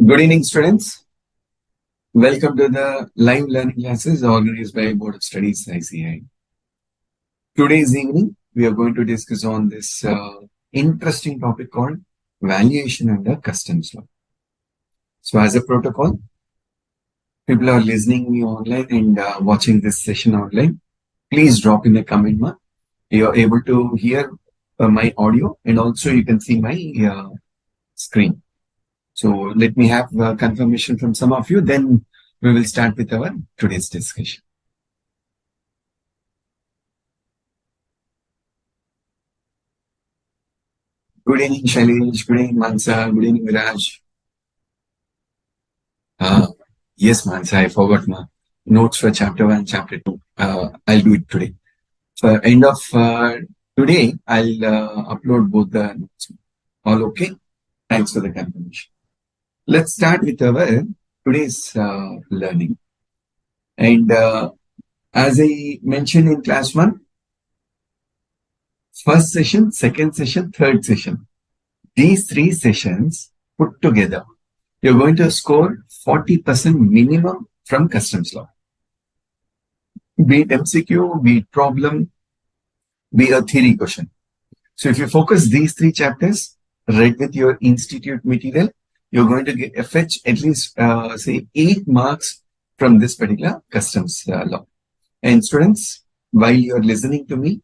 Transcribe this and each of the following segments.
Good evening, students. Welcome to the live learning classes organized by Board of Studies ICAI. Today's evening, we are going to discuss on this interesting topic called valuation under customs law. So, as a protocol, people are listening me online and watching this session online. Please drop in the comment mark. You are able to hear my audio, and also you can see my screen. So let me have confirmation from some of you, then we will start with our today's discussion. Good evening, Shailesh. Good evening, Mansa. Good evening, Viraj. Yes, Mansa, I forgot my notes for chapter 1, chapter 2. I'll do it today. For end of today, I'll upload both the notes. All okay? Thanks for the confirmation. Let's start with our today's learning. And as I mentioned in class 1, first session, second session, third session. These 3 sessions put together, you're going to score 40% minimum from customs law. Be it MCQ, be it problem, be a theory question. So if you focus these 3 chapters, read with your institute material, you're going to fetch at least, say, 8 marks from this particular customs law. And students, while you're listening to me,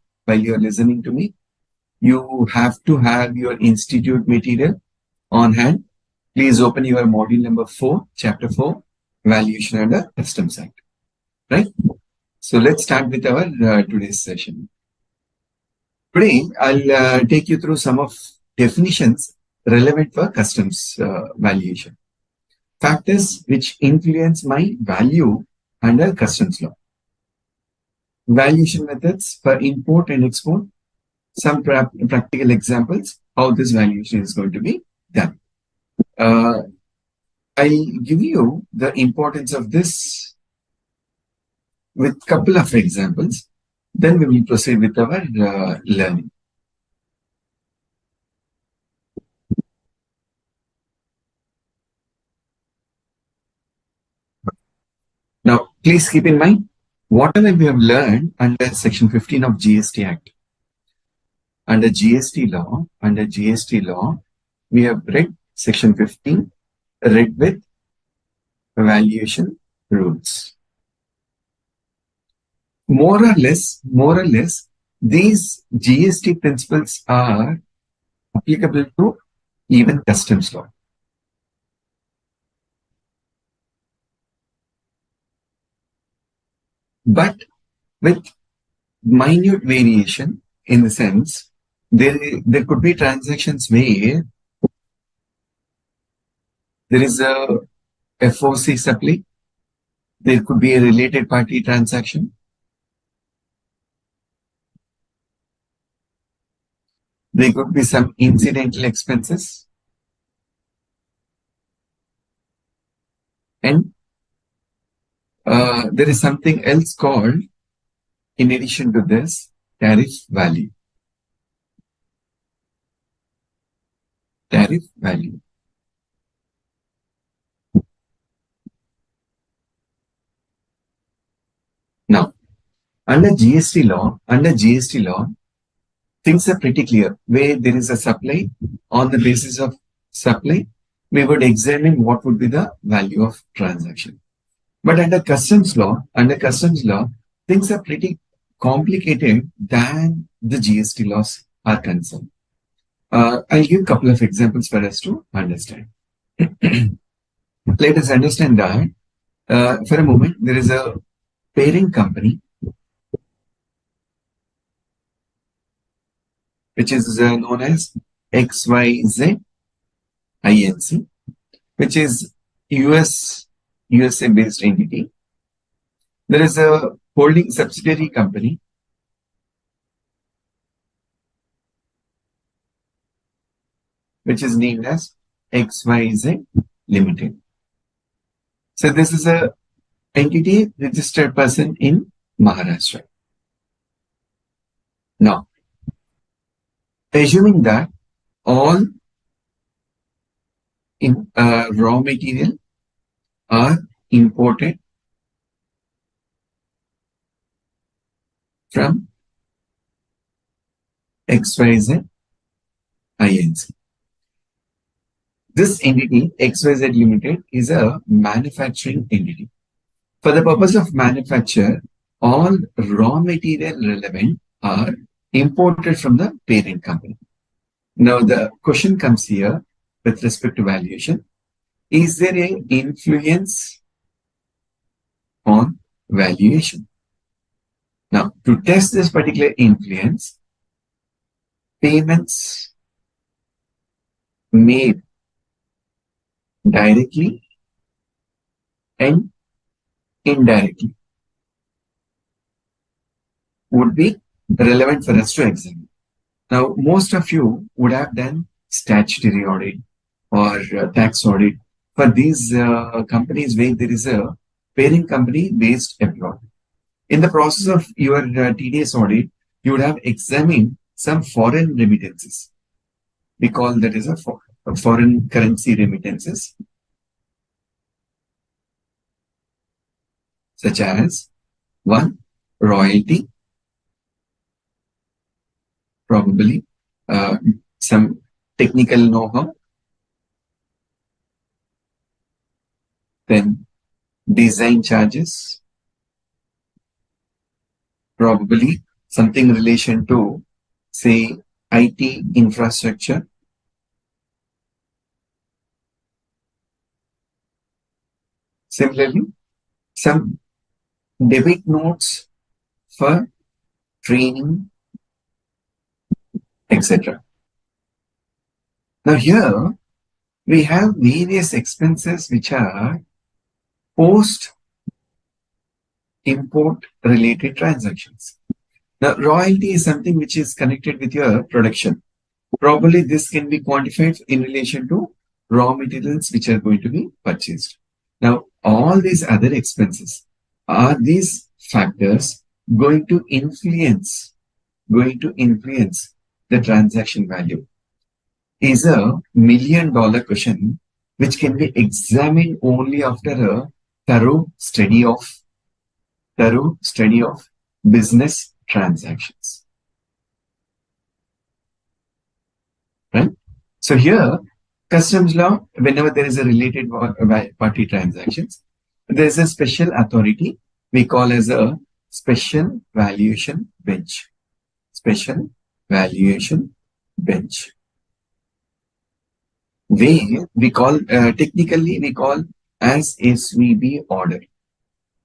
you have to have your institute material on hand. Please open your module number 4, chapter 4, Valuation under Customs Act. Right? So let's start with our today's session. Today, I'll take you through some of definitions relevant for customs valuation. Factors which influence my value under customs law. Valuation methods for import and export. Some practical examples how this valuation is going to be done. I'll give you the importance of this with a couple of examples. Then we will proceed with our learning. Now, please keep in mind, whatever we have learned under Section 15 of GST Act, under GST law, we have read Section 15, read with valuation rules. More or less, these GST principles are applicable to even customs law. But with minute variation, in the sense, there could be transactions where there is a FOC supply, there could be a related party transaction, there could be some incidental expenses, and there is something else called, in addition to this, tariff value. Tariff value. Now, under GST law, things are pretty clear. Where there is a supply, on the basis of supply, we would examine what would be the value of transaction. But under customs law, things are pretty complicated than the GST laws are concerned. I'll give a couple of examples for us to understand. Let us understand that for a moment, there is a parent company which is known as XYZ Inc., which is USA based entity. There is a holding subsidiary company which is named as XYZ Limited. So this is a entity registered person in Maharashtra. Now, assuming that all raw material are imported from XYZ INC. This entity, XYZ Limited, is a manufacturing entity. For the purpose of manufacture, all raw material relevant are imported from the parent company. Now, the question comes here with respect to valuation. Is there an influence on valuation? Now, to test this particular influence, payments made directly and indirectly would be relevant for us to examine. Now, most of you would have done statutory audit or tax audit for these companies where there is a parent company based abroad. In the process of your TDS audit, you would have examined some foreign remittances. We call that as a foreign currency remittances, such as one, royalty, probably some technical know-how, then design charges, probably something in relation to, say, IT infrastructure, similarly, some debit notes for training, etc. Now here we have various expenses which are post-import related transactions. Now royalty is something which is connected with your production. Probably this can be quantified in relation to raw materials which are going to be purchased. Now all these other expenses, are these factors going to influence the transaction value? Is a $1 million question which can be examined only after a thorough study of business transactions. Right? So here, customs law, whenever there is a related party transactions, there is a special authority we call as a special valuation bench. Special valuation bench. Where we call, technically we call as SVB order.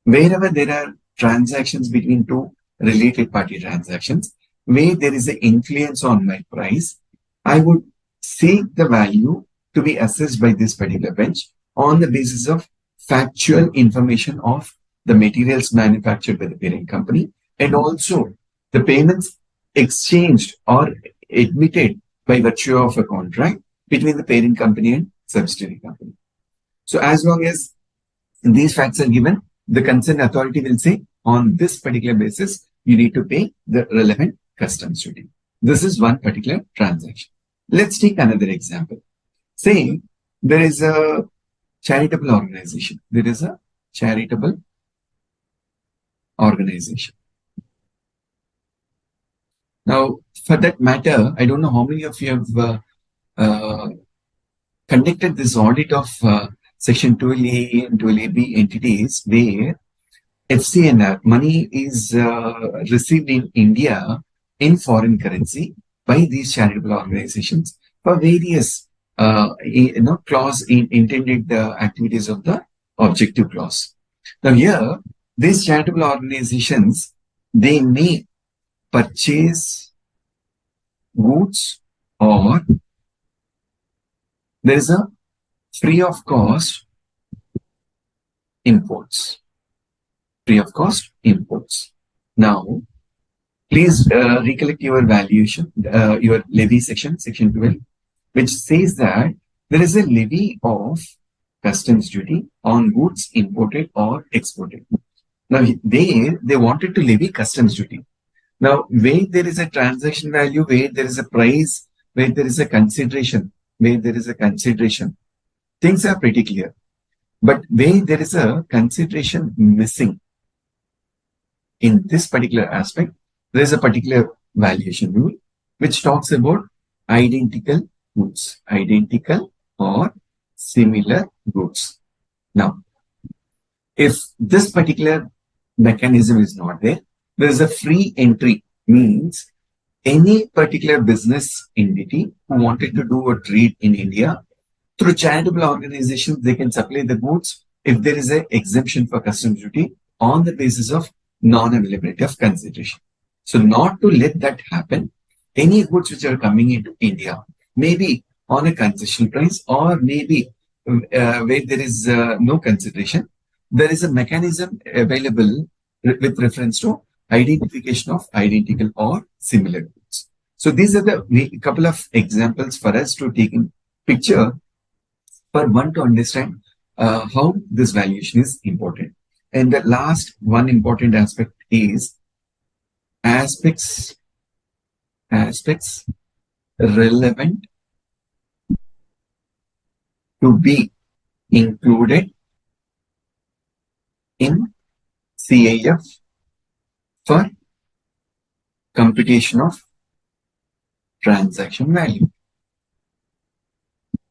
Wherever there are transactions between two related party transactions, where there is an influence on my price, I would seek the value to be assessed by this particular bench on the basis of factual information of the materials manufactured by the parent company and also the payments exchanged or admitted by virtue of a contract between the parent company and subsidiary company. So as long as these facts are given, the concerned authority will say on this particular basis, you need to pay the relevant customs duty. This is one particular transaction. Let's take another example. Say there is a charitable organization. There is a charitable organization. Now, for that matter, I don't know how many of you have conducted this audit of Section 12A and 12AB entities where FCNR money is received in India in foreign currency by these charitable organizations for various clause in intended activities of the objective clause. Now here, these charitable organizations, they may purchase goods or there is a free of cost imports. Free of cost imports. Now, please recollect your valuation, your levy section 12, which says that there is a levy of customs duty on goods imported or exported. Now, they wanted to levy customs duty. Now, where there is a transaction value, where there is a price, where there is a consideration, things are pretty clear. But where there is a consideration missing in this particular aspect, there is a particular valuation rule which talks about identical goods, identical or similar goods. Now, if this particular mechanism is not there, there is a free entry, means any particular business entity who wanted to do a trade in India through charitable organizations, they can supply the goods if there is an exemption for customs duty on the basis of non-availability of consideration. So not to let that happen, any goods which are coming into India, maybe on a concession price or maybe where there is no consideration, there is a mechanism available with reference to identification of identical or similar goods. So these are the couple of examples for us to take in picture for one to understand how this valuation is important. And the last one important aspect is aspects relevant to be included in CAF for computation of transaction value.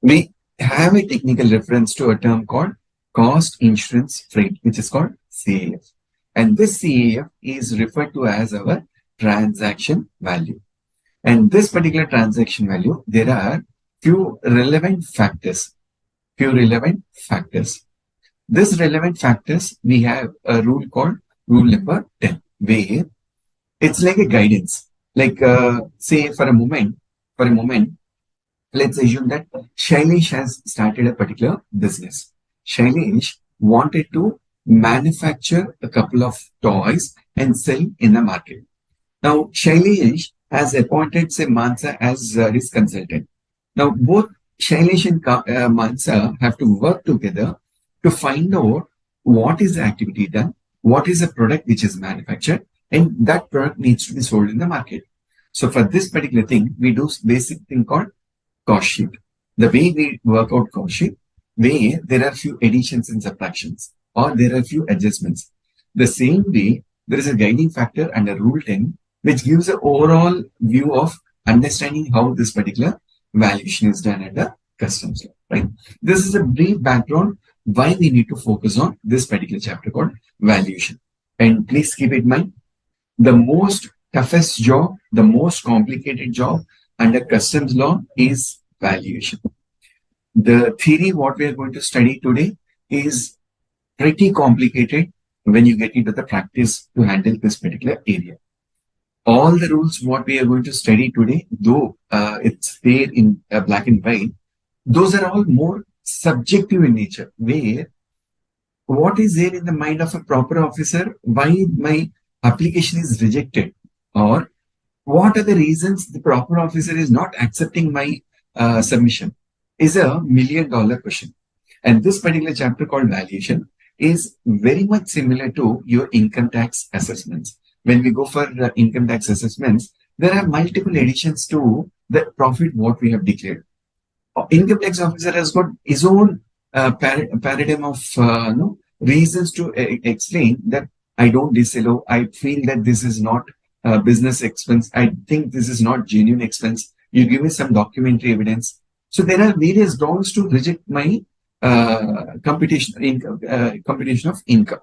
We have a technical reference to a term called cost insurance freight, which is called CAF. And this CAF is referred to as our transaction value. And this particular transaction value, there are few relevant factors. This relevant factors, we have a rule called rule number 10, where it's like a guidance. Like say for a moment, let's assume that Shailesh has started a particular business. Shailesh wanted to manufacture a couple of toys and sell in the market. Now, Shailesh has appointed, say, Mansa as his consultant. Now, both Shailesh and Mansa have to work together to find out what is the activity done, what is the product which is manufactured, and that product needs to be sold in the market. So for this particular thing, we do basic thing called cost sheet. The way we work out cost sheet, where there are few additions and subtractions, or there are few adjustments. The same way, there is a guiding factor under Rule 10, which gives an overall view of understanding how this particular valuation is done under customs law, right? This is a brief background why we need to focus on this particular chapter called valuation. And please keep in mind, the most toughest job, the most complicated job under customs law is valuation. The theory, what we are going to study today, is pretty complicated when you get into the practice to handle this particular area. All the rules, what we are going to study today, though it's there in black and white, those are all more subjective in nature, where what is there in the mind of a proper officer, why my application is rejected, or what are the reasons the proper officer is not accepting my submission, is a $1 million question. And this particular chapter called valuation is very much similar to your income tax assessments. When we go for income tax assessments, there are multiple additions to the profit what we have declared. Income tax officer has got his own paradigm of reasons to explain that I don't disallow, I feel that this is not business expense, I think this is not genuine expense, you give me some documentary evidence. So there are various grounds to reject my computation of income.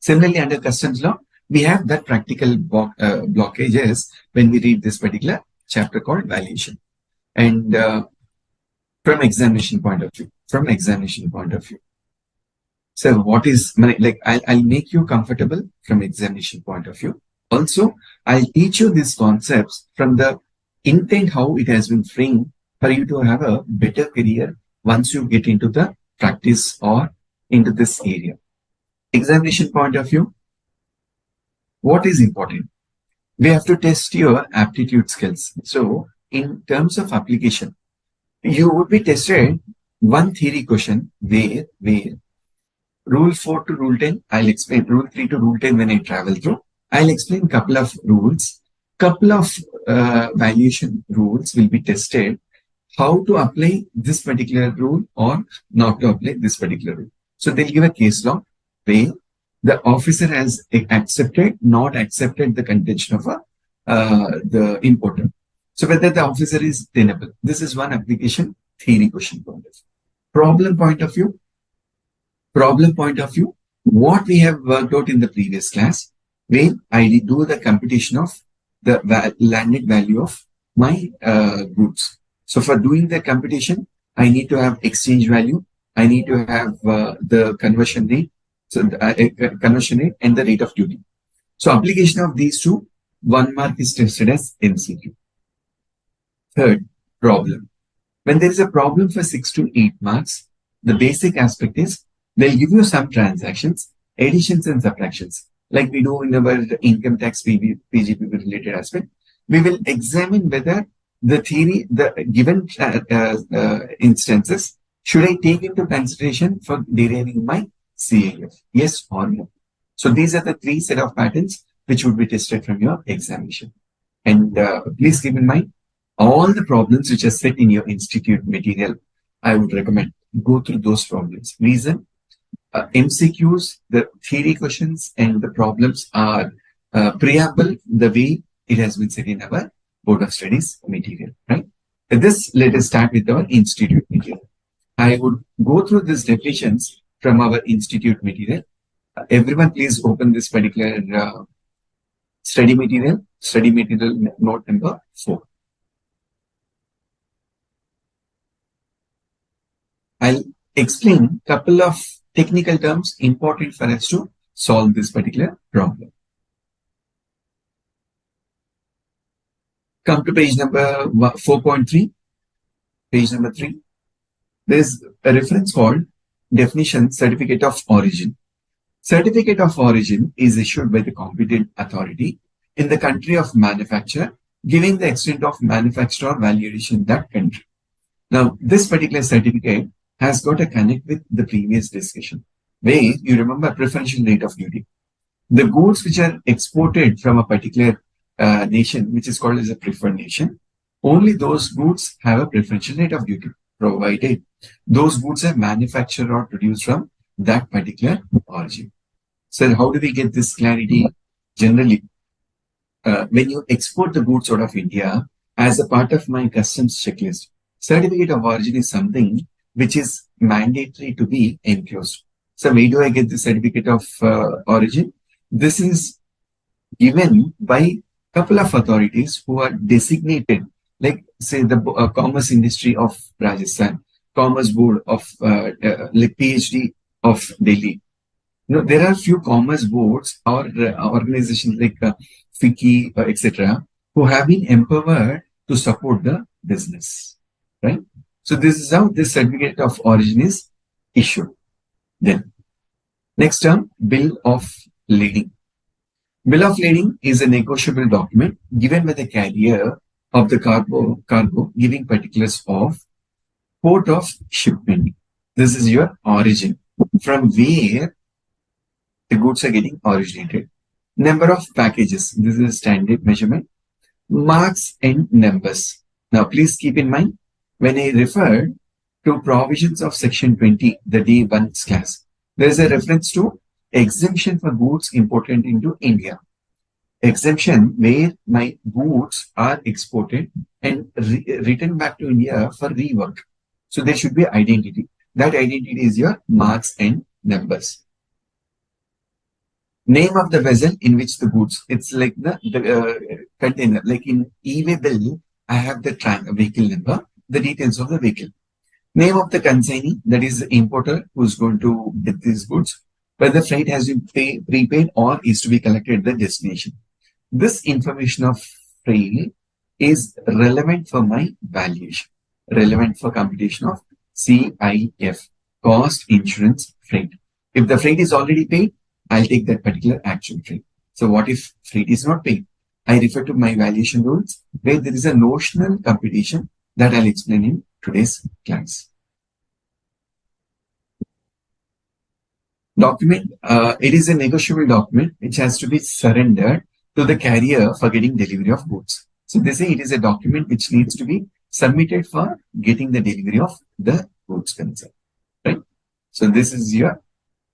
Similarly, under customs law, we have that practical blockages when we read this particular chapter called valuation. And from examination point of view, so what is, like, I'll make you comfortable from examination point of view. Also, I'll teach you these concepts from the intent, how it has been framed for you to have a better career once you get into the practice or into this area. Examination point of view, what is important? We have to test your aptitude skills. So in terms of application, you would be tested one theory question where rule 4 to rule 10, I'll explain rule 3 to rule 10 when I travel through. I'll explain couple of rules, couple of valuation rules will be tested. how to apply this particular rule or not to apply this particular rule. So they'll give a case law where the officer has accepted, not accepted the contention of the importer. So whether the officer is tenable. This is one application theory question point of view. Problem point of view, what we have worked out in the previous class, where I do the computation of the landed value of my goods. So for doing the computation, I need to have exchange value. I need to have the conversion rate, so the, conversion rate and the rate of duty. So application of these two, 1 mark is tested as MCQ. Third, problem. When there is a problem for 6 to 8 marks, the basic aspect is they'll give you some transactions, additions and subtractions, like we do in our income tax PGP related aspect. We will examine whether the theory, the given instances, should I take into consideration for deriving my CAF? Yes or no? So these are the 3 set of patterns which would be tested from your examination. And please keep in mind, all the problems which are set in your institute material, I would recommend go through those problems. Reason, MCQs, the theory questions and the problems are preamble the way it has been set in our Board of Studies material, right? With this, let us start with our institute material. I would go through these definitions from our institute material. Everyone please open this particular study material note number 4. I'll explain a couple of technical terms important for us to solve this particular problem. Come to page number 4.3, page number 3. There's a reference called definition certificate of origin. Certificate of origin is issued by the competent authority in the country of manufacture, giving the extent of manufacture or valuation in that country. Now, this particular certificate has got a connect with the previous discussion, where you remember preferential rate of duty. The goods which are exported from a particular nation, which is called as a preferred nation, only those goods have a preferential rate of duty, provided those goods are manufactured or produced from that particular origin. So how do we get this clarity? Generally, when you export the goods out of India, as a part of my customs checklist, certificate of origin is something which is mandatory to be enclosed. So where do I get the certificate of origin? This is given by couple of authorities who are designated, like say the Commerce Industry of Rajasthan, Commerce Board of like PhD of Delhi. You know, there are few commerce boards or organizations like FICCI, etc., who have been empowered to support the business, right? So this is how this certificate of origin is issued. Then, next term, bill of lading. Bill of lading is a negotiable document given by the carrier of the cargo giving particulars of port of shipment. This is your origin, from where the goods are getting originated. Number of packages. This is a standard measurement. Marks and numbers. Now, please keep in mind, when I refer to provisions of section 20, the day 1 class, there is a reference to exemption for goods imported into India. Exemption where my goods are exported and returned back to India for rework. So there should be identity. That identity is your marks and numbers. Name of the vessel in which the goods, it's like the container, like in e-way bill, I have the vehicle number, the details of the vehicle. Name of the consignee, that is the importer who's going to get these goods, whether freight has been prepaid or is to be collected at the destination. This information of freight is relevant for my valuation, relevant for computation of CIF, cost, insurance, freight. If the freight is already paid, I'll take that particular actual freight. So what if freight is not paid? I refer to my valuation rules where there is a notional computation that I'll explain in today's class. Document, it is a negotiable document which has to be surrendered to the carrier for getting delivery of goods. So they say it is a document which needs to be submitted for getting the delivery of the goods concerned, right? So this is your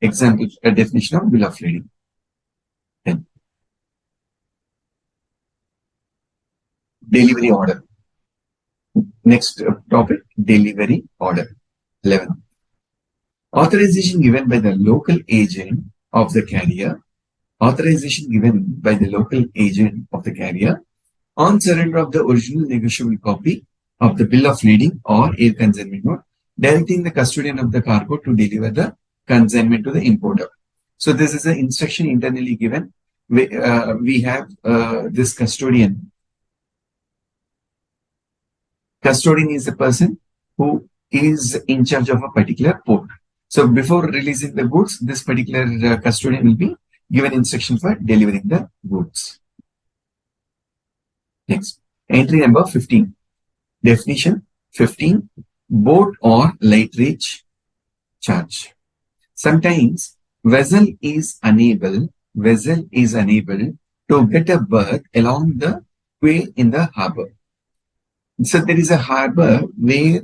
example, a definition of bill of lading. Then delivery order. Next topic, delivery order. 11. Authorization given by the local agent of the carrier. Authorization given by the local agent of the carrier on surrender of the original negotiable copy of the bill of lading or air consignment note, directing the custodian of the cargo to deliver the consignment to the importer. So this is an instruction internally given. We have this custodian. Custodian is the person who is in charge of a particular port. So before releasing the goods, this particular custodian will be given instruction for delivering the goods. Next, entry number 15. Definition 15. Boat or lighterage charge. Sometimes vessel is unable to get a berth along the quay in the harbor. So there is a harbor where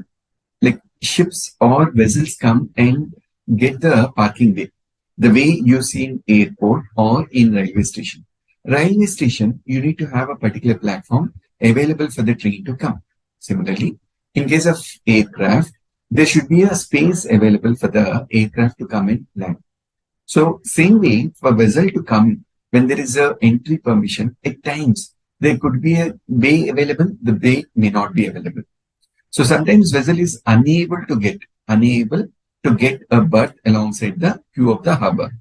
like ships or vessels come and get the parking way. The way you see in airport or in railway station. Railway station, you need to have a particular platform available for the train to come. Similarly, in case of aircraft, there should be a space available for the aircraft to come and land. So same way for vessel to come, when there is a entry permission, at times there could be a bay available, the bay may not be available. So sometimes vessel is unable to get a berth alongside the queue of the harbor.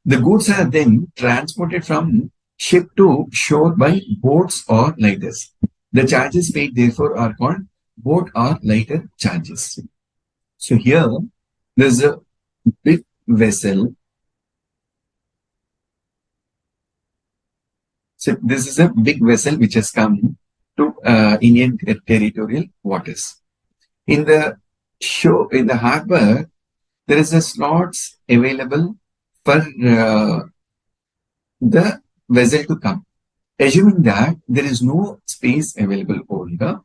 The goods are then transported from ship to shore by boats or lighters. The charges paid therefore are called boat or lighter charges. So here there's a big vessel. So this is a big vessel which has come to Indian territorial waters. In the harbor, there is a slots available for the vessel to come. Assuming that there is no space available over here,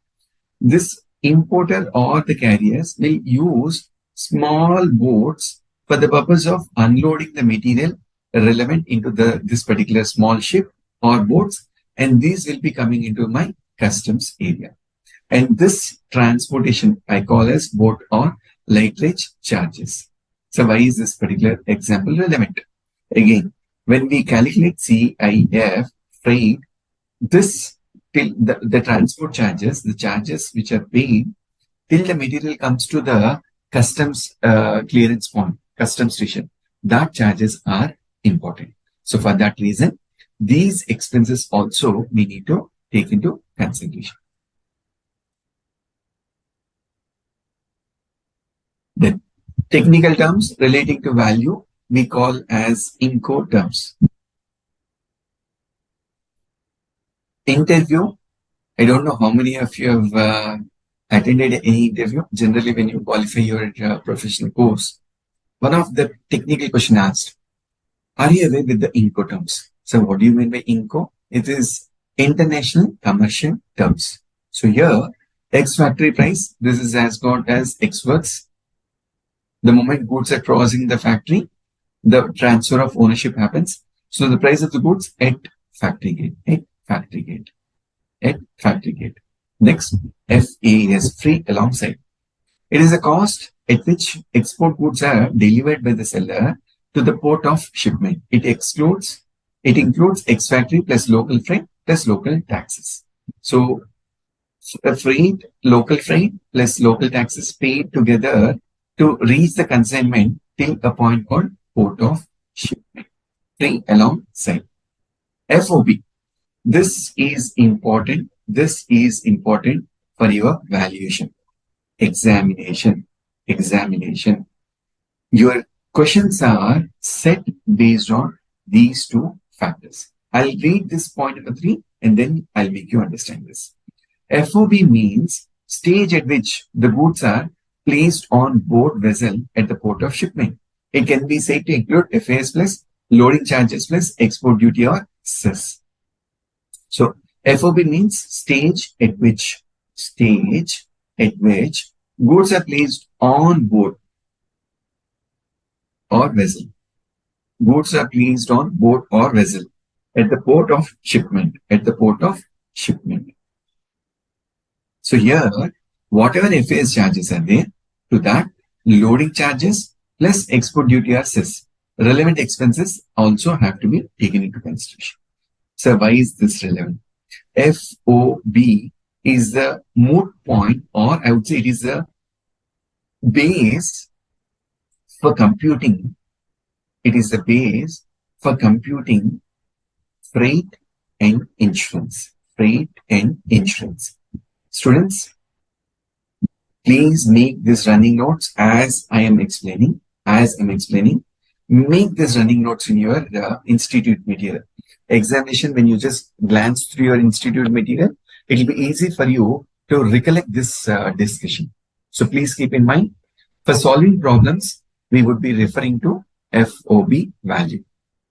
this importer or the carriers will use small boats for the purpose of unloading the material relevant into this particular small ship or boats, and these will be coming into my customs area. And this transportation I call as boat or lighterage charges. So why is this particular example relevant? Again, when we calculate CIF freight, this till the transport charges, the charges which are paid till the material comes to the customs clearance point, customs station, that charges are important. So for that reason, these expenses also we need to take into consideration. Then technical terms relating to value we call as Incoterms. Interview. I don't know how many of you have attended any interview. Generally, when you qualify your professional course, one of the technical question asked, are you aware with the Incoterms? So what do you mean by Inco? It is international commercial terms. So here, X factory price, this is as got as X works. The moment goods are crossing the factory, the transfer of ownership happens. So the price of the goods at factory gate, at factory gate, at factory gate. Next, FA is free alongside. It is a cost at which export goods are delivered by the seller to the port of shipment. It includes X factory plus local freight plus local taxes. So freight, local freight plus local taxes paid together to reach the consignment till a point called port of shipment. Free alongside. FOB. This is important. This is important for your valuation. Examination. Your questions are set based on these two factors. I'll read this point number 3 and then I'll make you understand this. FOB means stage at which the goods are placed on board vessel at the port of shipment. It can be said to include FAS plus loading charges plus export duty or cess. So FOB means stage at which at which goods are placed on board or vessel. Goods are placed on board or vessel at the port of shipment. At the port of shipment. So here, whatever FAS charges are there, to that loading charges plus export duty are cess. Relevant expenses also have to be taken into consideration. So why is this relevant? FOB is the moot point, or I would say it is the base for computing. It is the base for computing freight and insurance. Freight and insurance. Students, please make this running notes as I am explaining. Make this running notes in your institute material. Examination, when you just glance through your institute material, it will be easy for you to recollect this discussion. So please keep in mind, for solving problems, we would be referring to FOB value.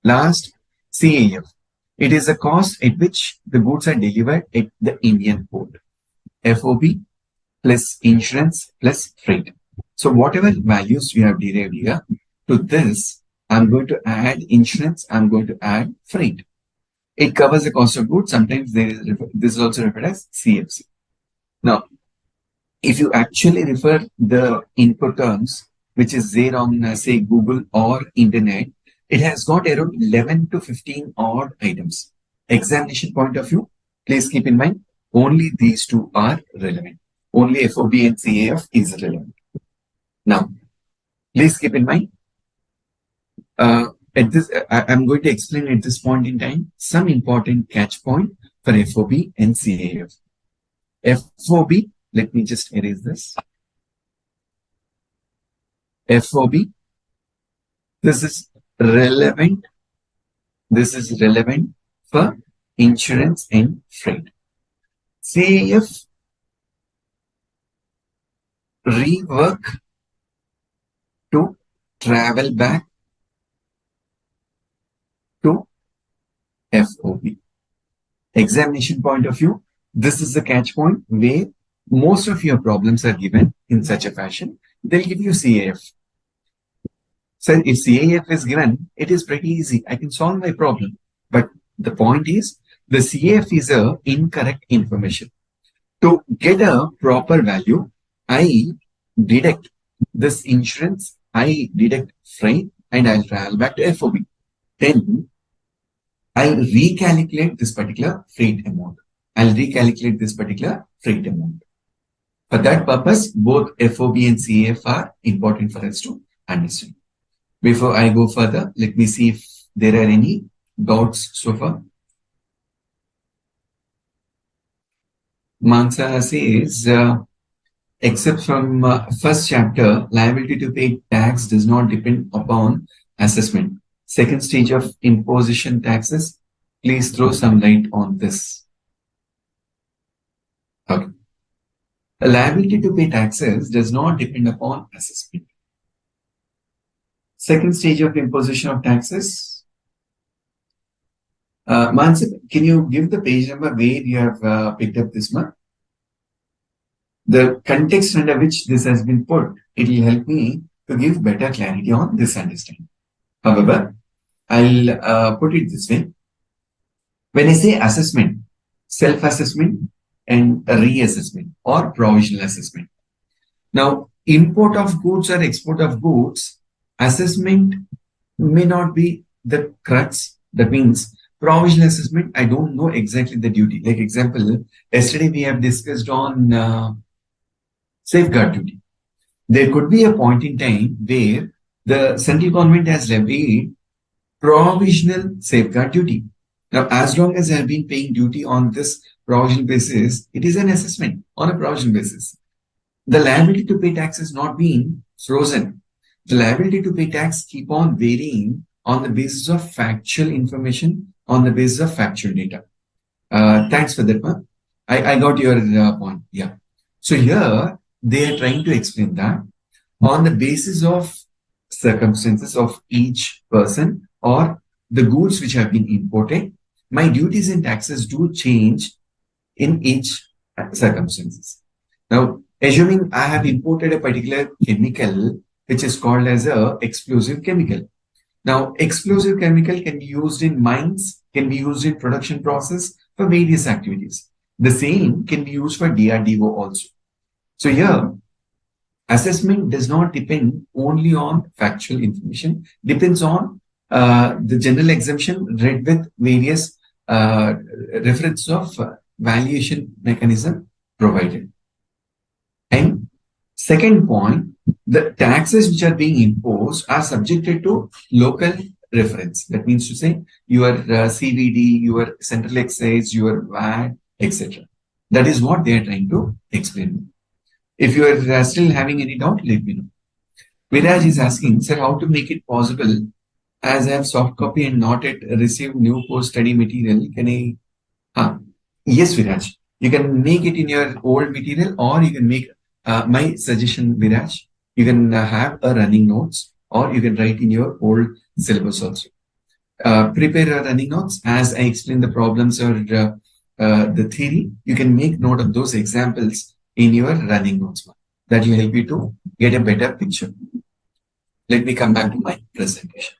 Last, CAF. It is the cost at which the goods are delivered at the Indian port. FOB plus insurance plus freight. So whatever values you have derived here, to this, I'm going to add insurance, I'm going to add freight. It covers the cost of goods. Sometimes this is also referred as CFC. Now, if you actually refer the input terms, which is there on, say, Google or Internet, it has got around 11 to 15 odd items. Examination point of view, please keep in mind, only these two are relevant. Only FOB and CAF is relevant. Now, please keep in mind, I'm going to explain at this point in time some important catch point for FOB and CAF. FOB, let me just erase this. FOB, this is relevant. This is relevant for insurance and freight. CAF, rework to travel back to FOB. Examination point of view, this is the catch point where most of your problems are given in such a fashion. They'll give you CAF. So if CAF is given, it is pretty easy. I can solve my problem. But the point is, the CAF is a incorrect information. To get a proper value, I deduct this insurance, I deduct freight, and I'll travel back to FOB. Then I'll recalculate this particular freight amount. For that purpose, both FOB and CAF are important for us to understand. Before I go further, let me see if there are any doubts so far. Mansa says, except from first chapter, liability to pay tax does not depend upon assessment. Second stage of imposition taxes, please throw some light on this. Okay. The liability to pay taxes does not depend upon assessment. Second stage of imposition of taxes. Mansa, can you give the page number where you have picked up this one? The context under which this has been put, it will help me to give better clarity on this understanding. However, I'll put it this way. When I say assessment, self-assessment and reassessment or provisional assessment. Now, import of goods or export of goods, assessment may not be the crux. That means provisional assessment, I don't know exactly the duty. Like example, yesterday we have discussed on safeguard duty. There could be a point in time where the central government has levied provisional safeguard duty. Now, as long as I have been paying duty on this provisional basis, it is an assessment on a provisional basis. The liability to pay tax is not being frozen. The liability to pay tax keep on varying on the basis of factual information, on the basis of factual data. Thanks for that one. I got your point. Yeah. So here they are trying to explain that on the basis of circumstances of each person or the goods which have been imported, my duties and taxes do change in each circumstances. Now, Assuming I have imported a particular chemical which is called as a explosive chemical. Now, explosive chemical can be used in mines, can be used in production process for various activities. The same can be used for DRDO also. So here, assessment does not depend only on factual information, depends on the general exemption read with various reference of valuation mechanism provided. And second point, the taxes which are being imposed are subjected to local reference. That means to say your CVD, your central excise, your VAT, etc. That is what they are trying to explain. If you are still having any doubt, let me know. Viraj is asking, sir, how to make it possible as I have soft copy and not yet received new post-study material? Can I? Yes, Viraj. You can make it in your old material, or you can make my suggestion, Viraj. You can have a running notes, or you can write in your old syllabus also. Prepare running notes as I explain the problems or the theory. You can make note of those examples in your running notes. That will help you to get a better picture. Let me come back to my presentation.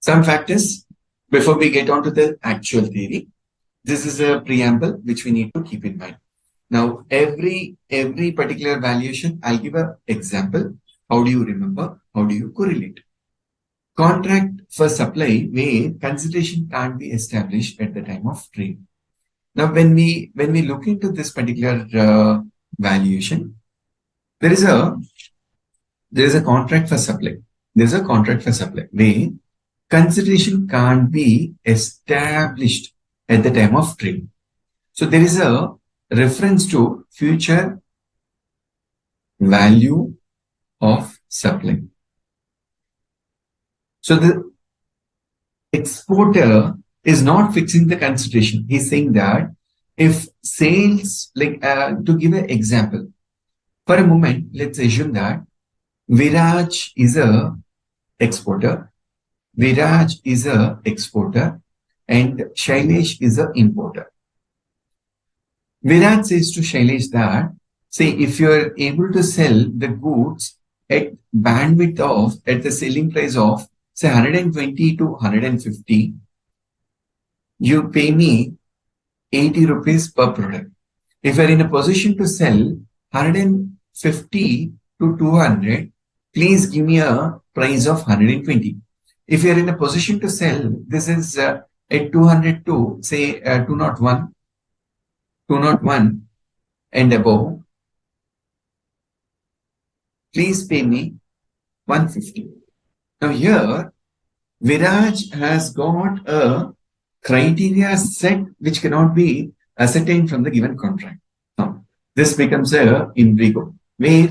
Some factors before we get on to the actual theory. This is a preamble which we need to keep in mind. Now, every particular valuation, I'll give an example. How do you remember? How do you correlate? Contract for supply where consideration can't be established at the time of trade. Now, when we look into this particular valuation, there is a contract for supply. There is a contract for supply where consideration can't be established at the time of trade. So there is a reference to future value of supply. So the exporter is not fixing the consideration. He's saying that if sales, like to give an example, for a moment, let's assume that Viraj is a exporter, Viraj is a exporter, and Shailesh is a importer. Viraj says to Shailesh that, say, if you are able to sell the goods at bandwidth of, at the selling price of, say, 120 to 150, you pay me 80 rupees per product. If you are in a position to sell 150 to 200, please give me a price of 120. If you are in a position to sell, this is at 200 to, say, 201 and above, please pay me 150. Now here, Viraj has got a criteria set which cannot be ascertained from the given contract. Now, this becomes a imbrigo where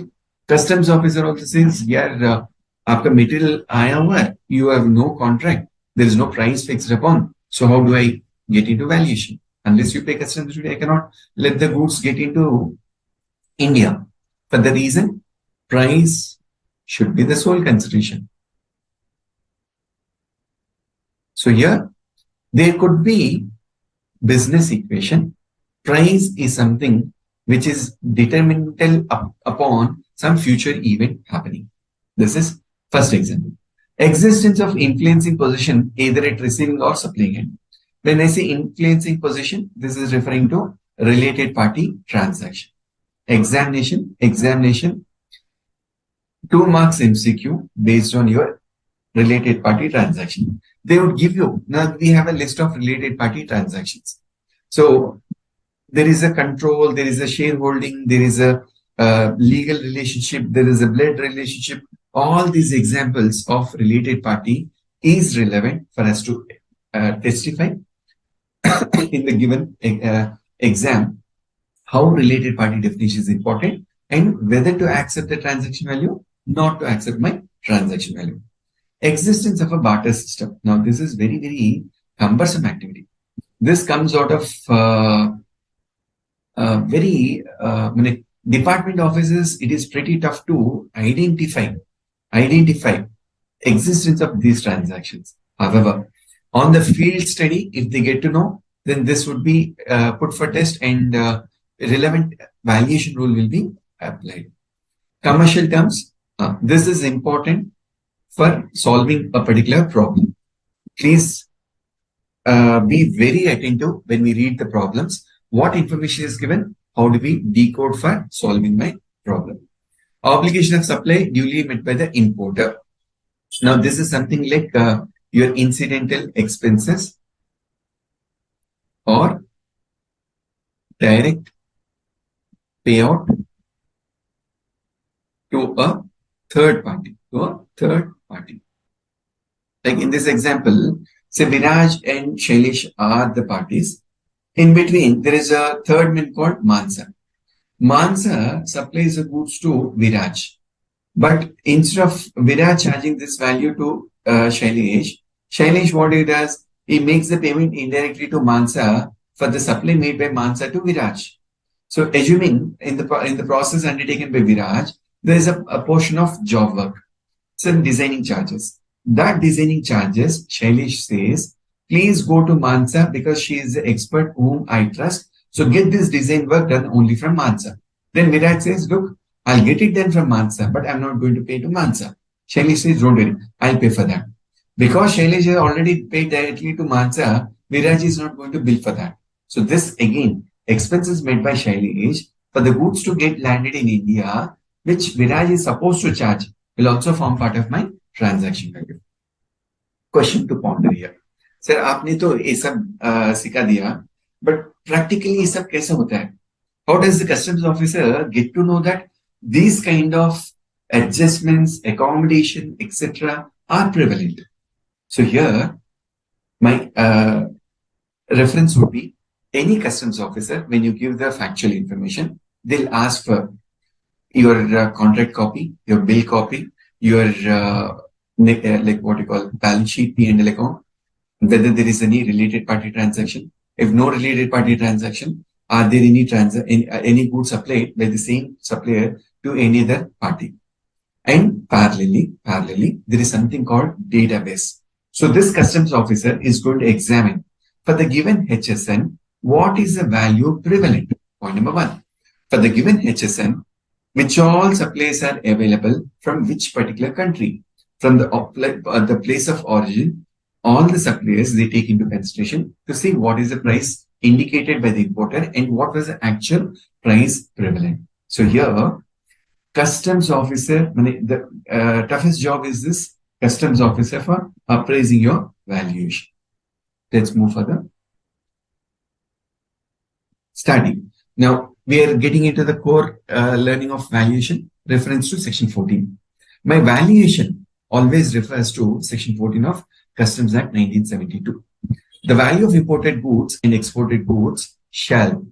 customs officer also says, yeah, after material आया हुआ है, you have no contract, there is no price fixed upon. So how do I get into valuation? Unless you pay customs duty, I cannot let the goods get into India. For the reason, price should be the sole consideration. So here, there could be business equation. Price is something which is determinable upon some future event happening. This is first example. Existence of influencing position either at receiving or supplying end. When I say influencing position, this is referring to related party transaction. Examination, 2 marks MCQ based on your related party transaction. They would give you, now we have a list of related party transactions. So there is a control, there is a shareholding, there is a legal relationship, there is a blood relationship. All these examples of related party is relevant for us to testify in the given exam how related party definition is important and whether to accept the transaction value, not to accept my transaction value. Existence of a barter system. Now, this is very, very cumbersome activity. This comes out of department offices. It is pretty tough to identify identify existence of these transactions. However, on the field study, if they get to know, then this would be put for test and relevant valuation rule will be applied. Commercial terms, this is important for solving a particular problem. Please be very attentive when we read the problems. What information is given? How do we decode for solving my problem? Obligation of supply duly met by the importer. Now, this is something like your incidental expenses or direct payout to a third party. Like in this example, say Viraj and Shailesh are the parties. In between, there is a third man called Mansa. Mansa supplies the goods to Viraj. But instead of Viraj charging this value to Shailesh what he does, he makes the payment indirectly to Mansa for the supply made by Mansa to Viraj. So assuming in the process undertaken by Viraj, there is a portion of job work, some designing charges. That designing charges, Shailesh says, please go to Mansa because she is the expert whom I trust. So get this design work done only from Mansa. Then Viraj says, look, I'll get it done from Mansa, but I'm not going to pay to Mansa. Shailesh says, don't worry, I'll pay for that. Because Shailesh has already paid directly to Mansa, Viraj is not going to bill for that. So this again, expenses made by Shailesh for the goods to get landed in India, which Viraj is supposed to charge, will also form part of my transaction value. Question to ponder here. Sir, आपने तो ये सब सिखा दिया, but practically ये सब कैसे होता है? How does the customs officer get to know that these kind of adjustments, accommodation, etc. are prevalent? So here, my reference would be any customs officer, when you give the factual information, they'll ask for your contract copy, your bill copy, your like what you call balance sheet, P&L account, whether there is any related party transaction. If no related party transaction, are there any goods supplied by the same supplier to any other party? And parallelly, there is something called database. So this customs officer is going to examine for the given HSN, what is the value prevalent? Point number one. For the given HSN, which all supplies are available from which particular country? From the place of origin, all the suppliers they take into consideration to see what is the price indicated by the importer and what was the actual price prevalent. So here, customs officer, the toughest job is this customs officer for appraising your valuation. Let's move further. Study. Now, we are getting into the core learning of valuation, reference to section 14. My valuation always refers to section 14 of Customs Act 1972. The value of imported goods and exported goods shall,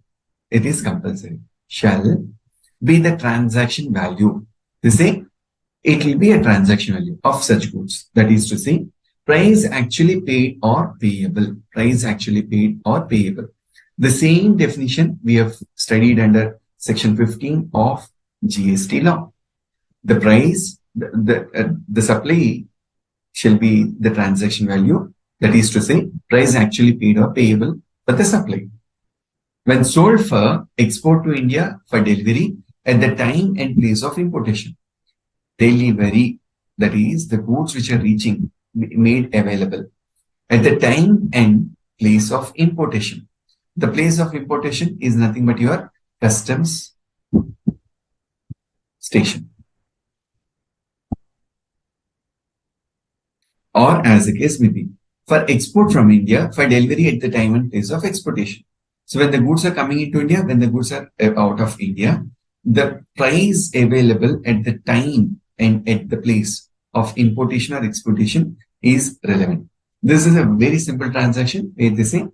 it is compulsory, shall be the transaction value. They say it will be a transaction value of such goods. That is to say, price actually paid or payable. Price actually paid or payable. The same definition we have studied under section 15 of GST law. The price, the supply shall be the transaction value. That is to say, price actually paid or payable for the supply. When sold for export to India for delivery at the time and place of importation. Delivery, that is the goods which are reaching, made available at the time and place of importation. The place of importation is nothing but your customs station. Or as the case may be, for export from India for delivery at the time and place of exportation. So when the goods are coming into India, when the goods are out of India, the price available at the time and at the place of importation or exportation is relevant. This is a very simple transaction where they say,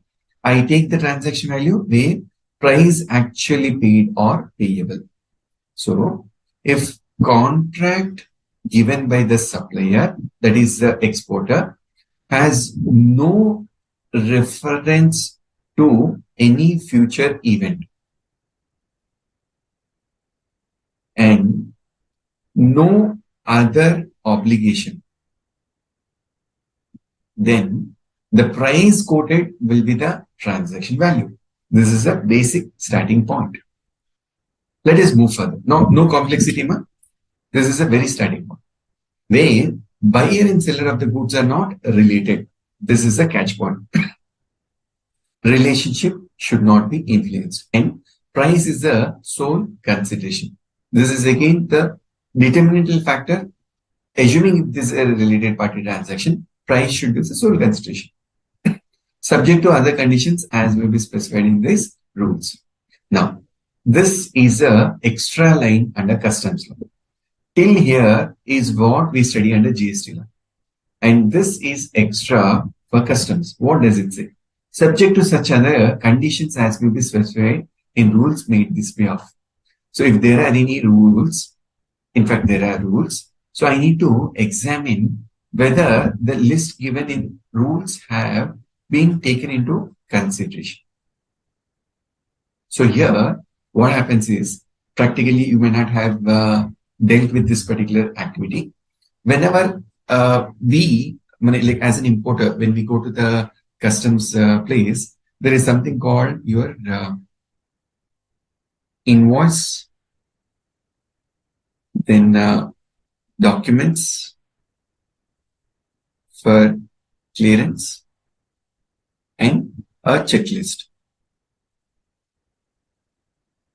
I take the transaction value where price actually paid or payable. So if contract given by the supplier, that is the exporter, has no reference to any future event and no other obligation, then the price quoted will be the transaction value. This is a basic starting point. Let us move further. No complexity, ma. This is a very starting point where buyer and seller of the goods are not related. This is a catch point. Relationship should not be influenced, and price is the sole consideration. This is again the determinantal factor. Assuming if this is a related party transaction, price should be the sole consideration, subject to other conditions as will be specified in these rules. Now, this is a extra line under customs law. Till here is what we study under GST law. And this is extra for customs. What does it say? Subject to such other conditions as will be specified in rules made this way of. So if there are any rules, in fact, there are rules. So I need to examine whether the list given in rules have been taken into consideration. So here, what happens is, practically you may not have dealt with this particular activity. Whenever like as an importer, when we go to the customs place, there is something called your invoice, then documents for clearance, and a checklist.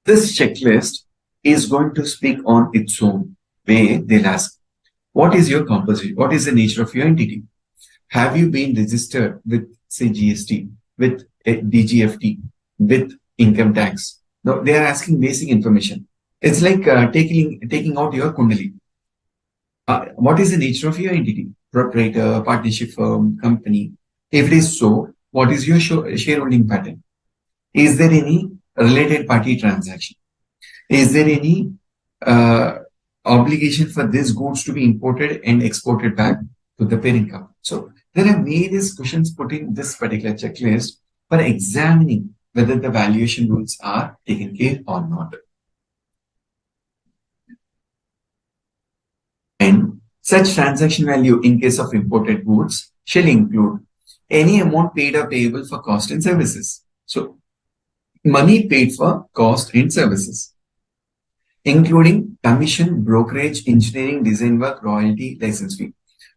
This checklist is going to speak on its own, where they'll ask, what is your composition? What is the nature of your entity? Have you been registered with, say, GST, with DGFT, with income tax? No, they are asking basic information. It's like taking out your Kundali. What is the nature of your entity? Proprietor, partnership firm, company. If it is so, what is your shareholding pattern? Is there any related party transaction? Is there any obligation for these goods to be imported and exported back to the parent company? So there are various questions put in this particular checklist for examining whether the valuation rules are taken care or not. And such transaction value in case of imported goods shall include any amount paid or payable for cost and services. So money paid for cost and services, including commission, brokerage, engineering, design work, royalty, license fee.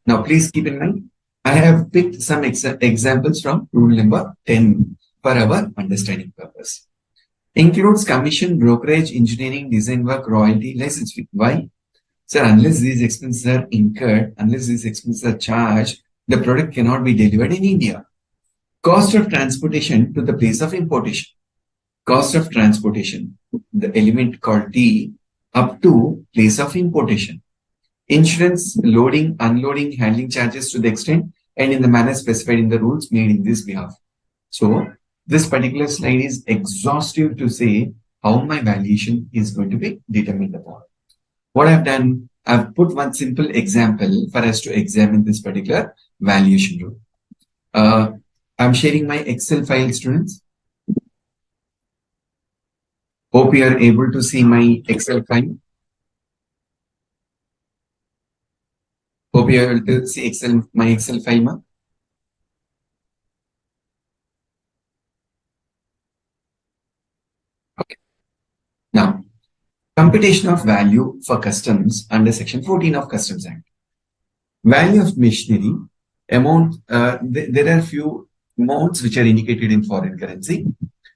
Now, please keep in mind, I have picked some examples from rule number 10 for our understanding purpose. Includes commission, brokerage, engineering, design work, royalty, license fee. Why? Sir, unless these expenses are incurred, unless these expenses are charged, the product cannot be delivered in India. Cost of transportation to the place of importation. Cost of transportation, the element called T, up to place of importation. Insurance, loading, unloading, handling charges to the extent and in the manner specified in the rules made in this behalf. So, this particular slide is exhaustive to say how my valuation is going to be determined upon. What I've done, I've put one simple example for us to examine this particular valuation rule. I'm sharing my Excel file, students. Hope you are able to see my Excel file. Hope you are able to see my Excel file, ma? Okay. Now, computation of value for customs under section 14 of Customs Act. Value of machinery, amount, there are few amounts which are indicated in foreign currency,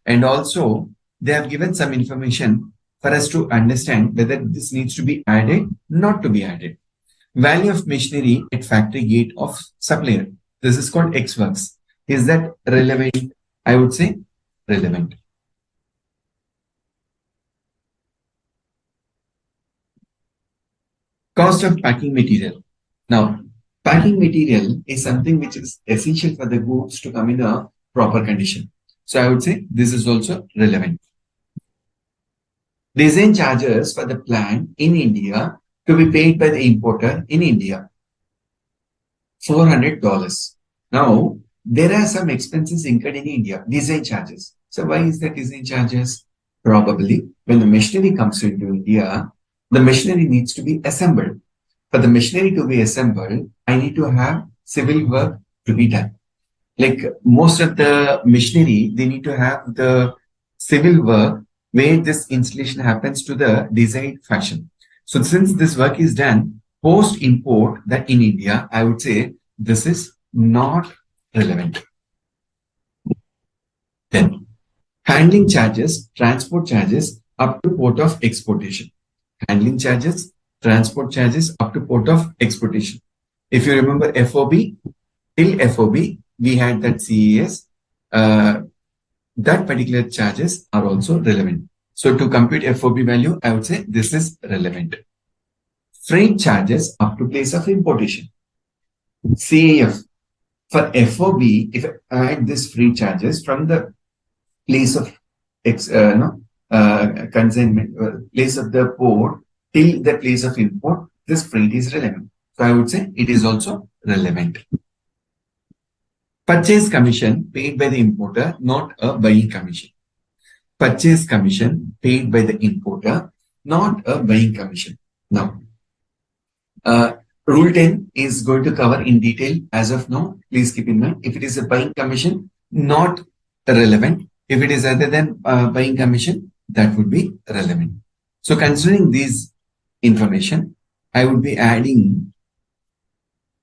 and also they have given some information for us to understand whether this needs to be added, not to be added. Value of machinery at factory gate of supplier. This is called X works. Is that relevant? I would say relevant. Cost of packing material. Now, packing material is something which is essential for the goods to come in a proper condition. So I would say this is also relevant. Design charges for the plant in India to be paid by the importer in India. $400. Now, there are some expenses incurred in India, design charges. So why is that design charges? Probably when the machinery comes into India, the machinery needs to be assembled. For the machinery to be assembled, I need to have civil work to be done. Like most of the machinery, they need to have the civil work where this installation happens to the desired fashion. So since this work is done post import that in India, I would say this is not relevant. Then handling charges, transport charges up to port of exportation. Handling charges, transport charges up to port of exportation. If you remember FOB, till FOB, we had that CAS. That particular charges are also relevant. So to compute FOB value, I would say this is relevant. Freight charges up to place of importation. CAF. For FOB, if I add this freight charges from the place of consignment, place of the port till the place of import, this freight is relevant. So I would say it is also relevant. Purchase commission paid by the importer, not a buying commission. Purchase commission paid by the importer, not a buying commission. Now, Rule 10 is going to cover in detail as of now. Please keep in mind, if it is a buying commission, not relevant. If it is other than buying commission, that would be relevant. So considering these information, I would be adding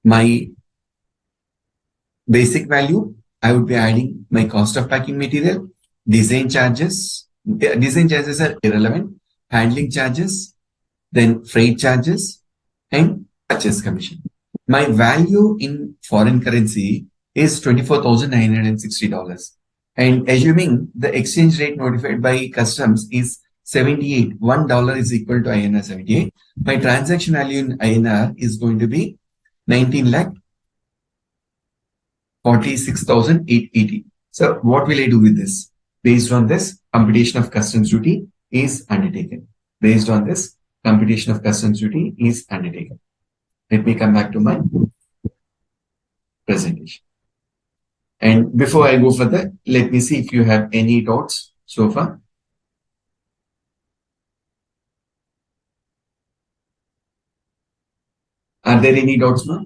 my basic value. I would be adding my cost of packing material, design charges. Design charges are irrelevant. Handling charges, then freight charges, and purchase commission. My value in foreign currency is $24,960. And assuming the exchange rate notified by customs is 78, $1 is equal to INR 78. My transaction value in INR is going to be 19,46,880. So what will I do with this? Based on this, computation of customs duty is undertaken. Based on this, computation of customs duty is undertaken. Let me come back to my presentation. And before I go further, let me see if you have any doubts so far. Are there any doubts now?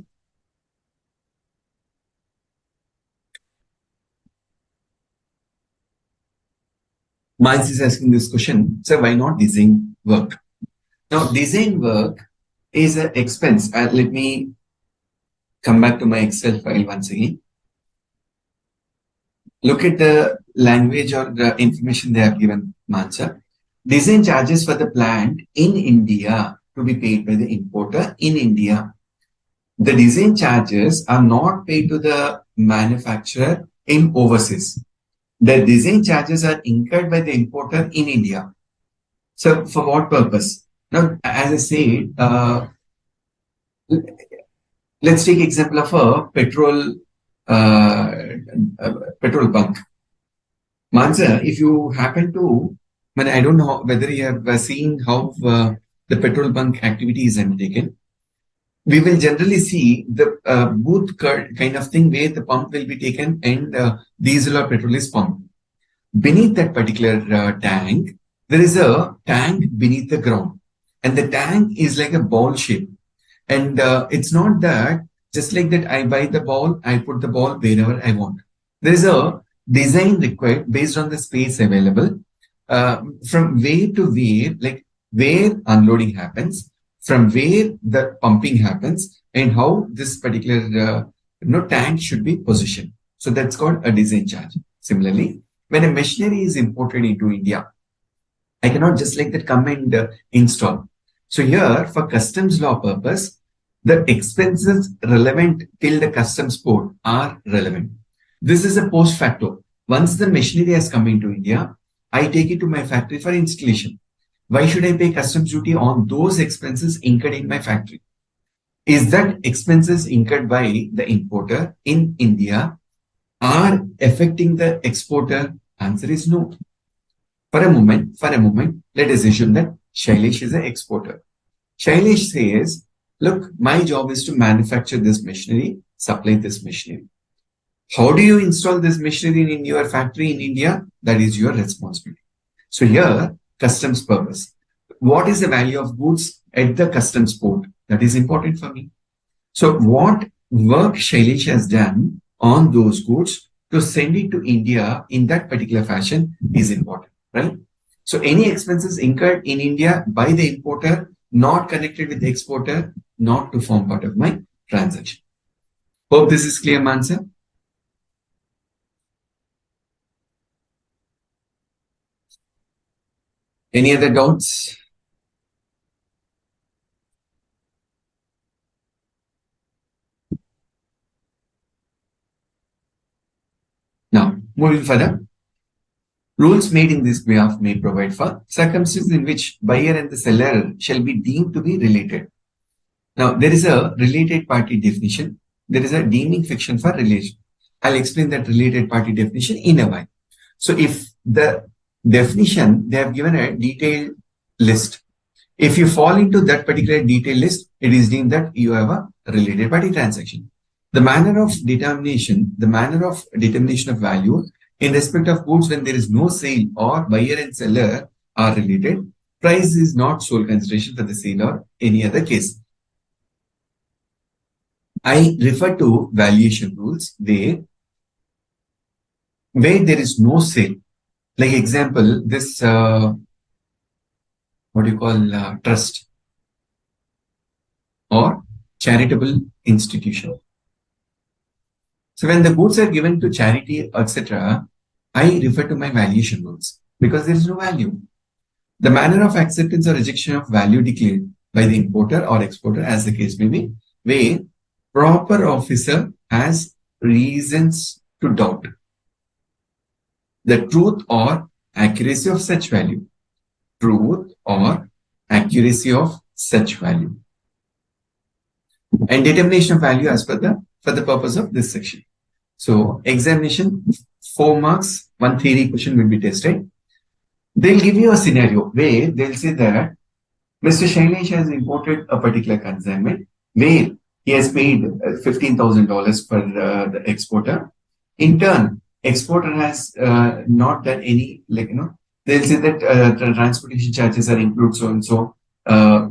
Miles is asking this question, so why not design work? Now, design work is an expense. Let me come back to my Excel file once again. Look at the language or the information they have given, Mansa. Design charges for the plant in India to be paid by the importer in India. The design charges are not paid to the manufacturer in overseas. The design charges are incurred by the importer in India. So for what purpose? Now, as I said, let's take example of a petrol bunk. Mansa, if you happen to, I don't know whether you have seen how the petrol bunk activity is undertaken. We will generally see the booth kind of thing where the pump will be taken and diesel or petrol is pumped. Beneath that particular tank, there is a tank beneath the ground. And the tank is like a ball shape. And it's not that just like that I buy the ball, I put the ball wherever I want. There is a design required based on the space available from where to where, like where unloading happens, from where the pumping happens, and how this particular tank should be positioned. So that's called a design charge. Similarly, when a machinery is imported into India, I cannot just like that come and install. So here, for customs law purpose, the expenses relevant till the customs port are relevant. This is a post facto. Once the machinery has come into India, I take it to my factory for installation. Why should I pay customs duty on those expenses incurred in my factory? Is that expenses incurred by the importer in India are affecting the exporter? Answer is no. For a moment, let us assume that Shailesh is an exporter. Shailesh says, look, my job is to manufacture this machinery, supply this machinery. How do you install this machinery in your factory in India? That is your responsibility. So here, customs purpose. What is the value of goods at the customs port? That is important for me. So what work Shailesh has done on those goods to send it to India in that particular fashion is important, right? So any expenses incurred in India by the importer, not connected with the exporter, not to form part of my transaction. Hope this is clear, Mansa. Any other doubts? Now, moving further. Rules made in this behalf may provide for circumstances in which buyer and the seller shall be deemed to be related. Now, there is a related party definition. There is a deeming fiction for relation. I'll explain that related party definition in a while. So, if the definition, they have given a detailed list. If you fall into that particular detailed list, it is deemed that you have a related party transaction. The manner of determination of value in respect of goods when there is no sale or buyer and seller are related, price is not sole consideration for the sale or any other case. I refer to valuation rules where there is no sale. Like example, this trust or charitable institution. So when the goods are given to charity, etc., I refer to my valuation rules because there is no value. The manner of acceptance or rejection of value declared by the importer or exporter, as the case may be, where proper officer has reasons to doubt the truth or accuracy of such value. Truth or accuracy of such value. And determination of value as per for the purpose of this section. So examination, 4 marks, 1 theory question will be tested. They'll give you a scenario where they'll say that Mr. Shailesh has imported a particular consignment where he has paid $15,000 for the exporter. In turn, exporter has not done any, they'll say that the transportation charges are included so and so.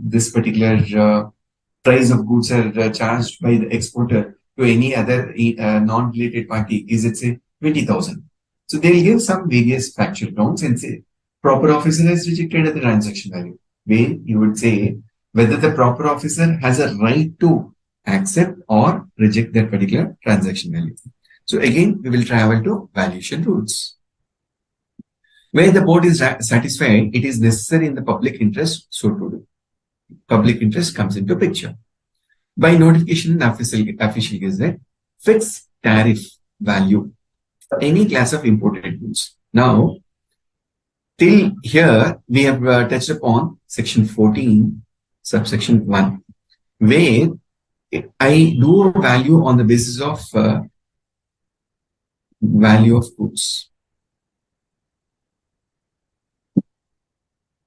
This particular price of goods are charged by the exporter to any other non-related party is, let's say, 20,000. So they'll give some various factual grounds and say proper officer has rejected the transaction value. Where you would say whether the proper officer has a right to accept or reject that particular transaction value. So again, we will travel to valuation rules. Where the board is satisfied, it is necessary in the public interest so to do. Public interest comes into picture. By notification in official gazette, fixed tariff value for any class of imported goods. Now, till here, we have touched upon section 14, subsection 1, where I do value on the basis of value of goods.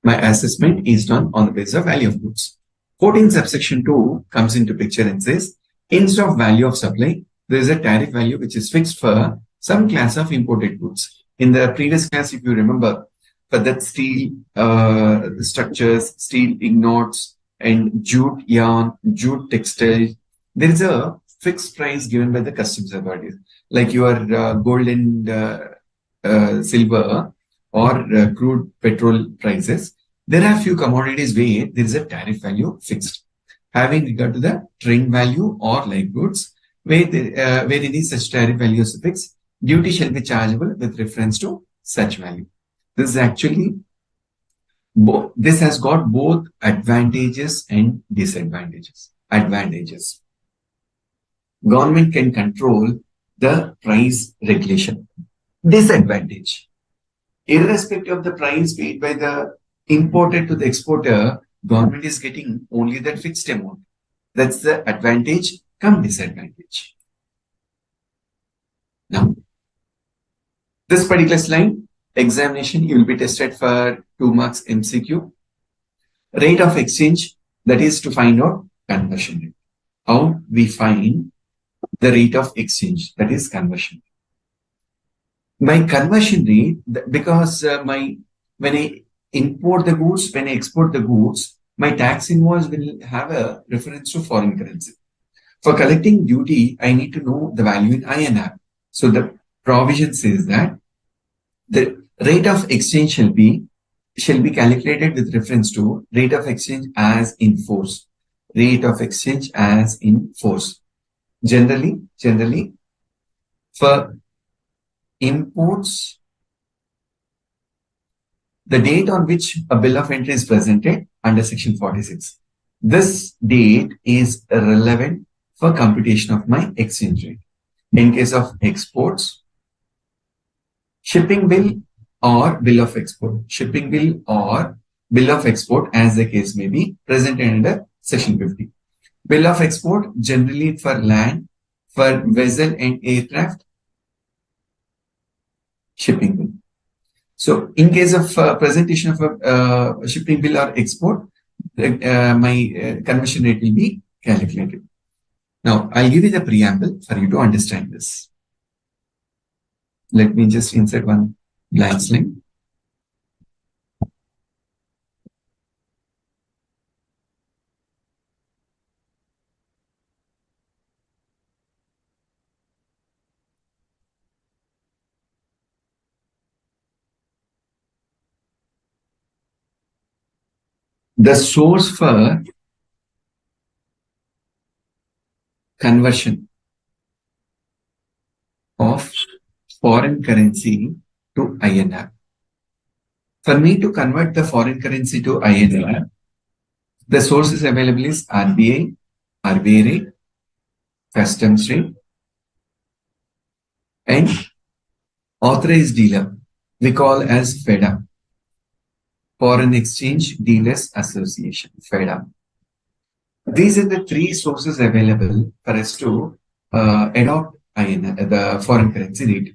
My assessment is done on the basis of value of goods. 14 subsection 2 comes into picture and says, instead of value of supply, there is a tariff value which is fixed for some class of imported goods. In the previous class, if you remember, for that steel structures, steel ignots, and jute yarn, jute textile, there is a fixed price given by the customs authorities, like your gold and silver or crude petrol prices. There are few commodities where there is a tariff value fixed. Having regard to the trade value or live goods, where any such tariff value is fixed, duty shall be chargeable with reference to such value. This is actually, this has got both advantages and disadvantages. Advantages. Government can control the price regulation. Disadvantage. Irrespective of the price paid by the importer to the exporter, government is getting only that fixed amount. That's the advantage come disadvantage. Now, this particular slide, examination, you will be tested for 2 marks MCQ. Rate of exchange, that is to find out conversion rate. How we find the rate of exchange, that is conversion. My conversion rate, because when I import the goods, when I export the goods, my tax invoice will have a reference to foreign currency. For collecting duty, I need to know the value in INR. So the provision says that the rate of exchange shall be calculated with reference to rate of exchange as in force. Rate of exchange as in force. Generally, for imports, the date on which a bill of entry is presented under section 46. This date is relevant for computation of my exchange rate. In case of exports, shipping bill or bill of export. Shipping bill or bill of export, as the case may be, presented under section 50. Bill of export generally for land, for vessel and aircraft, shipping bill. So in case of presentation of a shipping bill or export, my conversion rate will be calculated. Now, I'll give you the preamble for you to understand this. Let me just insert one blank link. The source for conversion of foreign currency to INR. For me to convert the foreign currency to INR, the sources available is RBI, RBI rate, customs rate, and authorized dealer, we call as FEDA, Foreign Exchange Dealers Association, FEDA. These are the three sources available for us to adopt INR, the foreign currency rate.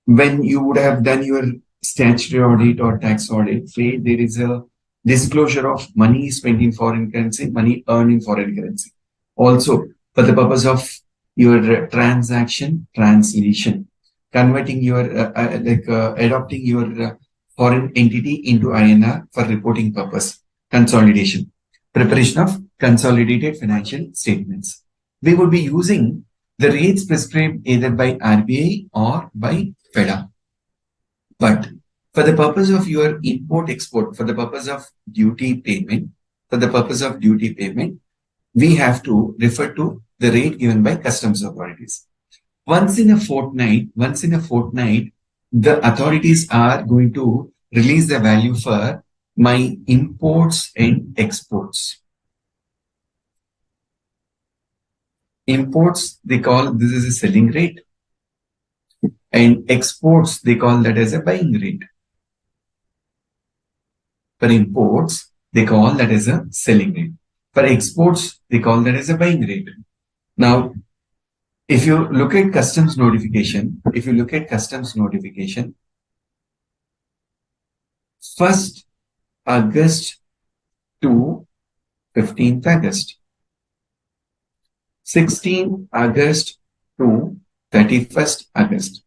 When you would have done your statutory audit or tax audit, say there is a disclosure of money spent in foreign currency, money earned in foreign currency. Also, for the purpose of your transaction translation, converting your, adopting your foreign entity into INR for reporting purpose, consolidation, preparation of consolidated financial statements. We would be using the rates prescribed either by RBI or by FEDA. But for the purpose of your import-export, for the purpose of duty payment, we have to refer to the rate given by customs authorities. Once in a fortnight, the authorities are going to release the value for my imports and exports. Imports, they call this is a selling rate, and exports, they call that as a buying rate. For imports, they call that as a selling rate. For exports, they call that as a buying rate. Now, if you look at customs notification, 1st August to 15th August, 16th August to 31st August.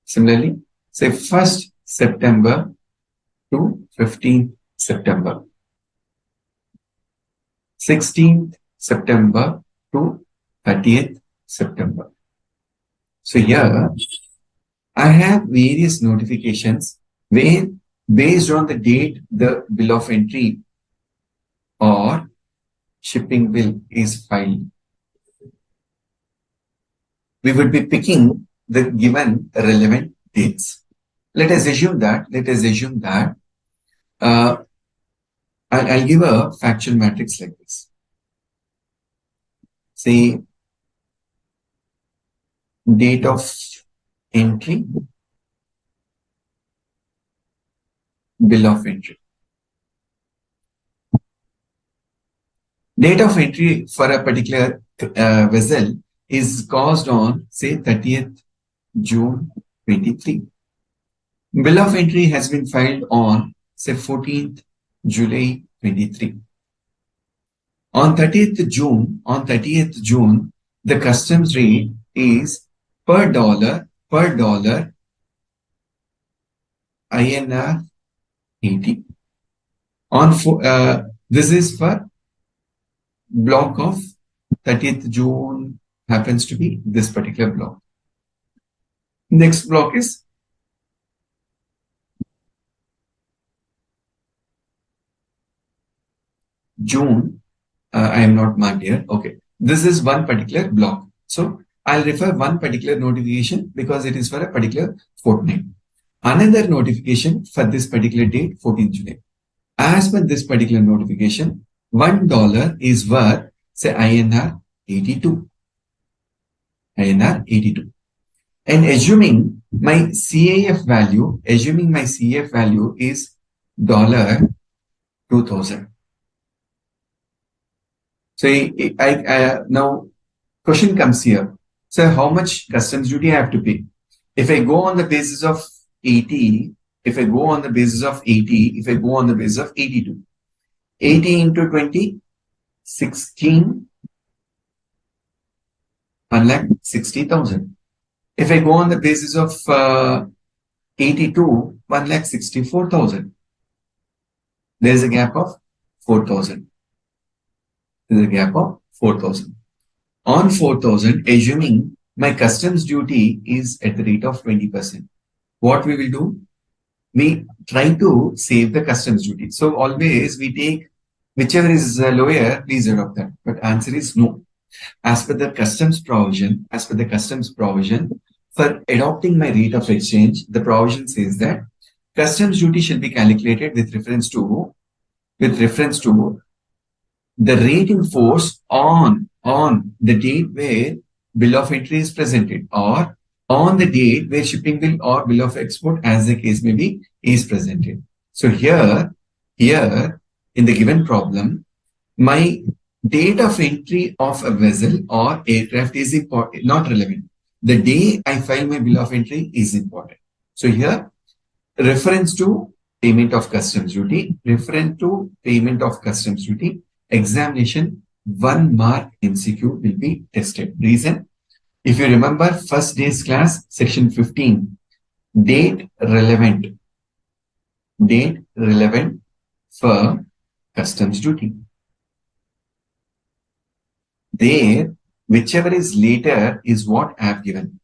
Similarly, say 1st September to 15th September, 16th September to 30th September. So here I have various notifications where, based on the date the bill of entry or shipping bill is filed, we would be picking the given relevant dates. Let us assume that I'll give a factual matrix like this. Say date of entry, bill of entry. Date of entry for a particular vessel is caused on, say, 30th June 23. Bill of entry has been filed on, say, 14th July 23. On 30th June, the customs rate is per dollar INR 80. This is for block of 30th June happens to be this particular block. Next block is June. I am not marked here. Okay. This is one particular block. So I'll refer one particular notification because it is for a particular fortnight. Another notification for this particular date, 14th July. As per this particular notification, $1 is worth, say, INR 82. INR 82. And assuming my CAF value, is $2,000. So now question comes here. So how much customs duty I have to pay? If I go on the basis of 80, if I go on the basis of 82, 80 into 20, 16, 1,60,000. If I go on the basis of 82, 1,64,000. There is a gap of 4,000. There is a gap of 4,000. On 4,000, assuming my customs duty is at the rate of 20%. What we will do? We try to save the customs duty. So always we take whichever is lower, please adopt that. But answer is no. As per the customs provision, for adopting my rate of exchange, the provision says that customs duty shall be calculated with reference to the rate in force on the date where bill of entry is presented, or on the date where shipping bill or bill of export, as the case may be, is presented. So here in the given problem, my date of entry of a vessel or aircraft is not relevant. The day I file my bill of entry is important. So here, reference to payment of customs duty, examination, 1 mark MCQ will be tested. Reason? If you remember first day's class, section 15, date relevant for customs duty. There, whichever is later is what I have given.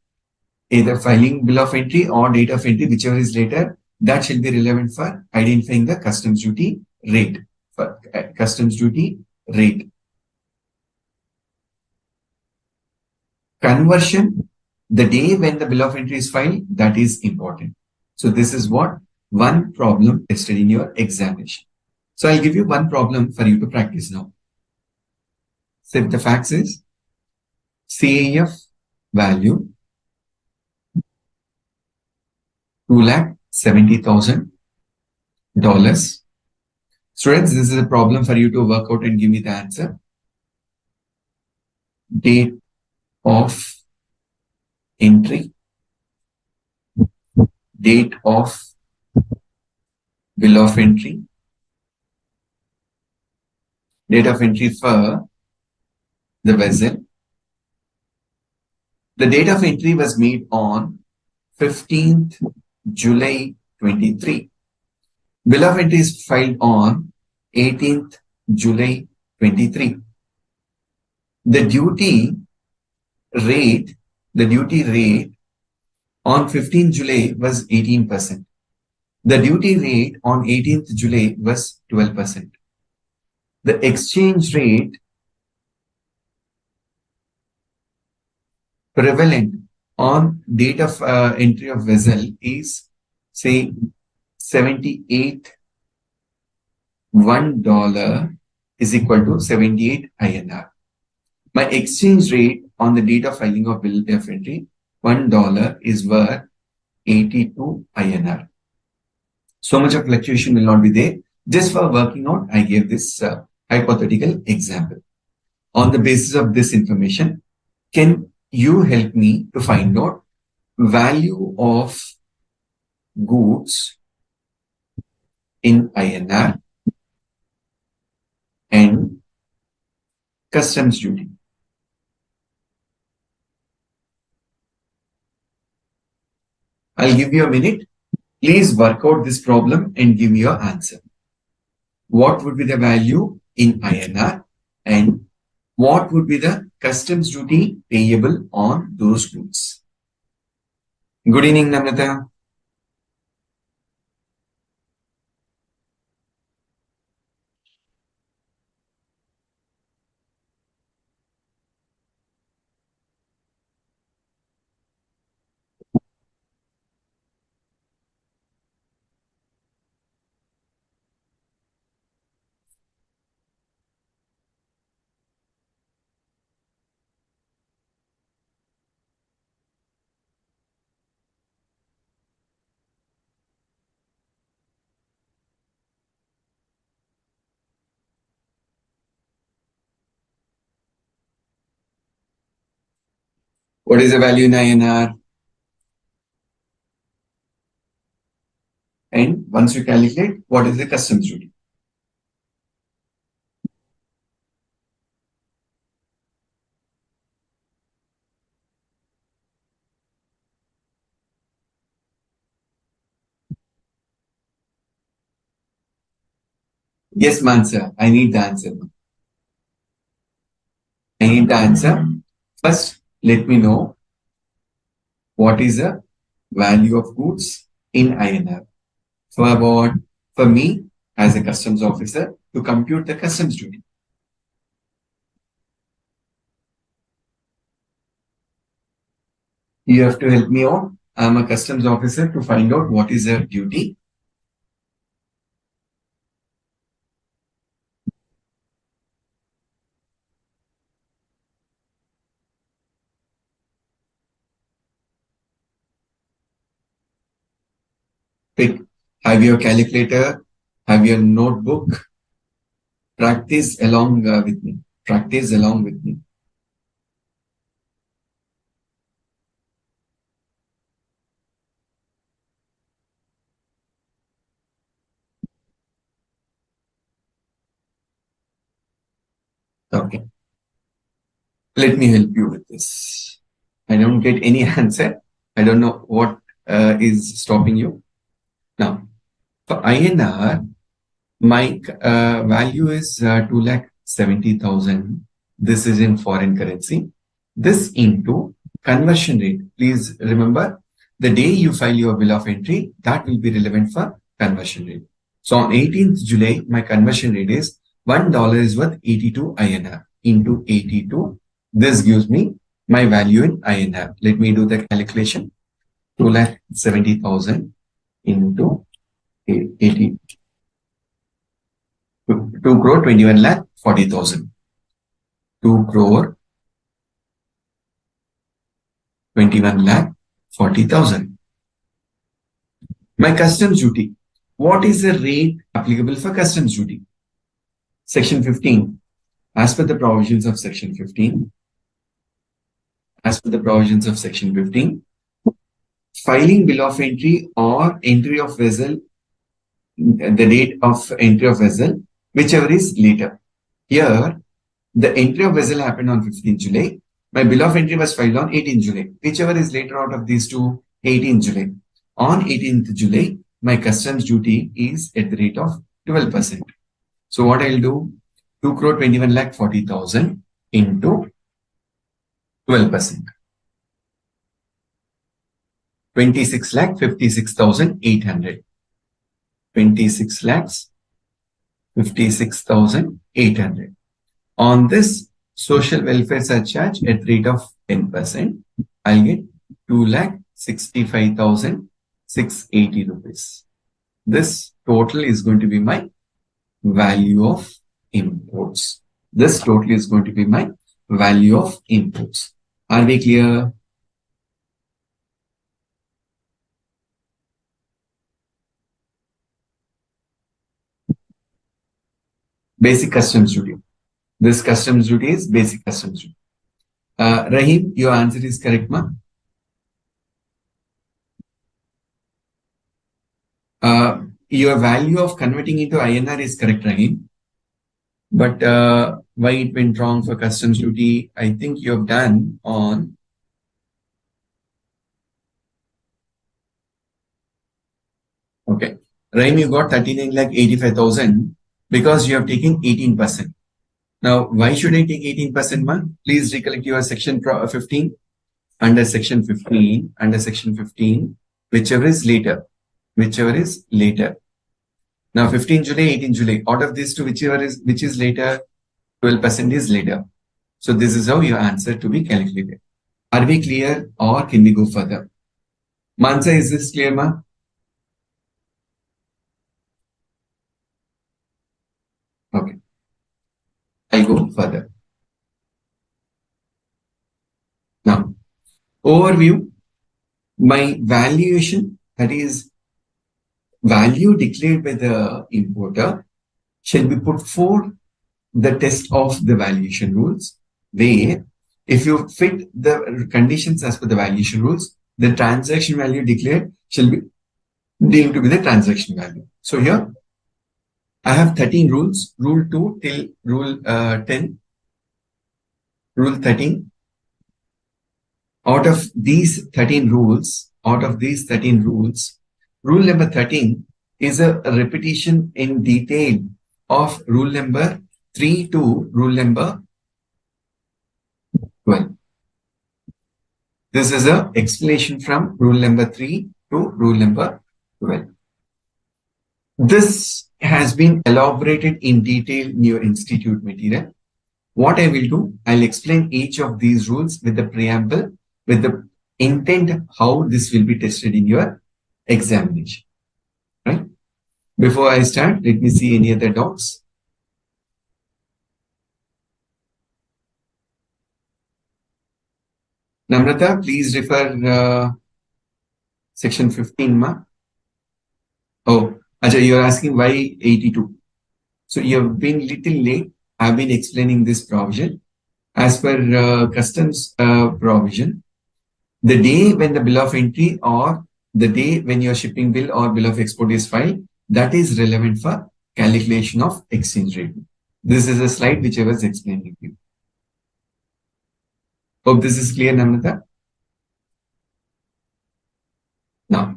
Either filing bill of entry or date of entry, whichever is later, that shall be relevant for identifying the customs duty rate. Conversion, the day when the bill of entry is filed, that is important. So this is what one problem tested in your examination. So I'll give you one problem for you to practice now. So if the facts is CAF value $270,000. Students, this is a problem for you to work out and give me the answer. Date of entry, date of bill of entry, date of entry for the vessel. The date of entry was made on 15th July 23. Bill of entry is filed on 18th July 23. The duty rate on 15th July was 18%. The duty rate on 18th July was 12%. The exchange rate prevalent on date of entry of vessel is, say, 78. $1 is equal to 78 INR. My exchange rate on the date of filing of bill of entry, $1 is worth 82 INR. So much of fluctuation will not be there. Just for working out, I gave this hypothetical example. On the basis of this information, can you help me to find out value of goods in INR and customs duty? I'll give you a minute. Please work out this problem and give me your answer. what would be the value in INR, and what would be the customs duty payable on those goods. Good evening, Namrata. What is the value in INR? And once you calculate, what is the customs duty? Yes, Mansa, I need the answer. I need the answer. First, let me know what is the value of goods in INR. For me, as a customs officer, to compute the customs duty. You have to help me out. I'm a customs officer to find out what is the duty. Pick. Have your calculator, have your notebook. Practice along with me. Practice along with me. Okay. Let me help you with this. I don't get any answer. I don't know what is stopping you. Now, for INR, my value is 2,70,000. This is in foreign currency. This into conversion rate. Please remember, the day you file your bill of entry, that will be relevant for conversion rate. So on 18th July, my conversion rate is $1 is worth 82 INR into 82. This gives me my value in INR. Let me do the calculation. 2,70,000 into 80. 2 crore 21 lakh 40,000. 2 crore 21 lakh 40,000. My customs duty. What is the rate applicable for customs duty? Section 15. As per the provisions of Section 15, filing bill of entry or entry of vessel, the date of entry of vessel, whichever is later. Here, the entry of vessel happened on 15th July. My bill of entry was filed on 18th July. Whichever is later out of these two, 18th July. On 18th July, my customs duty is at the rate of 12%. So what I'll do, 2 crore 21 lakh 40,000 into 12%. 26 lakh 56,800. 26 lakhs 56,800. On this social welfare surcharge at rate of 10%, I'll get 2,65,680 rupees. This total is going to be my value of imports. This total is going to be my value of imports. Are we clear? Basic customs duty. This customs duty is basic customs duty. Rahim, your answer is correct, ma? Your value of converting into INR is correct, Rahim. But why it went wrong for customs duty, I think you have done on okay. Rahim, you got 39 lakh 85,000. because you have taken 18%. Now, why should I take 18%, ma? Please recollect your section 15. Under section 15, whichever is later. Now, 15 July, 18 July. Out of these two, which is later, 12% is later. So this is how your answer to be calculated. Are we clear or can we go further? Mansa, is this clear, ma? Okay. I'll go further. Now, overview. My valuation, that is value declared by the importer, shall be put for the test of the valuation rules, where if you fit the conditions as per the valuation rules, the transaction value declared shall be deemed to be the transaction value. So here I have 13 rules, rule 2 till rule 10, rule 13. Out of these 13 rules, rule number 13 is a repetition in detail of rule number 3 to rule number 12. This is an explanation from rule number 3 to rule number 12. This has been elaborated in detail in your institute material. What I will do, I'll explain each of these rules with the preamble, with the intent how this will be tested in your examination. Right? Before I start, let me see any other doubts. Namrata, please refer section 15, ma. Oh, Ajay, you're asking why 82. So you have been little late. I've been explaining this provision. As per customs provision, the day when the bill of entry or the day when your shipping bill or bill of export is filed, that is relevant for calculation of exchange rate. This is a slide which I was explaining to you. Hope this is clear, Namrata. Now,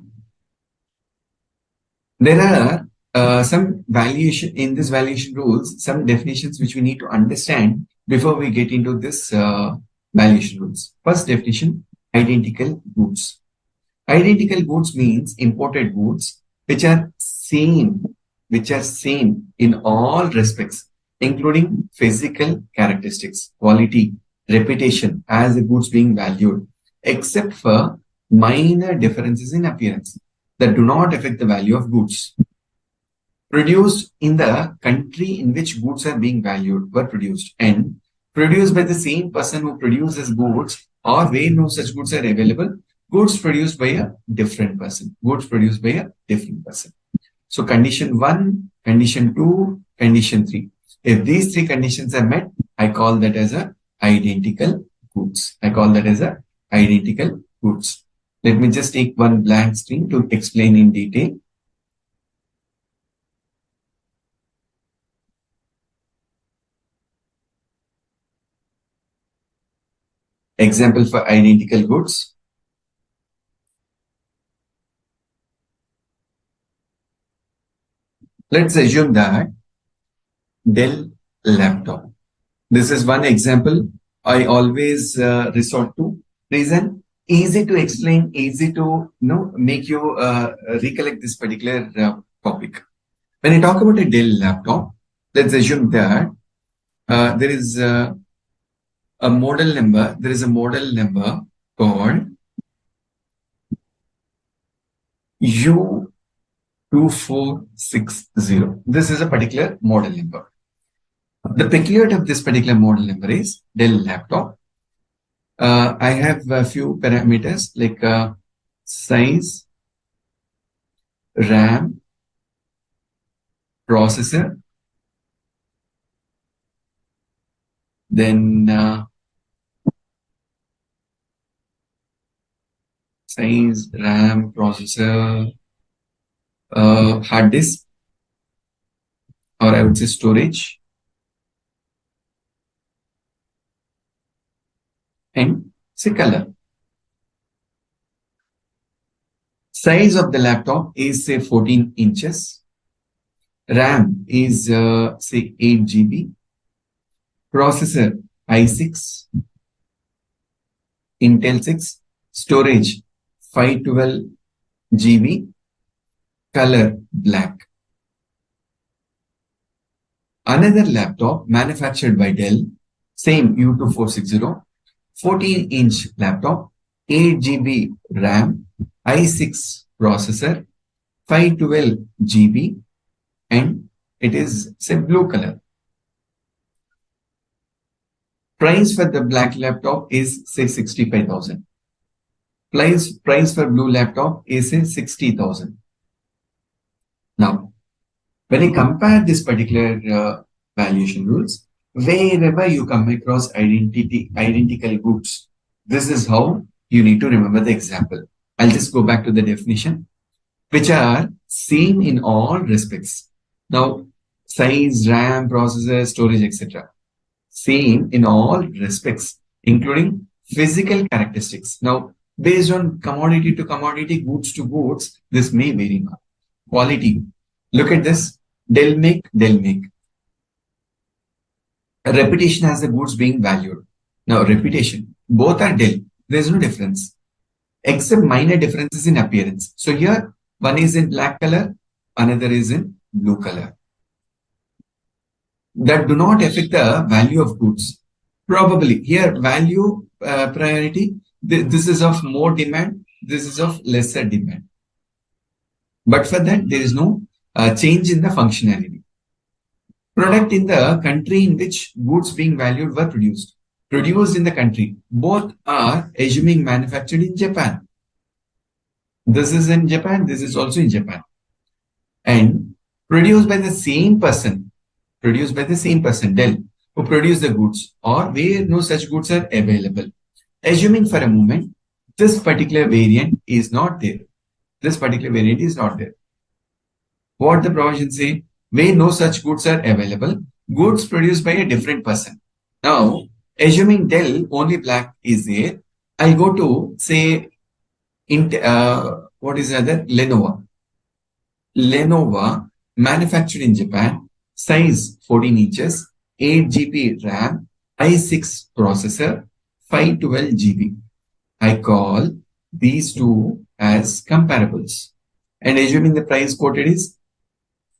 there are some valuation in this valuation rules, some definitions which we need to understand before we get into this valuation rules. First definition, identical goods. Identical goods means imported goods which are same in all respects, including physical characteristics, quality, reputation as the goods being valued, except for minor differences in appearance that do not affect the value of goods. Produced in the country in which goods are being valued were produced, and produced by the same person who produces goods or where no such goods are available, goods produced by a different person. So condition 1, condition 2, condition 3. If these three conditions are met, I call that as a identical goods. Let me just take one blank screen to explain in detail. Example for identical goods. Let's assume that Dell laptop. This is one example I always resort to. Reason, easy to explain, easy to make you recollect this particular topic. When I talk about a Dell laptop, let's assume that there is a model number. There is a model number called U2460. This is a particular model number. The peculiarity of this particular model number is Dell laptop. I have a few parameters like size, RAM, processor, then size, RAM, processor, hard disk, or I would say storage, and say color. Size of the laptop is say 14 inches. RAM is say 8 GB, processor i6, Intel 6, storage 512 GB, color black. Another laptop manufactured by Dell, same U2460, 14-inch laptop, 8 GB RAM, i6 processor, 512 GB, and it is say blue color. Price for the black laptop is say 65,000. Price for blue laptop is say 60,000. Now, when I compare this particular valuation rules, wherever you come across identical goods, this is how you need to remember the example. I'll just go back to the definition, which are same in all respects. Now, size, RAM, processor, storage, etc. Same in all respects, including physical characteristics. Now, based on commodity to commodity, goods to goods, this may vary. Quality. Look at this. Dell make. A reputation has the goods being valued. Now, reputation. Both are Dell. There's no difference, except minor differences in appearance. So here, one is in black color, another is in blue color. That do not affect the value of goods. Probably here, value priority. This is of more demand. This is of lesser demand. But for that, there is no change in the functionality. Product in the country in which goods being valued were produced. Produced in the country. Both are assuming manufactured in Japan. This is in Japan. This is also in Japan. And produced by the same person. Dell, who produced the goods, or where no such goods are available. Assuming for a moment, this particular variant is not there. What the provision say? Where no such goods are available, goods produced by a different person. Now, assuming Dell only black is there, I'll go to say, what is the other? Lenovo, manufactured in Japan, size 14 inches, 8 GB RAM, i6 processor, 512 GB. I call these two as comparables. And assuming the price quoted is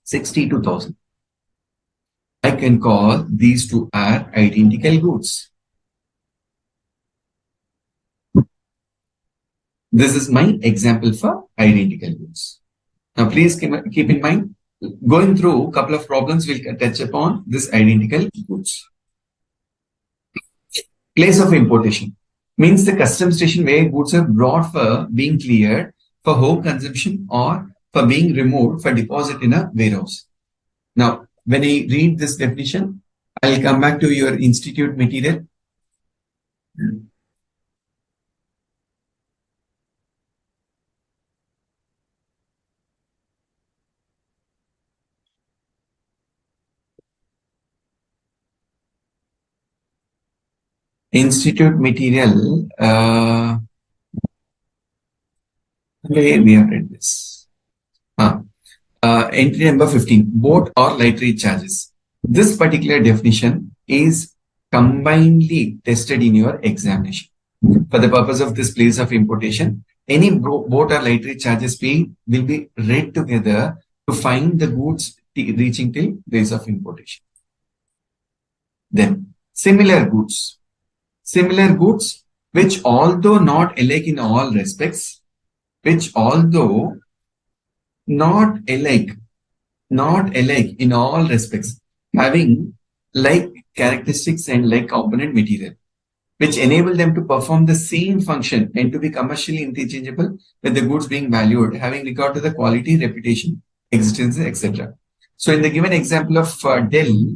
62,000. I can call these two are identical goods. This is my example for identical goods. Now, please keep in mind, going through a couple of problems, we'll touch upon this identical goods. Place of importation means the custom station where goods are brought for being cleared for home consumption or for being removed for deposit in a warehouse. Now, when I read this definition, I'll come back to your institute material. Institute material, where we have read this. Entry number 15, boat or light rate charges. This particular definition is combinedly tested in your examination. For the purpose of this place of importation, any boat or light rate charges paid will be read together to find the goods reaching till place of importation. Then, similar goods, which although not alike in all respects, having like characteristics and like component material, which enable them to perform the same function and to be commercially interchangeable with the goods being valued, having regard to the quality, reputation, existence, etc. So in the given example of Dell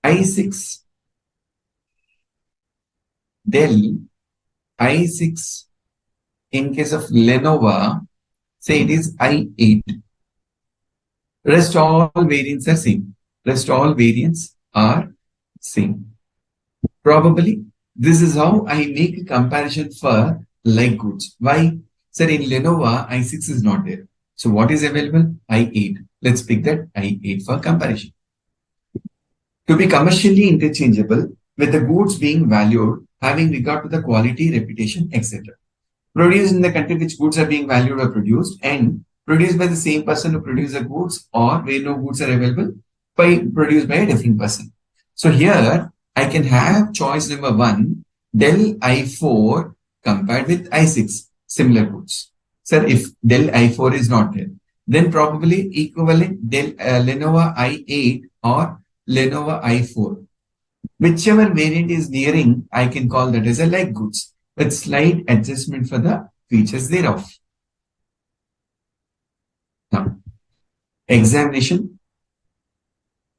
i6, in case of Lenovo, say it is i8. Rest all variants are same. Probably this is how I make a comparison for like goods. Why? Sir, in Lenovo, i6 is not there. So what is available? i8. Let's pick that I8 for comparison. To be commercially interchangeable with the goods being valued having regard to the quality, reputation, etc. Produced in the country which goods are being valued or produced, and produced by the same person who produced the goods, or where no goods are available, produced by a different person. So here I can have choice number 1, del I4 compared with I6, similar goods. Sir, if del I4 is not there, then probably equivalent del Lenovo I8 or Lenovo i4. Whichever variant is nearing, I can call that as a like goods, with slight adjustment for the features thereof. Now, examination,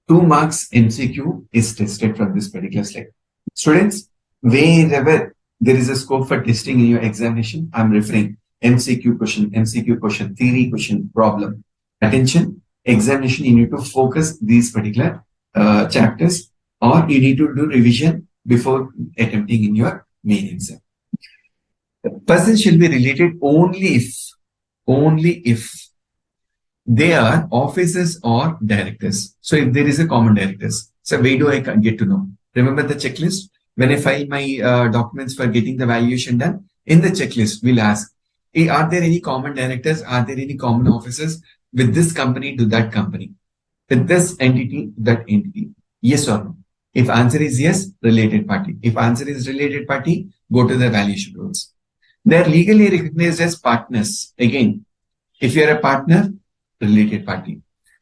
2 marks MCQ is tested from this particular slide. Students, wherever there is a scope for testing in your examination, I'm referring MCQ question, theory question, problem. Attention, examination, you need to focus these particular chapters, or you need to do revision before attempting in your main exam. The person shall be related only if they are officers or directors. So if there is a common directors, so where do I get to know? Remember the checklist? When I file my documents for getting the valuation done, in the checklist, we'll ask, are there any common directors? Are there any common officers with this company to that company? With this entity to that entity? Yes or no? If answer is yes, related party. If answer is related party, go to the valuation rules. They are legally recognized as partners. Again, if you are a partner, related party.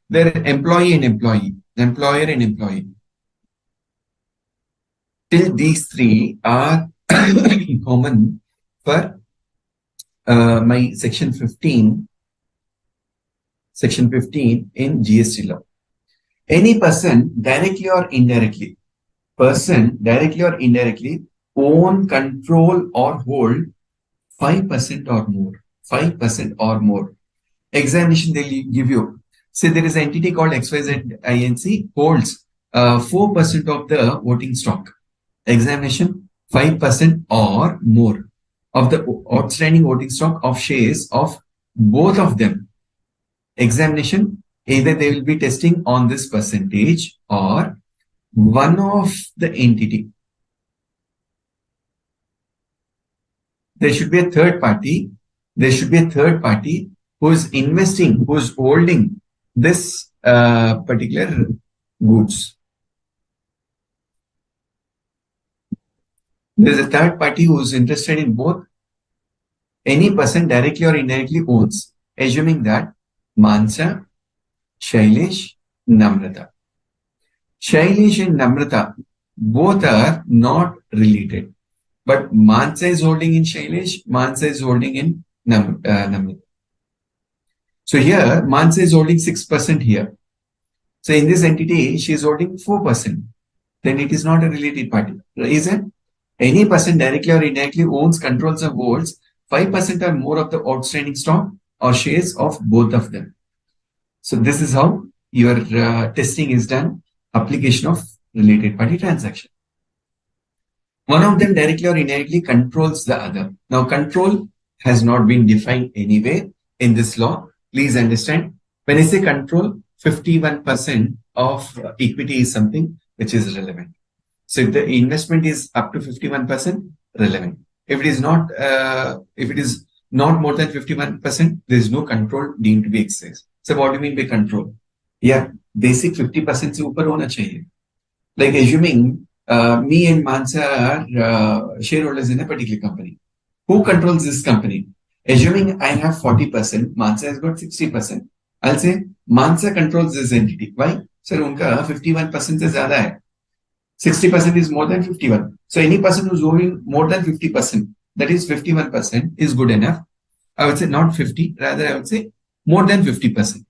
They are employee and employee, employer and employee. Till these three are common for my section 15 in GST law. Any person directly or indirectly, own, control or hold 5% or more. 5% or more. Examination, they'll give you. Say there is an entity called XYZ Inc. holds 4% of the voting stock. Examination, 5% or more of the outstanding voting stock of shares of both of them. Examination, either they will be testing on this percentage or one of the entity. There should be a third party. There should be a third party who is investing, who is holding this particular goods. There is a third party who is interested in both. Any person directly or indirectly owns, assuming that Mansa, Shailesh, Namrata. Shailesh and Namrata both are not related. But Mansa is holding in Shailesh, Mansa is holding in Namrata. So here, Mansa is holding 6% here. So in this entity, she is holding 4%. Then it is not a related party. Reason? Any person directly or indirectly owns, controls or holds 5% or more of the outstanding stock or shares of both of them. So this is how your testing is done. Application of related party transaction. One of them directly or indirectly controls the other. Now, control has not been defined anywhere in this law. Please understand, when I say control, 51% of equity is something which is relevant. So if the investment is up to 51%, relevant. If it is not more than 51%, there is no control deemed to be exercised. So what do you mean by control? Yeah, basic 50% से ऊपर होना चाहिए. Like assuming me and Mansa are shareholders in a particular company. Who controls this company? Assuming I have 40%, Mansa has got 60%. I'll say Mansa controls this entity. Why? Sir, उनका 51% से ज़्यादा है. 60% is more than 51. So any person who's owning more than 50%, that is 51%, is good enough. I would say not 50, rather I would say more than 50%.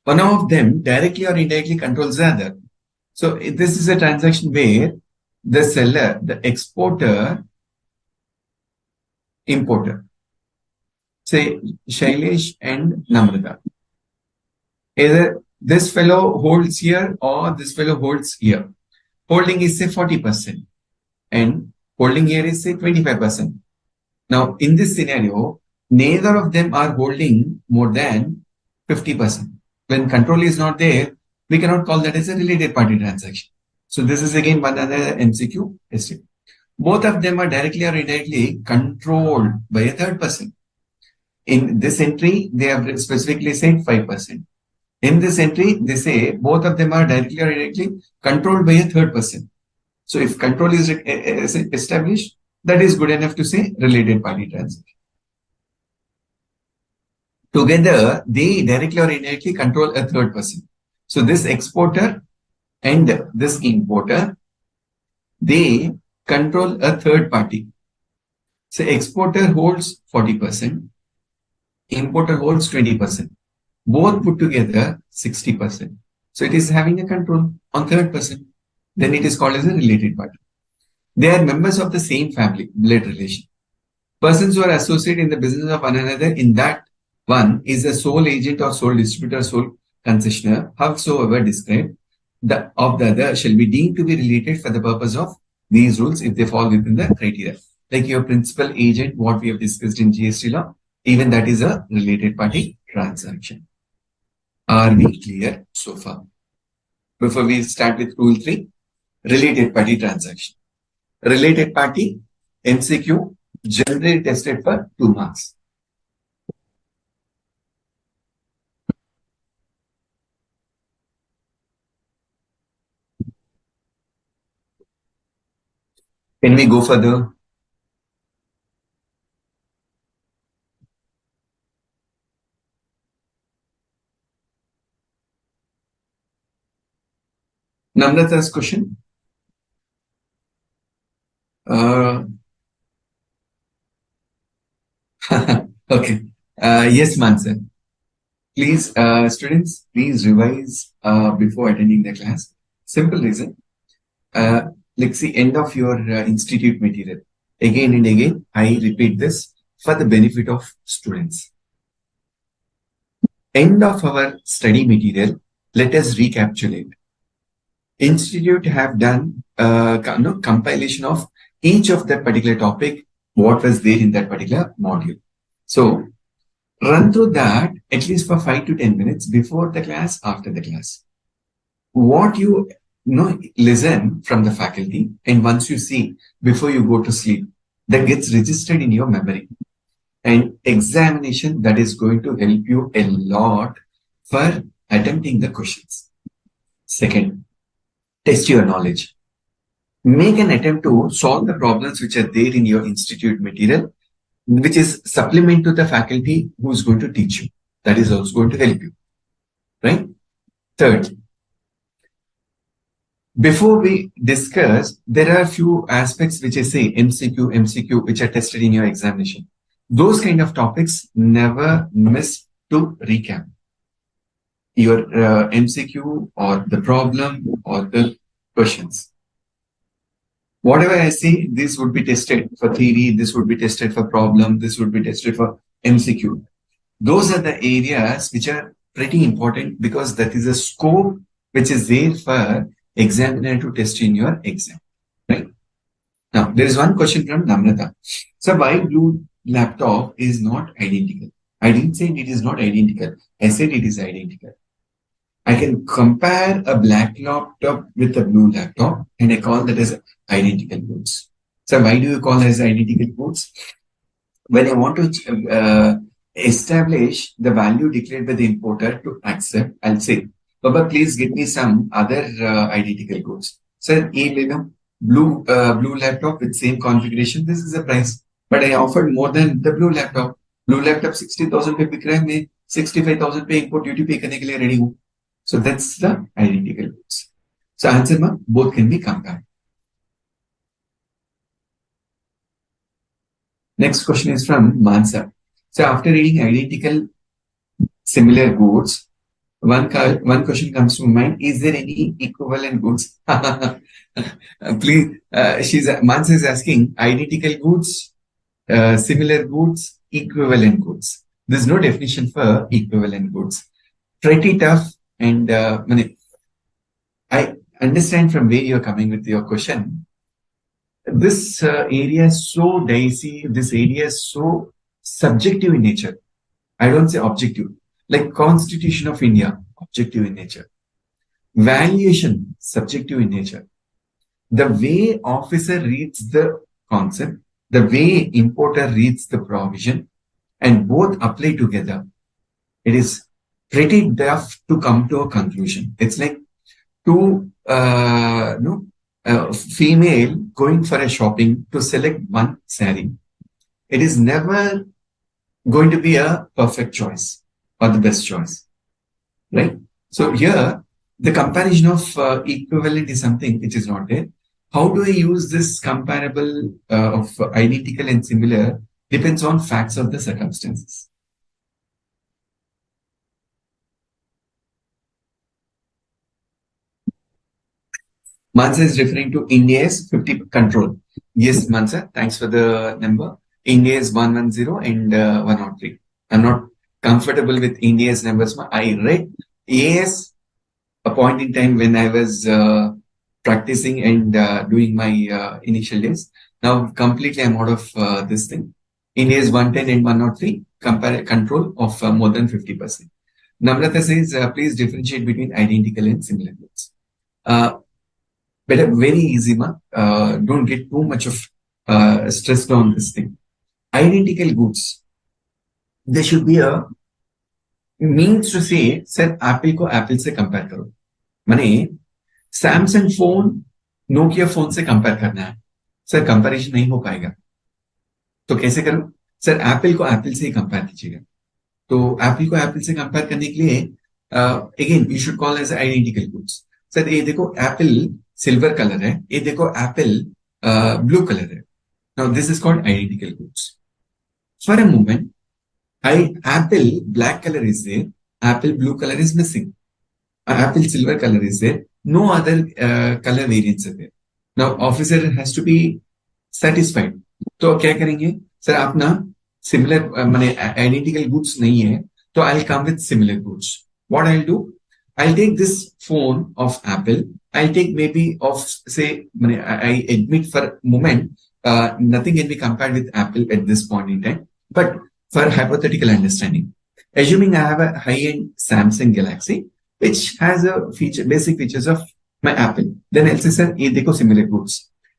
One of them directly or indirectly controls the other. So this is a transaction where the seller, the exporter, importer, say Shailesh and Namrata. Either this fellow holds here or this fellow holds here. Holding is say 40% and holding here is say 25%. Now in this scenario, neither of them are holding more than 50%. When control is not there, we cannot call that as a related party transaction. So this is again one other MCQ estimate. Both of them are directly or indirectly controlled by a third person. In this entry, they have specifically said 5%. In this entry, they say both of them are directly or indirectly controlled by a third person. So if control is established, that is good enough to say related party transaction. Together, they directly or indirectly control a third person. So this exporter and this importer, they control a third party. So exporter holds 40%, importer holds 20%. Both put together 60%. So it is having a control on third person. Then it is called as a related party. They are members of the same family, blood relation. Persons who are associated in the business of one another in that one is a sole agent or sole distributor, sole concessionaire, howsoever described, of the other shall be deemed to be related for the purpose of these rules if they fall within the criteria. Like your principal agent, what we have discussed in GST law, even that is a related party transaction. Are we clear so far? Before we start with rule 3, related party transaction. Related party, MCQ, generally tested for 2 marks. Can we go further? Namrata's question. Okay. Yes, Mansa. Please, students, please revise before attending the class. Simple reason. Let's see, end of your institute material. Again and again, I repeat this for the benefit of students. End of our study material, let us recapitulate. Institute have done compilation of each of that particular topic, what was there in that particular module. So run through that at least for 5 to 10 minutes before the class, after the class. What you listen from the faculty, and once you see before you go to sleep, that gets registered in your memory. And examination, that is going to help you a lot for attempting the questions. Second, test your knowledge. Make an attempt to solve the problems which are there in your institute material, which is supplement to the faculty who is going to teach you. That is also going to help you. Right? Third, before we discuss, there are a few aspects which I say MCQ, which are tested in your examination. Those kind of topics never miss to recap. Your MCQ or the problem or the questions. Whatever I say, this would be tested for theory, this would be tested for problem, this would be tested for MCQ. Those are the areas which are pretty important because that is a scope which is there for examiner to test in your exam. Right? Now, there is one question from Namrata. So, why blue laptop is not identical? I didn't say it is not identical. I said it is identical. I can compare a black laptop with a blue laptop and I call that as identical goods. So why do you call as identical goods? When I want to establish the value declared by the importer to accept, I'll say, Baba, please get me some other identical goods. So blue laptop with same configuration, this is the price. But I offered more than the blue laptop. Blue laptop 60,000 पे बिक रहा है, मैं 65,000 पे import duty pay करने के लिए ready हूँ. So that's the identical goods. So answer ma, both can be compared. Next question is from Mansa. So after reading identical similar goods, one question comes to mind: is there any equivalent goods? Please, Mansa is asking identical goods, similar goods, equivalent goods. There's no definition for equivalent goods. Pretty tough. And I understand from where you're coming with your question. This area is so dicey. This area is so subjective in nature. I don't say objective. Like Constitution of India, objective in nature. Valuation, subjective in nature. The way officer reads the concept, the way importer reads the provision, and both apply together, it is pretty tough to come to a conclusion. It's like two no, female going for a shopping to select one saree. It is never going to be a perfect choice or the best choice, right? So here, the comparison of equivalent is something which is not there. How do I use this comparable of identical and similar depends on facts of the circumstances. Mansa is referring to India's 50 control. Yes, Mansa, thanks for the number. India is 110 and 103. I'm not comfortable with India's numbers. I read AS a point in time when I was practicing and doing my initial days. Now completely I'm out of this thing. India is 110 and 103, control of more than 50%. Namrata says, please differentiate between identical and similar goods. Better, very easy, ma. Don't get too much of stressed on this thing. Identical goods. There should be a means to say, sir, Apple को Apple से compare करो. माने Samsung phone Nokia phone से compare करना है sir, comparison नहीं हो पाएगा तो कैसे करूं सर, एप्पल को एप्पल से ही कंपेयर कीजिएगा. तो एप्पल को एप्पल से कंपेयर करने के लिए again you should call as identical goods. Sir ये देखो एप्पल सिल्वर कलर है, ये देखो एप्पल ब्लू कलर है. Now this is called identical goods. For a moment Apple black colour is there, Apple blue colour is missing. Apple silver color is there. No other color variants are there. Now officer has to be satisfied. तो क्या करेंगे sir, आप ना similar माने identical goods नहीं है तो I will come with similar goods. What I will do, I will take this phone of Apple, I will take maybe of say माने I admit for moment nothing can be compared with Apple at this point in time, but for hypothetical understanding, assuming I have a high-end Samsung Galaxy which has a feature, basic features of my Apple, then I'll say, sir, ये देखो similar goods.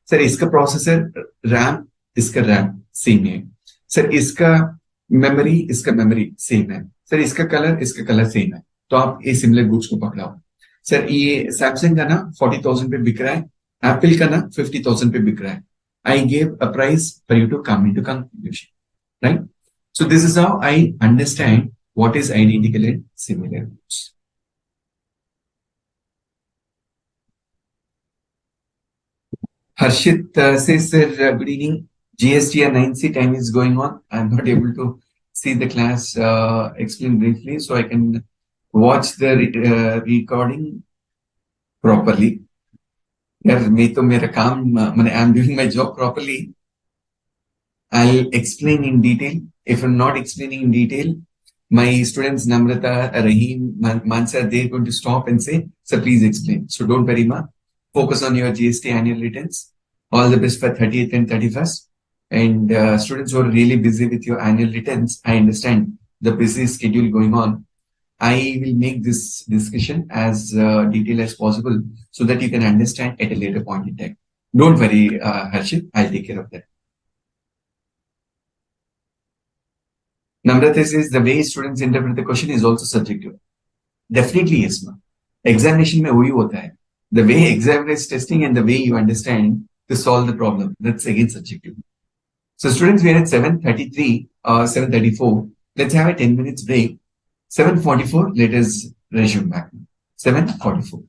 Sir इसका processor RAM, इसका RAM same है. Sir इसका memory same है. Sir इसका colour same है. तो आप ये सिमिलर गुड्स को पकड़ाओ. सर ये सैमसंग का ना 40,000 पे बिक रहा है, एप्पल का ना 50,000 पे बिक रहा है. I gave a price for you to come into conclusion, right? So this is how I understand what is identical and similar goods. Harshit says, sir, good evening. GST and 9C time is going on. I'm not able to see the class explain briefly, so I can watch the recording properly. यार मैं तो मेरा काम मैंने I'm doing my job properly. I'll explain in detail. If I'm not explaining in detail, my students Namrata, Rahim, Mansa, they're going to stop and say, sir, please explain. So don't worry, ma. Focus on your GST annual returns. All the best for 30th and 31st. And students who are really busy with your annual returns, I understand the busy schedule going on. I will make this discussion as detailed as possible so that you can understand at a later point in time. Don't worry, Harshit. I'll take care of that. Namrata says the way students interpret the question is also subjective. Definitely yes, ma'am. Examination में वही होता है. The way examiner is testing and the way you understand to solve the problem, that's again subjective. So students, we are at 7:33 or 7:34. Let's have a 10 minutes break. 7:44, let us resume back. 7:44.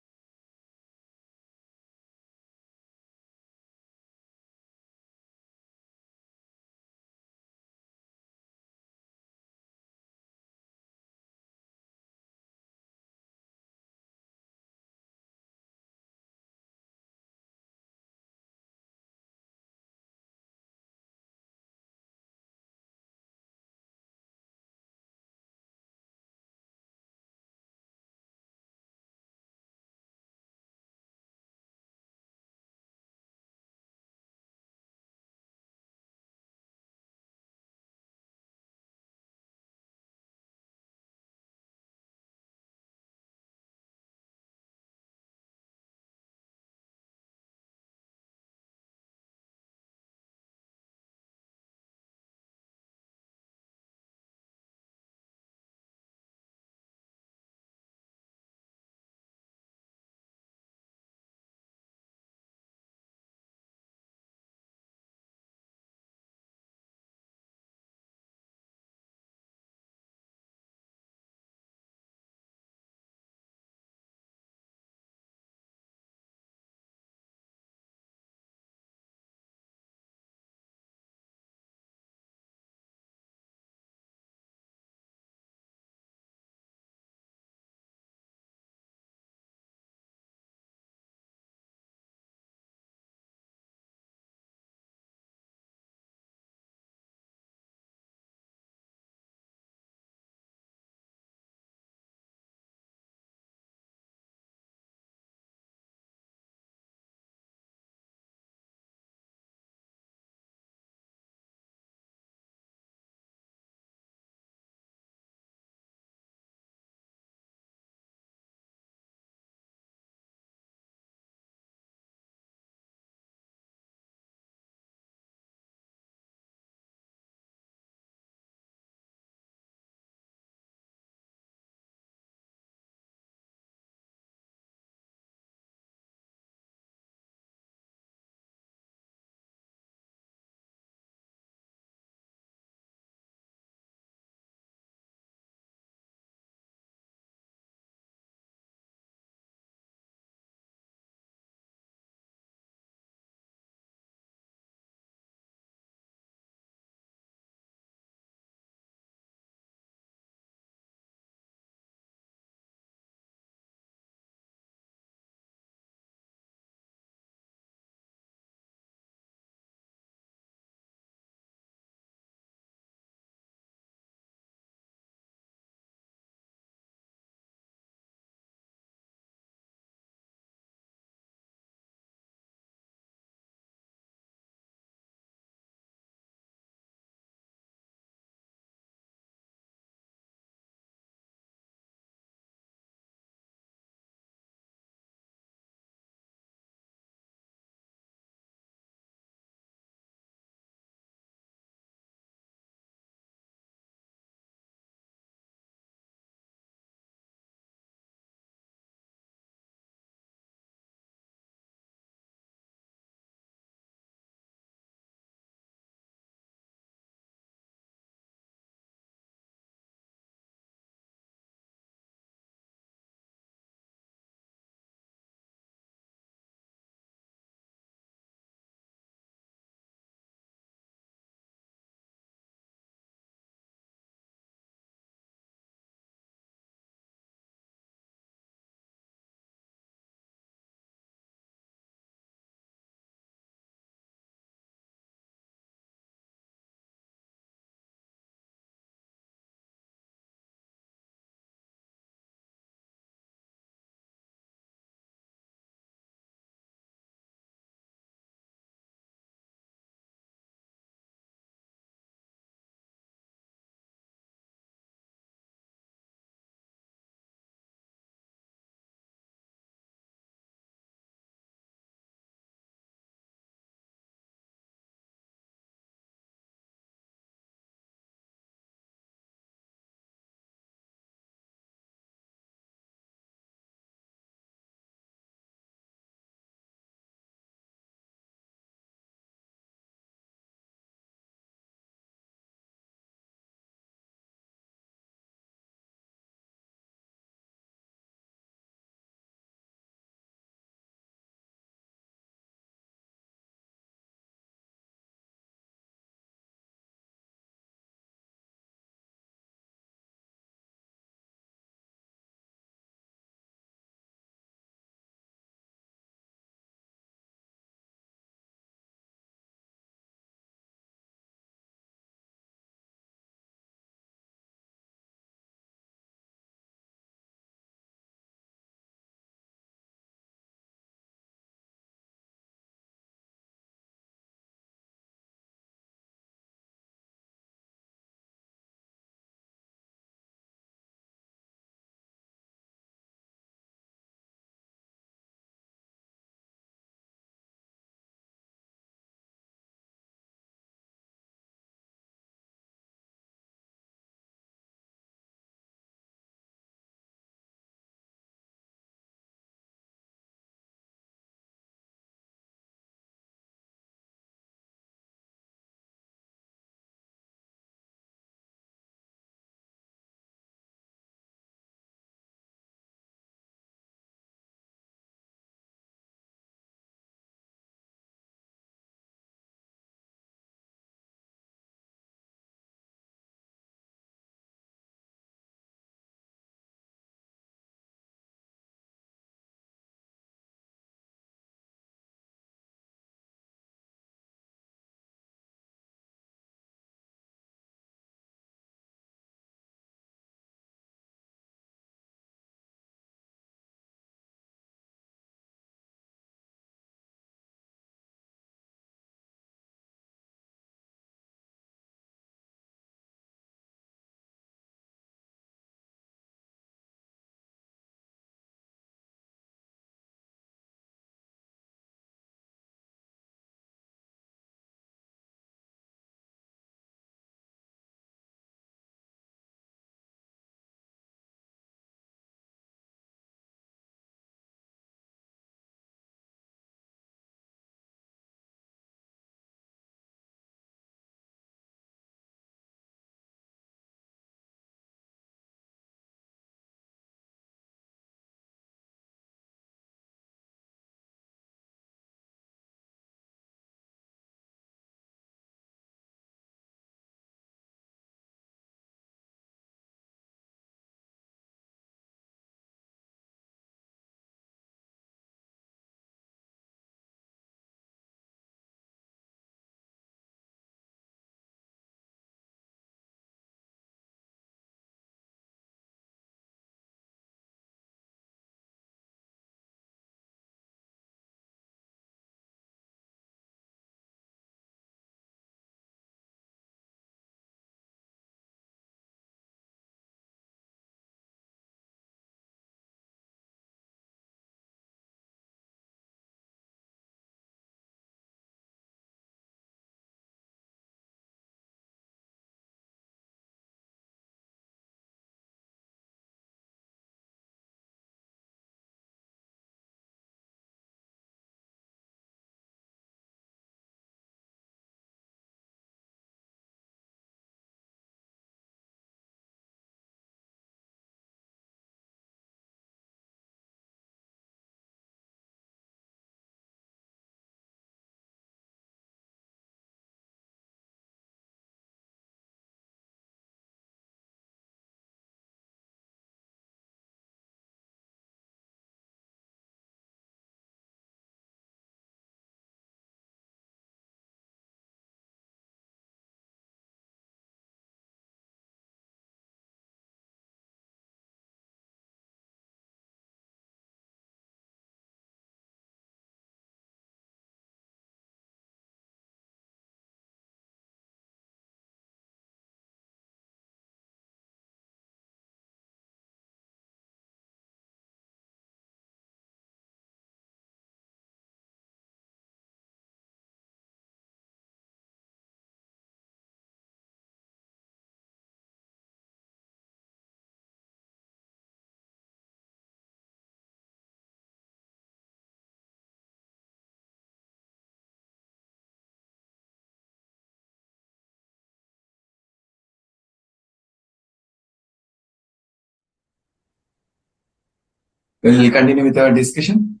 We'll continue with our discussion.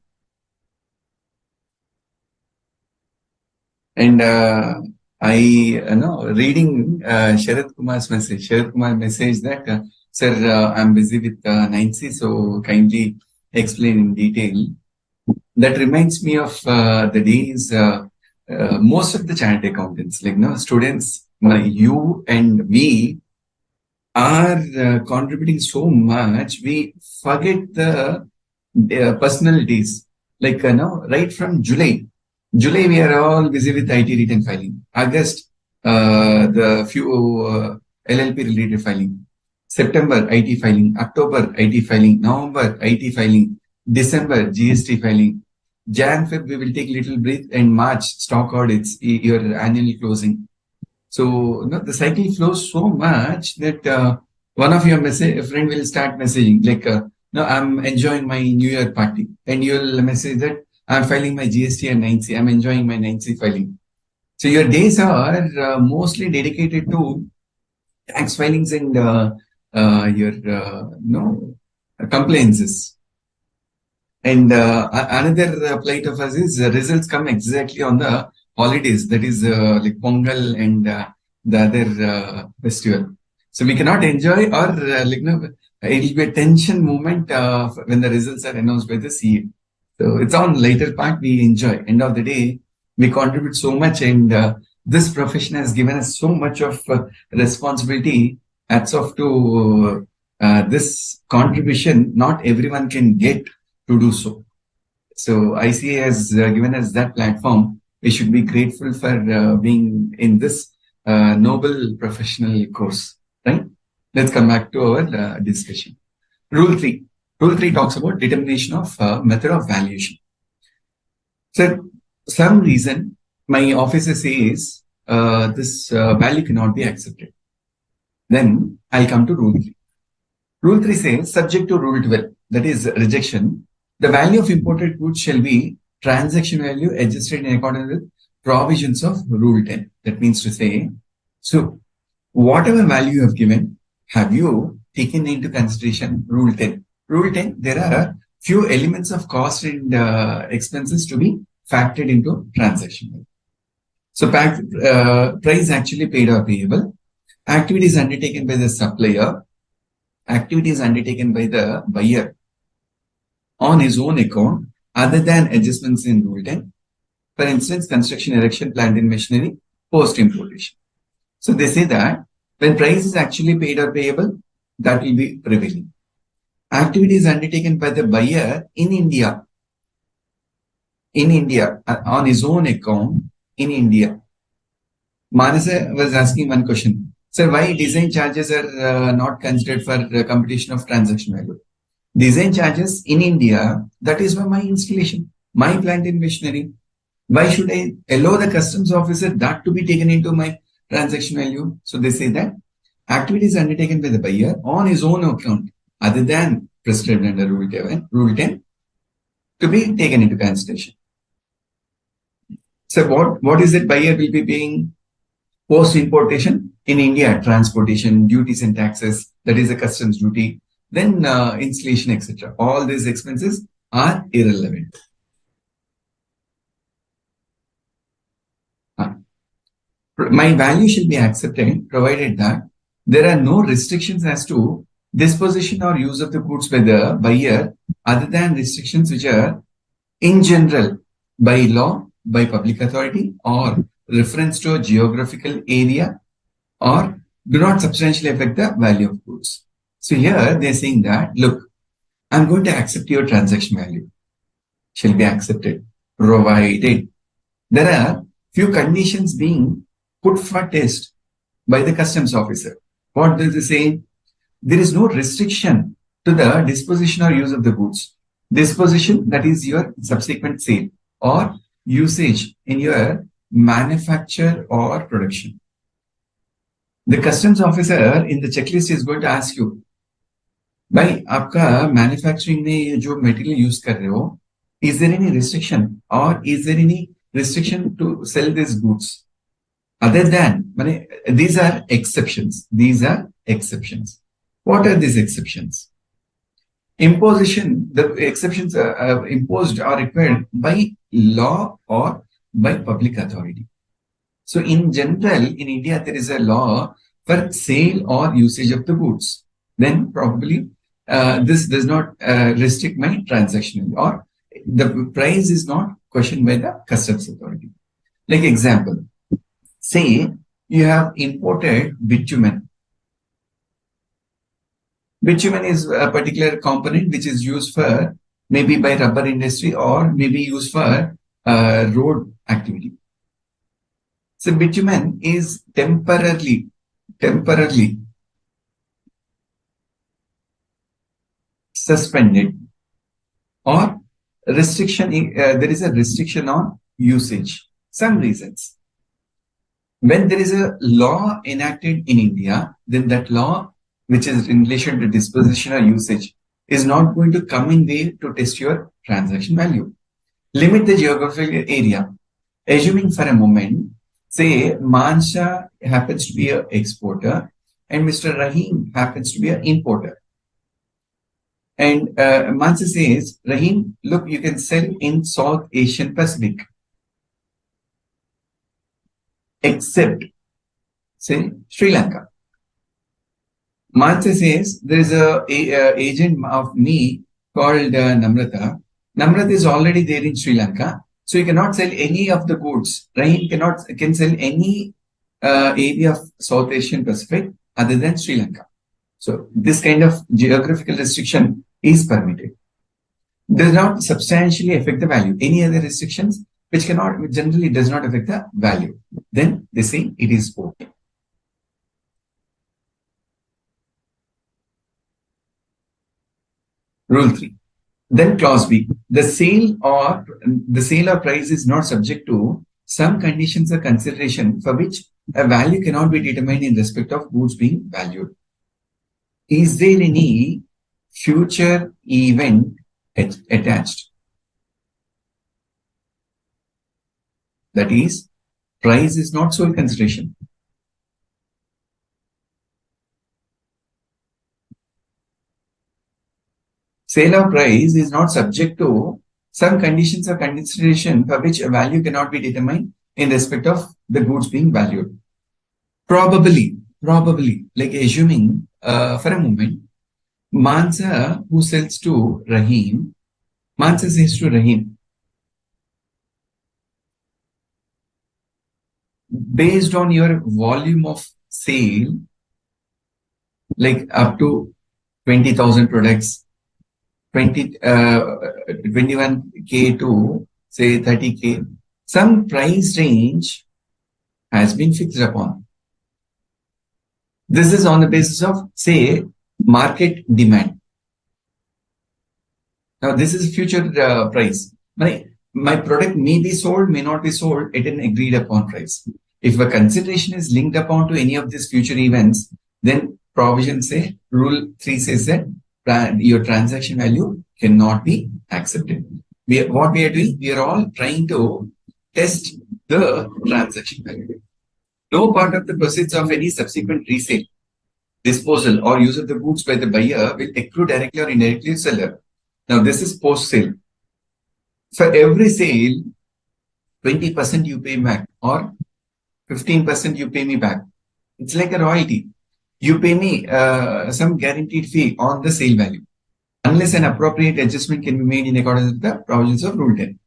And reading Sharad Kumar's message. Sharad Kumar message that, sir, I'm busy with Nancy, so kindly explain in detail. That reminds me of the days, most of the chartered accountants, like students, you and me are contributing so much, we forget the personalities. Like, right from July, we are all busy with IT return filing. August, the few LLP related filing. September, IT filing. October, IT filing. November, IT filing. December, GST filing. Jan, Feb, we will take little breath, and March, stock audits, your annual closing. So the cycle flows so much that one of your friend will start messaging like, no, I'm enjoying my New Year party, and you'll message that I'm filing my GST and 9C. I'm enjoying my 9C filing. So your days are mostly dedicated to tax filings and your compliances. And another plight of us is results come exactly on the holidays, that is like Pongal and the other festival. So we cannot enjoy, or it will be a tension moment when the results are announced by the CA. So it's on later part we enjoy. End of the day, we contribute so much, and this profession has given us so much of responsibility. Hats off to this contribution. Not everyone can get to do so. So ICAI has given us that platform. We should be grateful for being in this noble professional course, right? Let's come back to our discussion. Rule 3. Rule 3 talks about determination of method of valuation. So, some reason my officer says this value cannot be accepted. Then I'll come to rule 3. Rule 3 says, subject to rule 12, that is rejection, the value of imported goods shall be transaction value adjusted in accordance with provisions of rule 10. That means to say, so whatever value you have given, have you taken into consideration rule 10? Rule 10, there are few elements of cost and expenses to be factored into transaction value. So price actually paid or payable, activities undertaken by the supplier, activities undertaken by the buyer on his own account other than adjustments in rule 10. For instance, construction, erection, plant and machinery, post importation. So they say that when price is actually paid or payable, that will be prevailing. Activities undertaken by the buyer in India on his own account in India. Manasa was asking one question. Sir, why design charges are not considered for computation of transaction value? Design charges in India, that is for my installation, my plant and machinery. Why should I allow the customs officer that to be taken into my transaction value? So they say that activities undertaken by the buyer on his own account, other than prescribed under rule 10, to be taken into consideration. So what is it buyer will be paying? Post importation in India, transportation, duties and taxes, that is a customs duty, then installation, etc. All these expenses are irrelevant. My value shall be accepted provided that there are no restrictions as to disposition or use of the goods by the buyer other than restrictions which are in general by law, by public authority, or reference to a geographical area, or do not substantially affect the value of goods. So here they're saying that, look, I'm going to accept your transaction value. Shall be accepted, provided there are few conditions being put for test by the customs officer. What does it say? There is no restriction to the disposition or use of the goods. Disposition, that is your subsequent sale or usage in your manufacture or production. The customs officer in the checklist is going to ask you, भाई आपका manufacturing में ये जो material use कर रहे हो, is there any restriction or is there any restriction to sell these goods other than these are exceptions. What are these exceptions? Imposition, the exceptions imposed are required by law or by public authority. So in general, in India, there is a law for sale or usage of the goods. Then probably this does not restrict my transaction, or the price is not questioned by the customs authority. Like example, say you have imported bitumen. Bitumen is a particular component which is used for maybe by rubber industry or maybe used for road activity. So bitumen is temporarily suspended, or restriction. There is a restriction on usage. Some reasons. When there is a law enacted in India, then that law, which is in relation to disposition or usage, is not going to come in way to test your transaction value. Limit the geographical area. Assuming for a moment, say Mansha happens to be an exporter and Mr. Rahim happens to be an importer. And Mansa says, Rahim, look, you can sell in South Asian Pacific. Except, say, Sri Lanka. Mansa says, there is a agent of me called Namrata. Namrata is already there in Sri Lanka. So you cannot sell any of the goods. Rahim can sell any area of South Asian Pacific other than Sri Lanka. So this kind of geographical restriction is permitted. Does not substantially affect the value. Any other restrictions which generally does not affect the value, then they say it is okay. Rule 3. Then clause B. The sale or price is not subject to some conditions or consideration for which a value cannot be determined in respect of goods being valued. Is there any future event attached? That is, price is not sole consideration. Sale or price is not subject to some conditions or consideration for which a value cannot be determined in respect of the goods being valued. Probably, like assuming for a moment, Mansa who sells to Rahim, Mansa says to Rahim, based on your volume of sale, like up to 20,000 products, 21K to say 30K, some price range has been fixed upon. This is on the basis of, say, market demand. Now, this is future price. My product may be sold, may not be sold at an agreed upon price. If a consideration is linked upon to any of these future events, then provision say, rule 3 says that your transaction value cannot be accepted. What we are doing, we are all trying to test the transaction value. No part of the proceeds of any subsequent resale, disposal, or use of the goods by the buyer will accrue directly or indirectly to seller. Now, this is post-sale. For every sale, 20% you pay back or 15% you pay me back. It's like a royalty. You pay me some guaranteed fee on the sale value, unless an appropriate adjustment can be made in accordance with the provisions of Rule 10.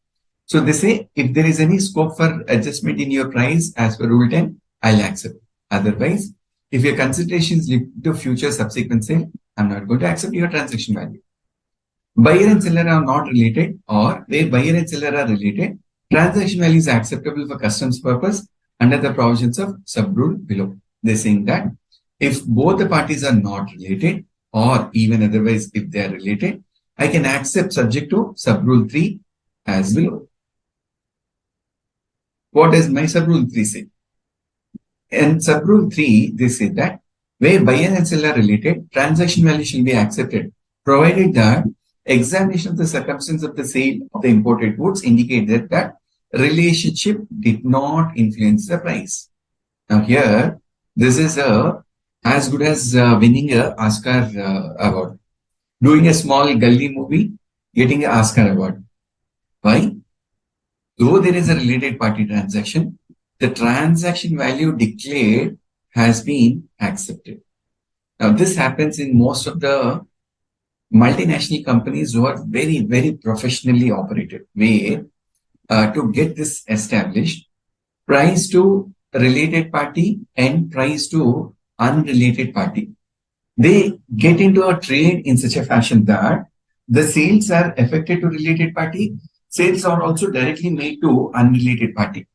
So they say, if there is any scope for adjustment in your price as per Rule 10, I'll accept. Otherwise, if your consideration is linked to future subsequent sale, I'm not going to accept your transaction value. Buyer and seller are not related, or where buyer and seller are related, transaction value is acceptable for customs purpose under the provisions of sub-rule below. They're saying that if both the parties are not related, or even otherwise if they are related, I can accept subject to sub-rule 3 as below. What does my sub-rule 3 say? In sub-rule 3, they say that where buyer and seller are related, transaction value shall be accepted, provided that examination of the circumstance of the sale of the imported goods indicate that relationship did not influence the price. Now here, this is as good as winning a Oscar award. doing a small gully movie, getting an Oscar award. Why? Though there is a related party transaction, the transaction value declared has been accepted. Now, this happens in most of the multinational companies who are very, very professionally operated, where to get this established, price to related party and price to unrelated party. They get into a trade in such a fashion that the sales are affected to related party, sales are also directly made to unrelated party.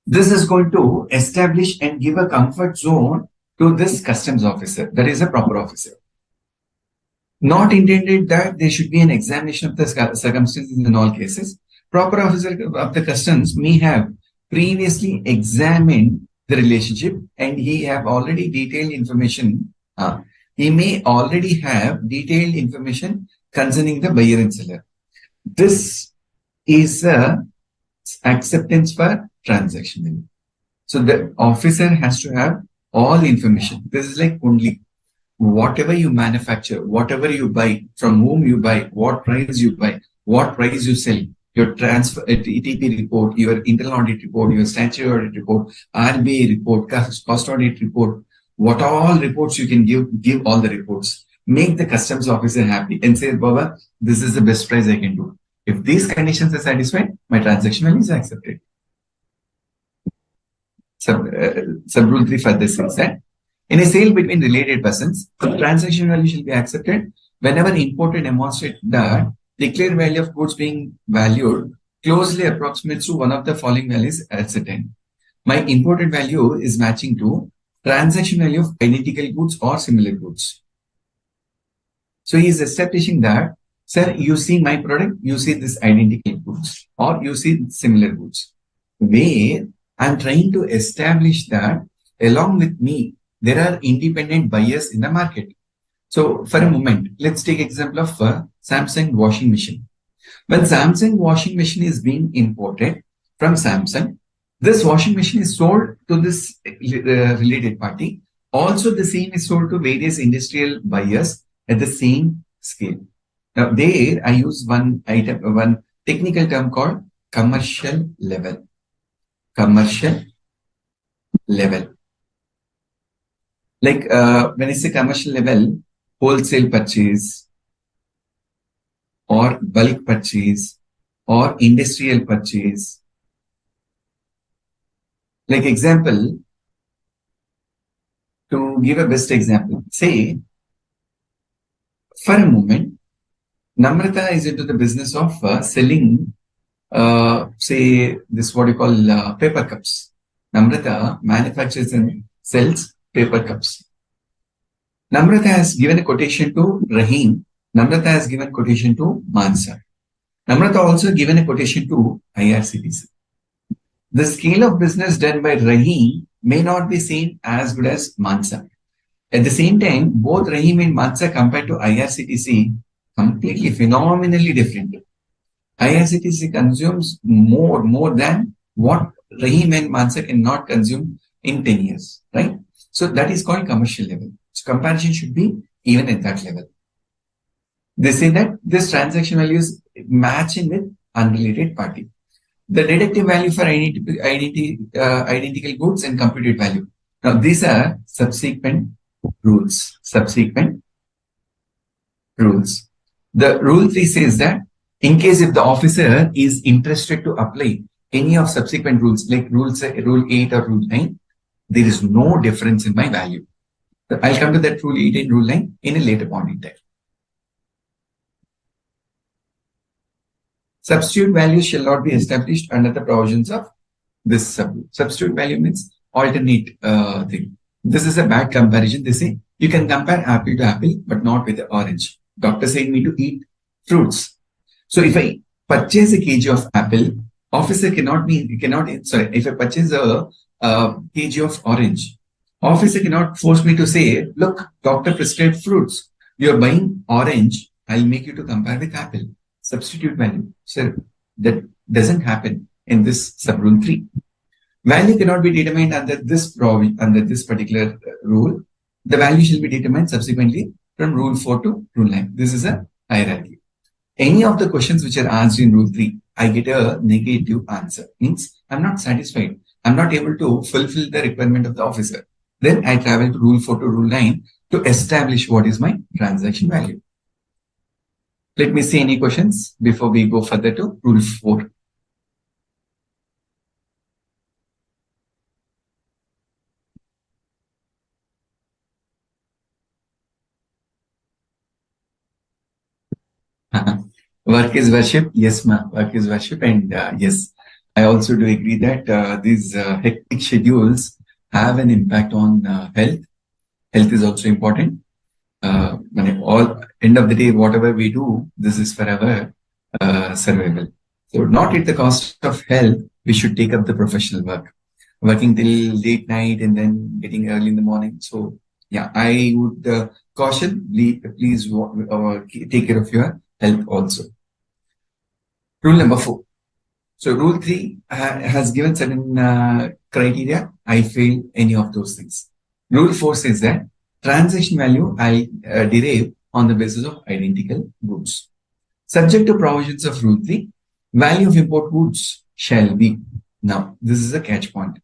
This is going to establish and give a comfort zone to this customs officer, that is a proper officer. Not intended that there should be an examination of the circumstances in all cases. Proper officer of the customs may have previously examined the relationship and he have already detailed information. He may already have detailed information concerning the buyer and seller. This is a acceptance for transaction value. So the officer has to have all information. This is like only whatever you manufacture, whatever you buy, from whom you buy, what price you buy, what price you sell, your transfer ETP report, your internal audit report, your statutory audit report, RBA report, cost audit report, what all reports you can give all the reports. Make the customs officer happy and say, Baba, this is the best price I can do. If these conditions are satisfied, my transaction value is accepted. Sub-rule 3 further says that in a sale between related persons, the transaction value shall be accepted whenever importer demonstrate that declared value of goods being valued closely approximates to one of the following values ascertained. My imported value is matching to transaction value of identical goods or similar goods. So he is establishing that, sir, you see my product, you see this identical goods or you see similar goods. Where I'm trying to establish that along with me, there are independent buyers in the market. So for a moment, let's take example of Samsung washing machine. When Samsung washing machine is being imported from Samsung, this washing machine is sold to this related party. Also, the same is sold to various industrial buyers at the same scale. Now, there I use one technical term called commercial level. Commercial level. Like when it's a commercial level, wholesale purchase or bulk purchase or industrial purchase. Like example, to give a best example, say for a moment, Namrata is into the business of selling, say this what you call paper cups. Namrata manufactures and sells paper cups. Namrata has given a quotation to Rahim. Namrata has given quotation to Mansa. Namrata also given a quotation to IRCTC. The scale of business done by Rahim may not be seen as good as Mansa. At the same time, both Rahim and Mansa compared to IRCTC completely phenomenally different. IRCTC consumes more than what Rahim and Mansa cannot consume in 10 years, right? So that is called commercial level. So comparison should be even at that level. They say that this transaction value is matching with unrelated party. The deductive value for identical goods and computed value. Now these are subsequent rules. Subsequent rules. The rule 3 says that in case if the officer is interested to apply any of subsequent rules like rule 8 or rule 9, there is no difference in my value. So I'll come to that rule 8 and rule 9 in a later point in time. Substitute values shall not be established under the provisions of this sub-rule. Substitute value means alternate thing. This is a bad comparison. They say you can compare apple to apple, but not with the orange. Doctor saying me to eat fruits. So if I purchase a kg of apple, officer if I purchase a kg of orange, officer cannot force me to say, look, doctor prescribed fruits. You're buying orange. I'll make you to compare with apple. Substitute value. So that doesn't happen in this sub-rule 3. Value cannot be determined under this particular rule. The value shall be determined subsequently from rule 4 to rule 9. This is a hierarchy. Any of the questions which are asked in rule 3, I get a negative answer. Means I'm not satisfied. I'm not able to fulfill the requirement of the officer. Then I travel to rule 4 to rule 9 to establish what is my transaction value. Let me see any questions before we go further to rule 4. Work is worship. Yes, ma. Work is worship. And yes, I also do agree that these hectic schedules have an impact on health. Health is also important. All end of the day, whatever we do, this is for our survival. So not at the cost of health, we should take up the professional work. Working till late night and then getting early in the morning. So yeah, I would caution, please take care of your health also. Rule number 4. So rule 3 has given certain criteria. I fail any of those things. Rule 4 says that transaction value I derive on the basis of identical goods. Subject to provisions of rule 3, value of import goods shall be. Now, this is a catch point.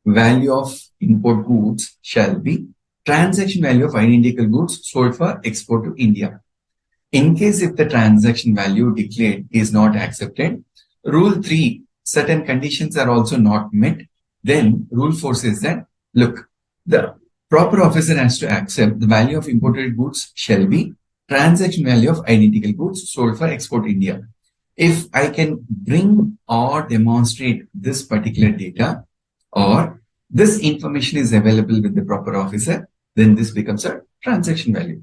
Value of import goods shall be transaction value of identical goods sold for export to India. In case if the transaction value declared is not accepted, rule 3, certain conditions are also not met, then rule 4 says that, look, the proper officer has to accept the value of imported goods shall be transaction value of identical goods sold for export India. If I can bring or demonstrate this particular data or this information is available with the proper officer, then this becomes a transaction value.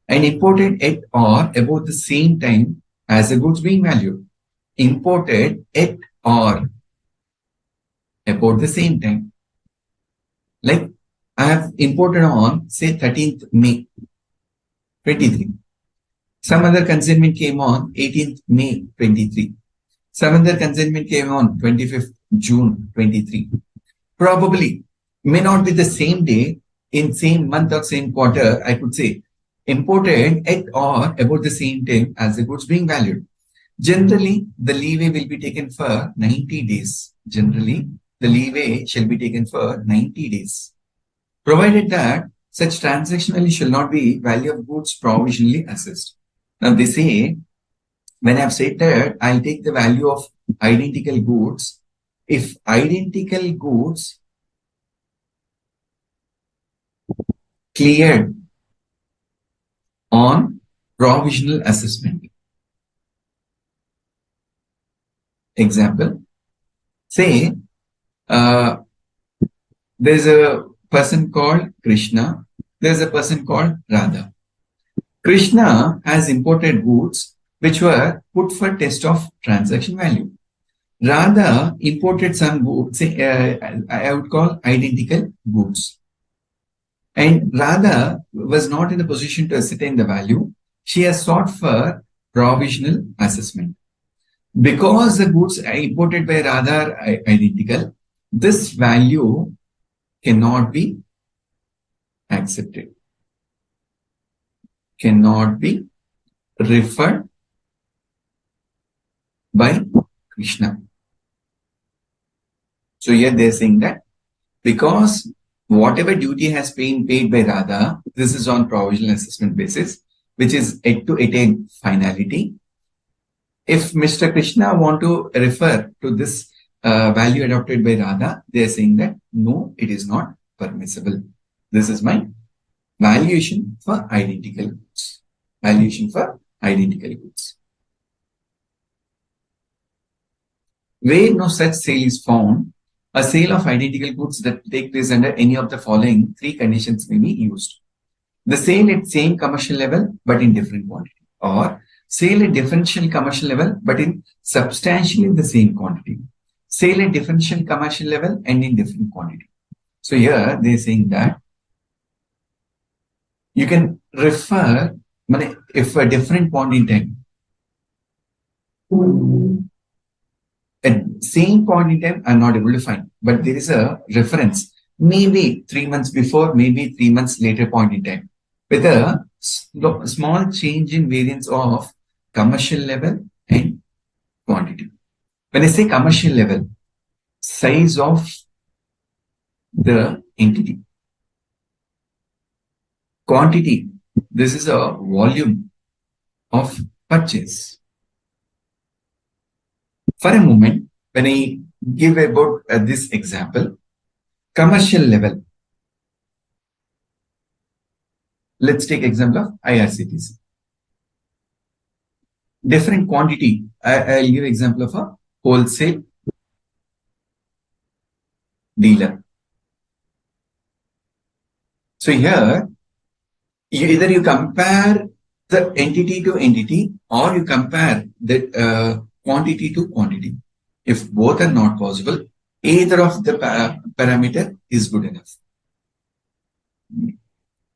And imported at or about the same time as the goods being valued. Imported at or about the same time. Like I have imported on say 13th May 23. Some other consignment came on 18th May 23. Some other consignment came on 25th June 23. Probably may not be the same day in same month or same quarter. I could say imported at or about the same time as the goods being valued. Generally, the leeway will be taken for 90 days. Generally, the leeway shall be taken for 90 days. Provided that such transaction value shall not be value of goods provisionally assessed. Now they say, when I've said that, I'll take the value of identical goods. If identical goods cleared on provisional assessment. Example, say there's a person called Krishna, there's a person called Radha. Krishna has imported goods which were put for test of transaction value. Radha imported some goods, say, I would call identical goods. And Radha was not in a position to ascertain the value. She has sought for provisional assessment. Because the goods imported by Radha are identical, this value cannot be accepted, cannot be referred by Krishna. So here they are saying that because whatever duty has been paid by Radha, this is on provisional assessment basis, which is yet to attain finality. If Mr. Krishna want to refer to this value adopted by Radha, they are saying that no, it is not permissible. This is my valuation for identical goods. Valuation for identical goods. Where no such sale is found, a sale of identical goods that take place under any of the following 3 conditions may be used. The sale at same commercial level but in different quantity, or sale at differential commercial level but in substantially the same quantity. Sale at differential commercial level and in different quantity. So here they are saying that you can refer if a different point in time, at same point in time, I'm not able to find, but there is a reference maybe 3 months before, maybe 3 months later point in time, with a small change in variance of commercial level and quantity. When I say commercial level, size of the entity. Quantity, this is a volume of purchase. For a moment, when I give about this example, commercial level, let's take example of IRCTC. Different quantity, I'll give example of a wholesale dealer. So here, either you compare the entity to entity or you compare the quantity to quantity. If both are not possible, either of the parameter is good enough.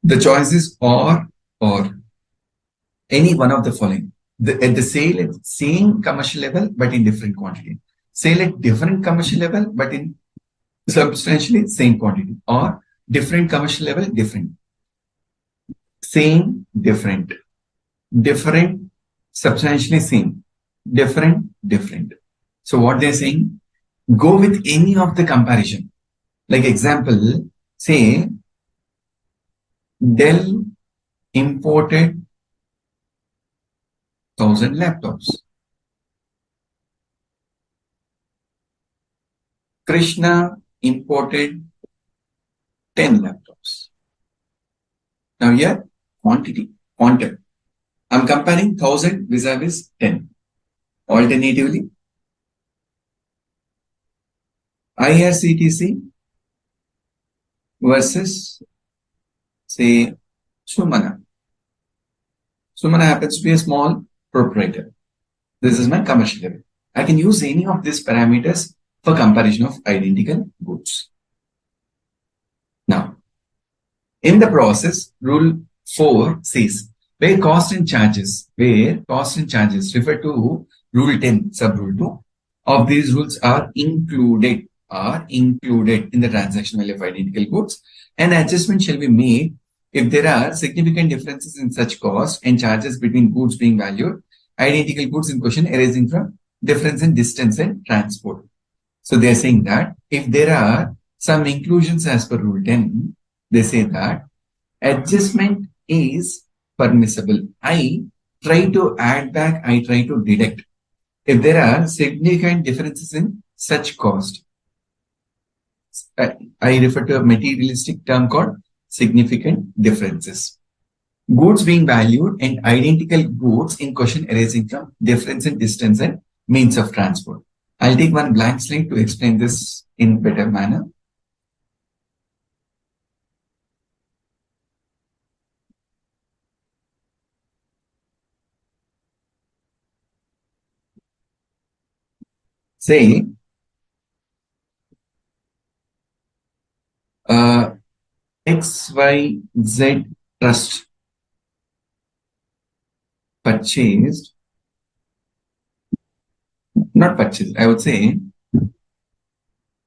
The choice is or any one of the following. At the sale at same commercial level but in different quantity. Sale at different commercial level but in substantially same quantity, or different commercial level, different. Same, different. Different, substantially same. Different, different. So what they're saying, go with any of the comparison. Like example, say Dell imported 1,000 laptops. Krishna imported 10 laptops. Now here, quantity, quantum. I'm comparing 1,000 vis-a-vis 10. Alternatively, IRCTC versus, say, Sumana. Sumana happens to be a small proprietor. This is my commercial level. I can use any of these parameters for comparison of identical goods. Now, in the process, Rule 4 says, where cost and charges refer to Rule 10, sub-rule 2, of these rules are included in the transaction value of identical goods, an adjustment shall be made if there are significant differences in such cost and charges between goods being valued, identical goods in question arising from difference in distance and transport. So they are saying that if there are some inclusions as per Rule 10, they say that adjustment is permissible. I try to add back, I try to deduct if there are significant differences in such cost. I refer to a materialistic term called significant differences. Goods being valued and identical goods in question arising from difference in distance and means of transport. I'll take one blank slide to explain this in better manner. Say, XYZ Trust purchased, not purchased, I would say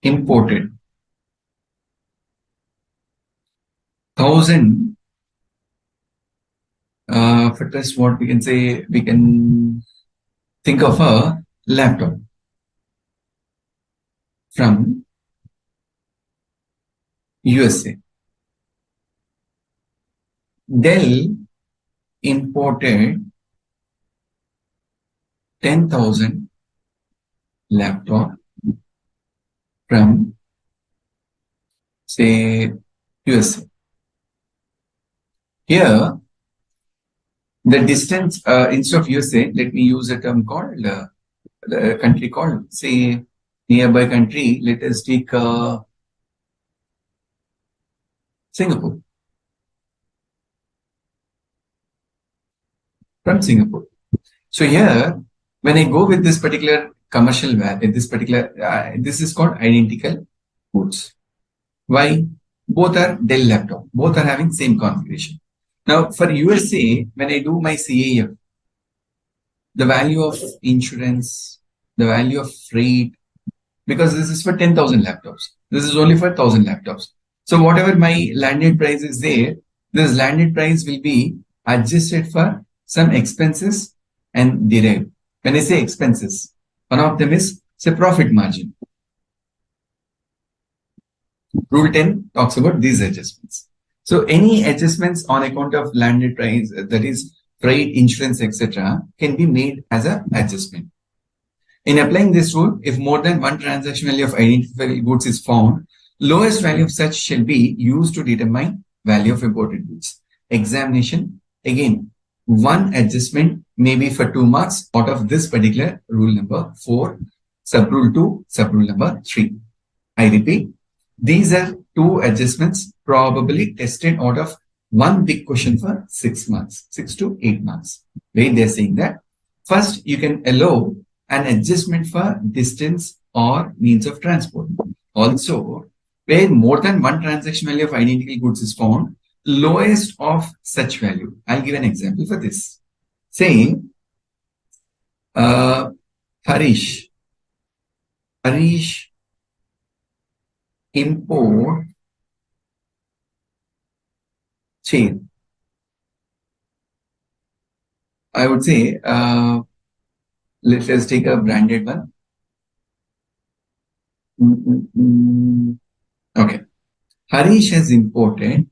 imported 1,000 for trust. What we can say, we can think of a laptop from USA. Dell imported 10,000 laptop from, say, USA. Here, the distance, instead of USA, let me use a term called, the country called, say, nearby country. Let us take Singapore. From Singapore. So here, when I go with this particular commercial value, this is called identical goods. Why? Both are Dell laptop. Both are having same configuration. Now, for USA, when I do my CAF, the value of insurance, the value of freight, because this is for 10,000 laptops. This is only for 1,000 laptops. So whatever my landed price is there, this landed price will be adjusted for some expenses and derived. When I say expenses, one of them is say profit margin. Rule 10 talks about these adjustments. So any adjustments on account of landed price, that is freight, insurance, etc., can be made as an adjustment. In applying this rule, if more than one transaction value of identifiable goods is found, lowest value of such shall be used to determine value of imported goods. Examination, again, one adjustment may be for 2 marks out of this particular rule number 4, sub-rule 2, sub-rule number 3. I repeat, these are 2 adjustments probably tested out of one big question for 6 marks, 6 to 8 marks. Where they're saying that first you can allow an adjustment for distance or means of transport. Also, where more than one transaction value of identical goods is found, lowest of such value. I'll give an example for this. Saying, Harish import chair. I would say, let's take a branded one. Okay. Harish has imported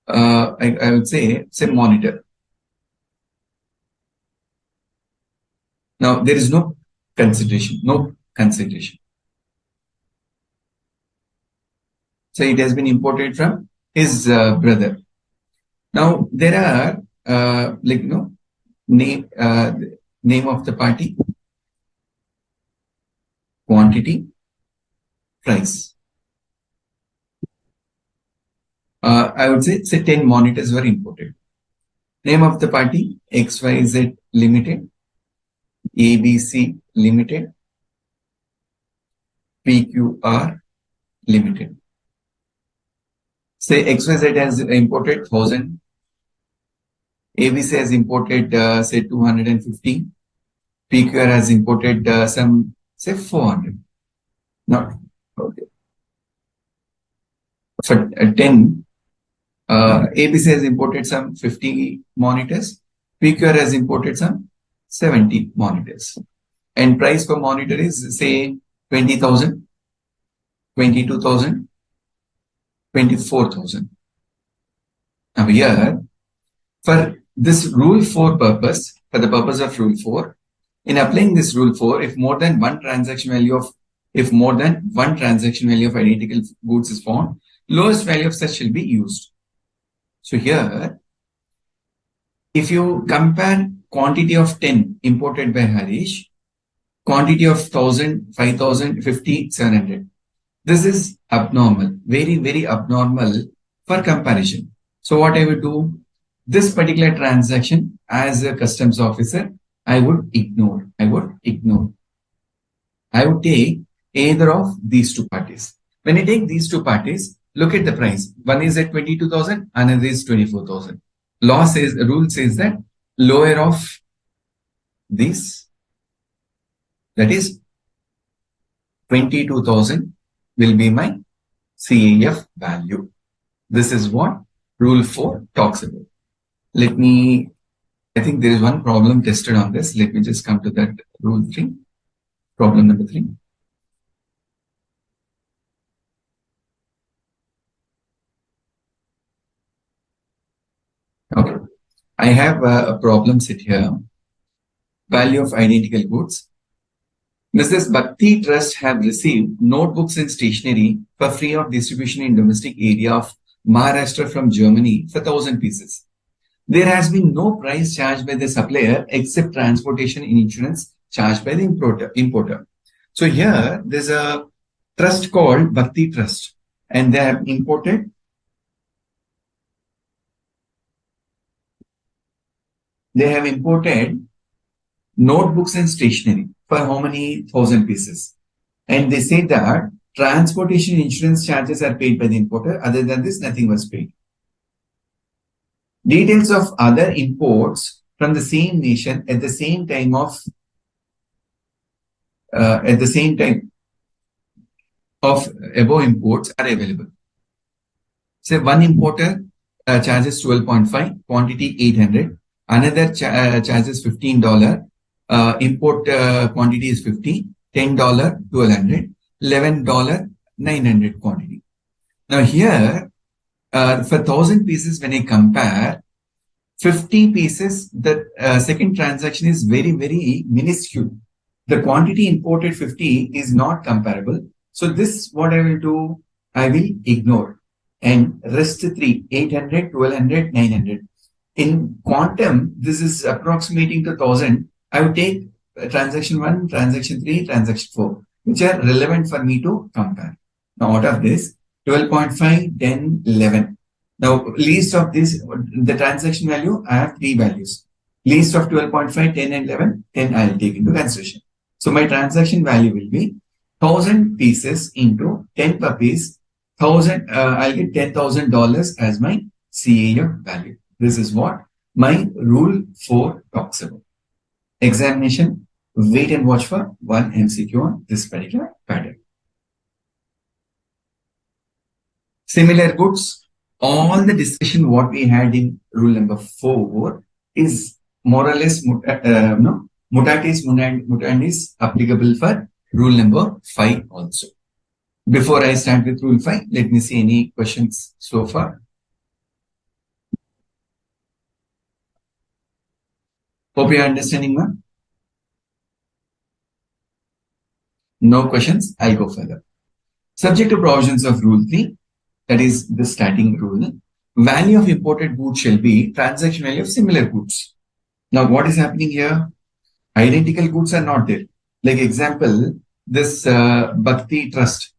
I would say monitor. Now there is no consideration. So it has been imported from his brother. Now there are name of the party, quantity, price. I would say 10 monitors were imported. Name of the party, XYZ Limited, ABC Limited, PQR Limited. Say XYZ has imported 1000, ABC has imported say 250, PQR has imported some say 400. Not okay. For 10, ABC has imported some 50 monitors, PQR has imported some 70 monitors, and price per monitor is say 20,000, 22,000, 24,000. Now here, for this rule 4 purpose, for the purpose of rule 4, in applying this rule 4, if more than one transaction value of identical goods is found, lowest value of such shall be used. So here, if you compare quantity of 10 imported by Harish, quantity of 1000, 5000, 50, 700. This is abnormal, very, very abnormal for comparison. So what I would do, this particular transaction as a customs officer, I would ignore. I would take either of these two parties. When I take these two parties, look at the price. One is at 22,000, another is 24,000. Rule says that lower of this, that is 22,000 will be my CAF value. This is what rule 4 talks about. I think there is one problem tested on this. Let me just come to that rule 3. Problem number 3. Okay. I have a problem set here. Value of identical goods. Mrs. Bhakti Trust have received notebooks and stationery for free of distribution in domestic area of Maharashtra from Germany for 1,000 pieces. There has been no price charged by the supplier except transportation and insurance charged by the importer. So here there's a trust called Bhakti Trust, and they have imported notebooks and stationery for how many 1,000 pieces. And they say that transportation insurance charges are paid by the importer. Other than this, nothing was paid. Details of other imports from the same nation at the same time of at the same time of above imports are available. Say one importer charges 12.5, quantity 800. Another charges $15. Import quantity is 50. $10, 1200. $11, 900 quantity. Now here, for 1,000 pieces, when I compare 50 pieces, the second transaction is very, very minuscule. The quantity imported 50 is not comparable. So this, what I will do, I will ignore. And rest 3, 800, 1200, 900. In quantum, this is approximating to 1,000. I would take transaction 1, transaction 3, transaction 4, which are relevant for me to compare. Now, out of this, 12.5, 10, 11. Now, least of this, the transaction value, I have 3 values. Least of 12.5, 10 and 11, 10 I will take into consideration. So my transaction value will be 1,000 pieces into 10 per piece. 1,000, I'll get $10,000 as my CAF value. This is what my rule 4 talks about. Examination, wait and watch for one MCQ on this particular pattern. Similar goods, all the discussion what we had in rule number 4 is more or less mutatis mutandis applicable for rule number 5 also. Before I start with rule 5, let me see any questions so far. Hope you are understanding, ma'am. No questions, I'll go further. Subject to provisions of rule 3, that is the starting rule, value of imported goods shall be transaction value of similar goods. Now, what is happening here? Identical goods are not there. Like example, this Bhakti Trust,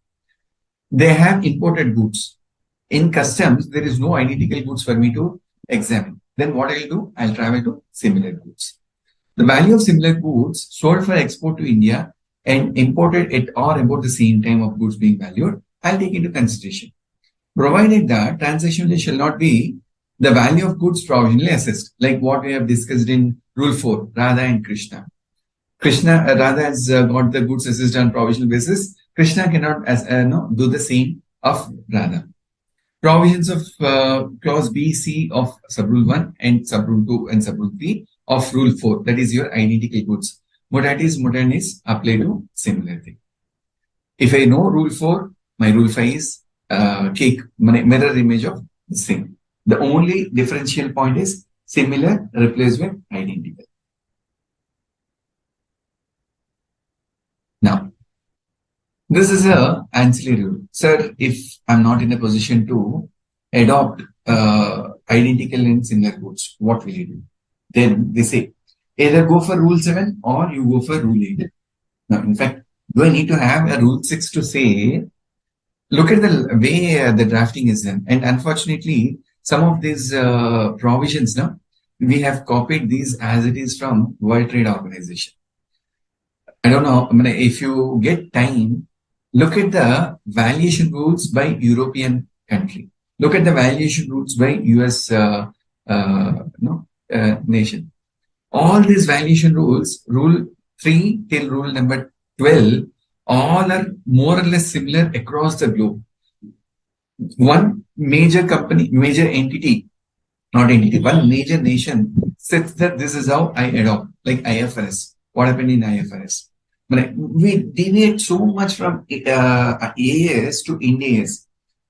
they have imported goods. In customs, there is no identical goods for me to examine. Then what I'll do? I'll travel to similar goods. The value of similar goods sold for export to India and imported at or about the same time of goods being valued, I'll take into consideration. Provided that transaction value shall not be the value of goods provisionally assessed, like what we have discussed in rule 4, Radha and Krishna. Radha has got the goods assessed on provisional basis. Krishna cannot do the same of Radha. Provisions of clause B, C of subrule 1 and subrule 2 and subrule 3 of rule 4, that is your identical goods. Mutatis mutandis apply to similar thing. If I know rule 4, my rule 5 is cake, mirror image of the same. The only differential point is similar replaced with identical. Now, this is a ancillary rule. Sir, if I'm not in a position to adopt identical and similar goods, what will you do? Then they say, either go for rule 7 or you go for rule 8. Now, in fact, do I need to have a rule 6 to say, look at the way the drafting is done. And unfortunately, some of these provisions, now we have copied these as it is from World Trade Organization. I don't know, if you get time, look at the valuation rules by European country. Look at the valuation rules by US nation. All these valuation rules, rule 3 till rule number 12, all are more or less similar across the globe. One major company, major entity, not entity, one major nation says that this is how I adopt, like IFRS. What happened in IFRS? We deviate so much from AS to Ind AS.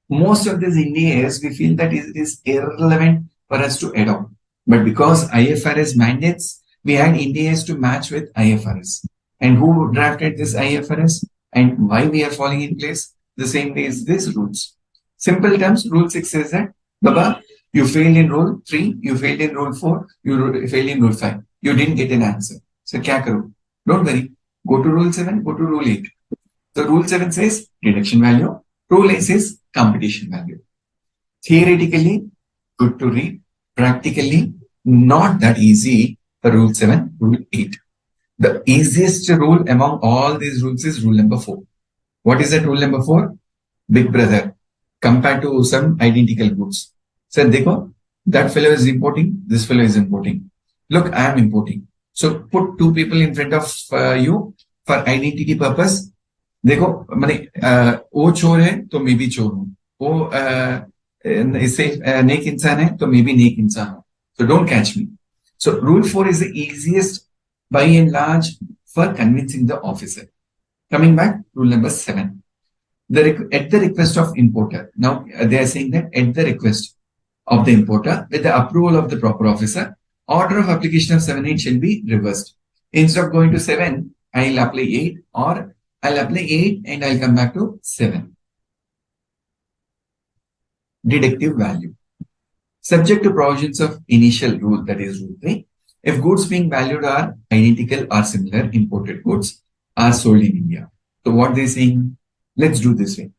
Most of these Ind AS, we feel that it is irrelevant for us to adopt. But because IFRS mandates, we had Ind AS to match with IFRS. And who drafted this IFRS and why we are falling in place? The same way as these rules. Simple terms, rule 6 says that, Baba, you failed in rule 3, you failed in rule 4, you failed in rule 5. You didn't get an answer. So, kya karo? Don't worry. Go to rule 7, go to rule 8. So, rule 7 says deduction value. Rule 8 says computation value. Theoretically, good to read. Practically, not that easy for rule 7, rule 8. The easiest rule among all these rules is rule number 4. What is that rule number 4? Big brother, compared to some identical goods. So, dekho, that fellow is importing, this fellow is importing. Look, I am importing. So, put 2 people in front of you. for identity purpose, देखो मैंने वो चोर है तो मैं भी चोर हूँ, वो इससे नेक इंसान है तो मैं भी नेक इंसान हूँ. So don't catch me. So rule 4 is the easiest by and large for convincing the officer. Coming back, rule number 7. At the request of importer. Now they are saying that at the request of the importer, with the approval of the proper officer, order of application of 7-8 shall be reversed. Instead of going to 7, I'll apply 8, or I'll apply 8 and I'll come back to 7. Deductive value. Subject to provisions of initial rule, that is rule 3. If goods being valued are identical or similar, imported goods are sold in India. So what they're saying, let's do this way.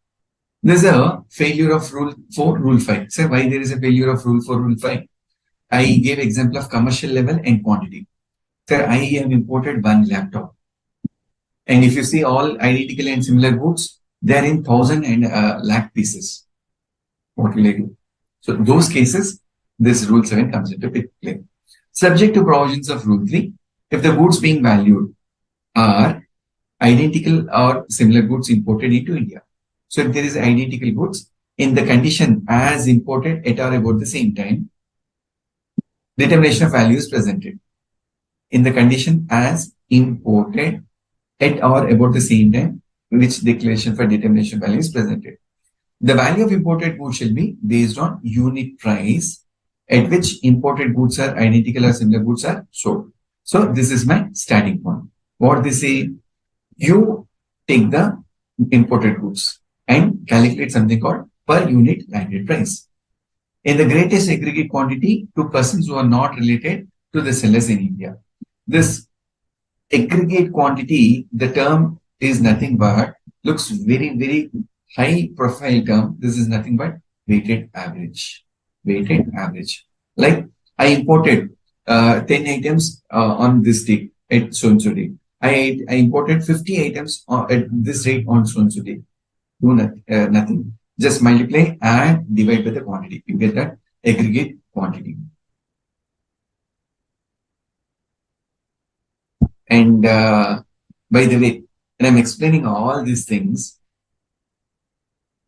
There's a failure of rule 4, rule 5. So why there is a failure of rule 4, rule 5? I gave example of commercial level and quantity. Sir, I have imported one laptop. And if you see all identical and similar goods, they are in 1,000 and lakh pieces. What will I do? So those cases, this rule 7 comes into play. Subject to provisions of rule 3, if the goods being valued are identical or similar goods imported into India. So if there is identical goods in the condition as imported at or about the same time, determination of value is presented. In the condition as imported at or about the same time, which declaration for determination value is presented. The value of imported goods shall be based on unit price at which imported goods are identical or similar goods are sold. So this is my starting point. What they say, you take the imported goods and calculate something called per unit landed price. In the greatest aggregate quantity to persons who are not related to the sellers in India. This aggregate quantity, the term is nothing but, looks very, very high profile term. This is nothing but weighted average. Weighted average. Like I imported 10 items on this day at so-and-so day. I imported 50 items at this rate on so-and-so day. Do nothing. Just multiply and divide by the quantity. You get that aggregate quantity. And by the way, when I'm explaining all these things,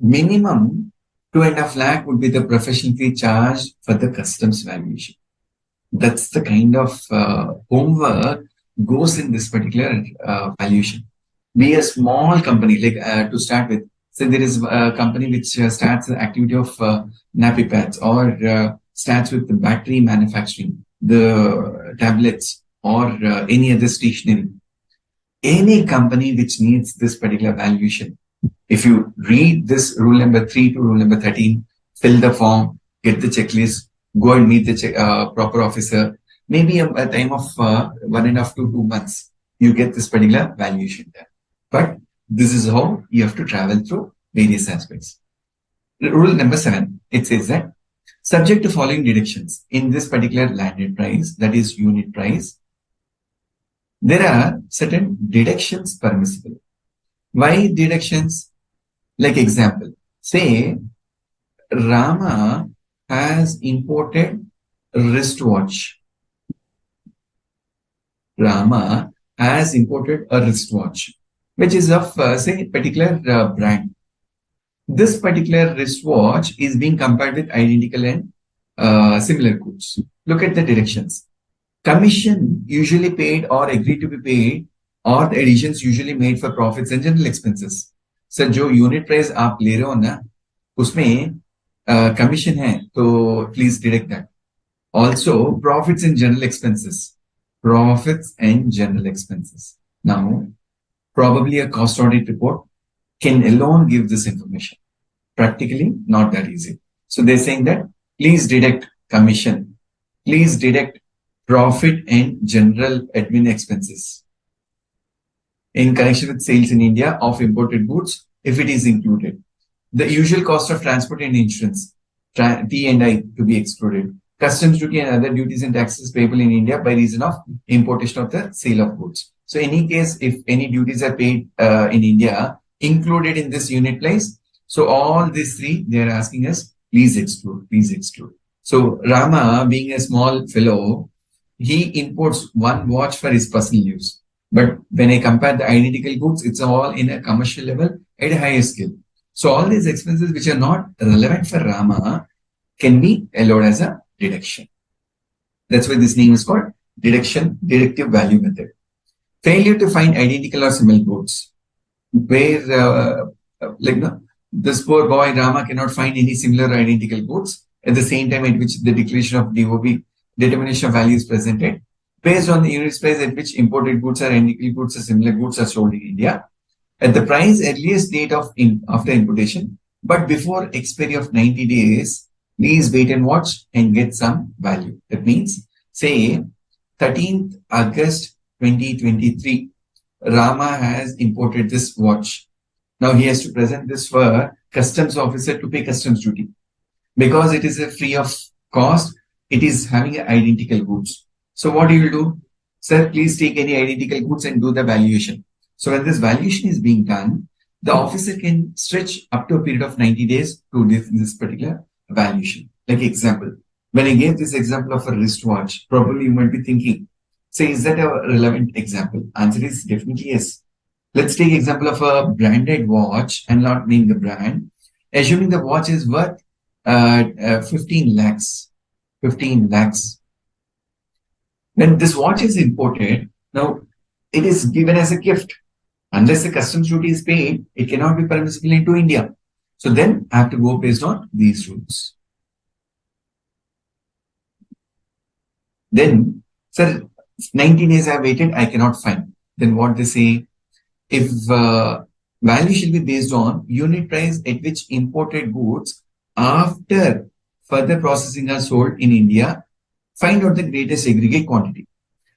minimum 2.5 lakh would be the professional fee charged for the customs valuation. That's the kind of homework goes in this particular valuation. Be a small company, like to start with. So there is a company which starts the activity of nappy pads, or starts with the battery manufacturing, the tablets, or any other stationery. Any company which needs this particular valuation, if you read this rule number 3 to rule number 13, fill the form, get the checklist, go and meet the proper officer, maybe a time of 1.5 to 2 months, you get this particular valuation there. But this is how you have to travel through various aspects. Rule number 7, it says that subject to following deductions in this particular landed price, that is unit price, there are certain deductions permissible. Why deductions? Like example, say Rama has imported wristwatch. Rama has imported a wristwatch, which is of say particular brand. This particular wristwatch is being compared with identical and similar goods. Look at the directions. Commission usually paid or agreed to be paid, or the additions usually made for profits and general expenses. Sir जो unit price आप ले रहे हो ना, उसमें commission है तो please deduct that. Also profits and general expenses. Profits and general expenses. Now, probably a cost audit report can alone give this information. Practically not that easy. So they're saying that please deduct commission. Please deduct profit and general admin expenses in connection with sales in India of imported goods, if it is included. The usual cost of transport and insurance, T&I, to be excluded. Customs duty and other duties and taxes payable in India by reason of importation of the sale of goods. So any case, if any duties are paid in India, included in this unit price, so all these three, they are asking us, please exclude, please exclude. So Rama, being a small fellow, he imports one watch for his personal use. But when I compare the identical goods, it's all in a commercial level at a higher scale. So all these expenses which are not relevant for Rama can be allowed as a deduction. That's why this name is called deductive value method. Failure to find identical or similar goods, where this poor boy Rama cannot find any similar or identical goods at the same time at which the declaration of DOB, determination of value, is presented, based on the unit price at which imported goods or identical goods or similar goods are sold in India at the price earliest date of after importation, but before expiry of 90 days, please wait and watch and get some value. That means, say, 13th August 2023, Rama has imported this watch. Now he has to present this for customs officer to pay customs duty. Because it is a free of cost, it is having identical goods. So what he will do? Sir, please take any identical goods and do the valuation. So when this valuation is being done, the officer can stretch up to a period of 90 days to this particular valuation. Like example, when I gave this example of a wristwatch, probably you might be thinking, say, is that a relevant example? Answer is definitely yes. Let's take example of a branded watch and not name the brand. Assuming the watch is worth 15 lakhs. 15 lakhs. When this watch is imported, now it is given as a gift. Unless the customs duty is paid, it cannot be permissible into India. So then I have to go based on these rules. Then, sir, 90 days I have waited, I cannot find. Then what they say, if value shall be based on unit price at which imported goods after further processing are sold in India, find out the greatest aggregate quantity.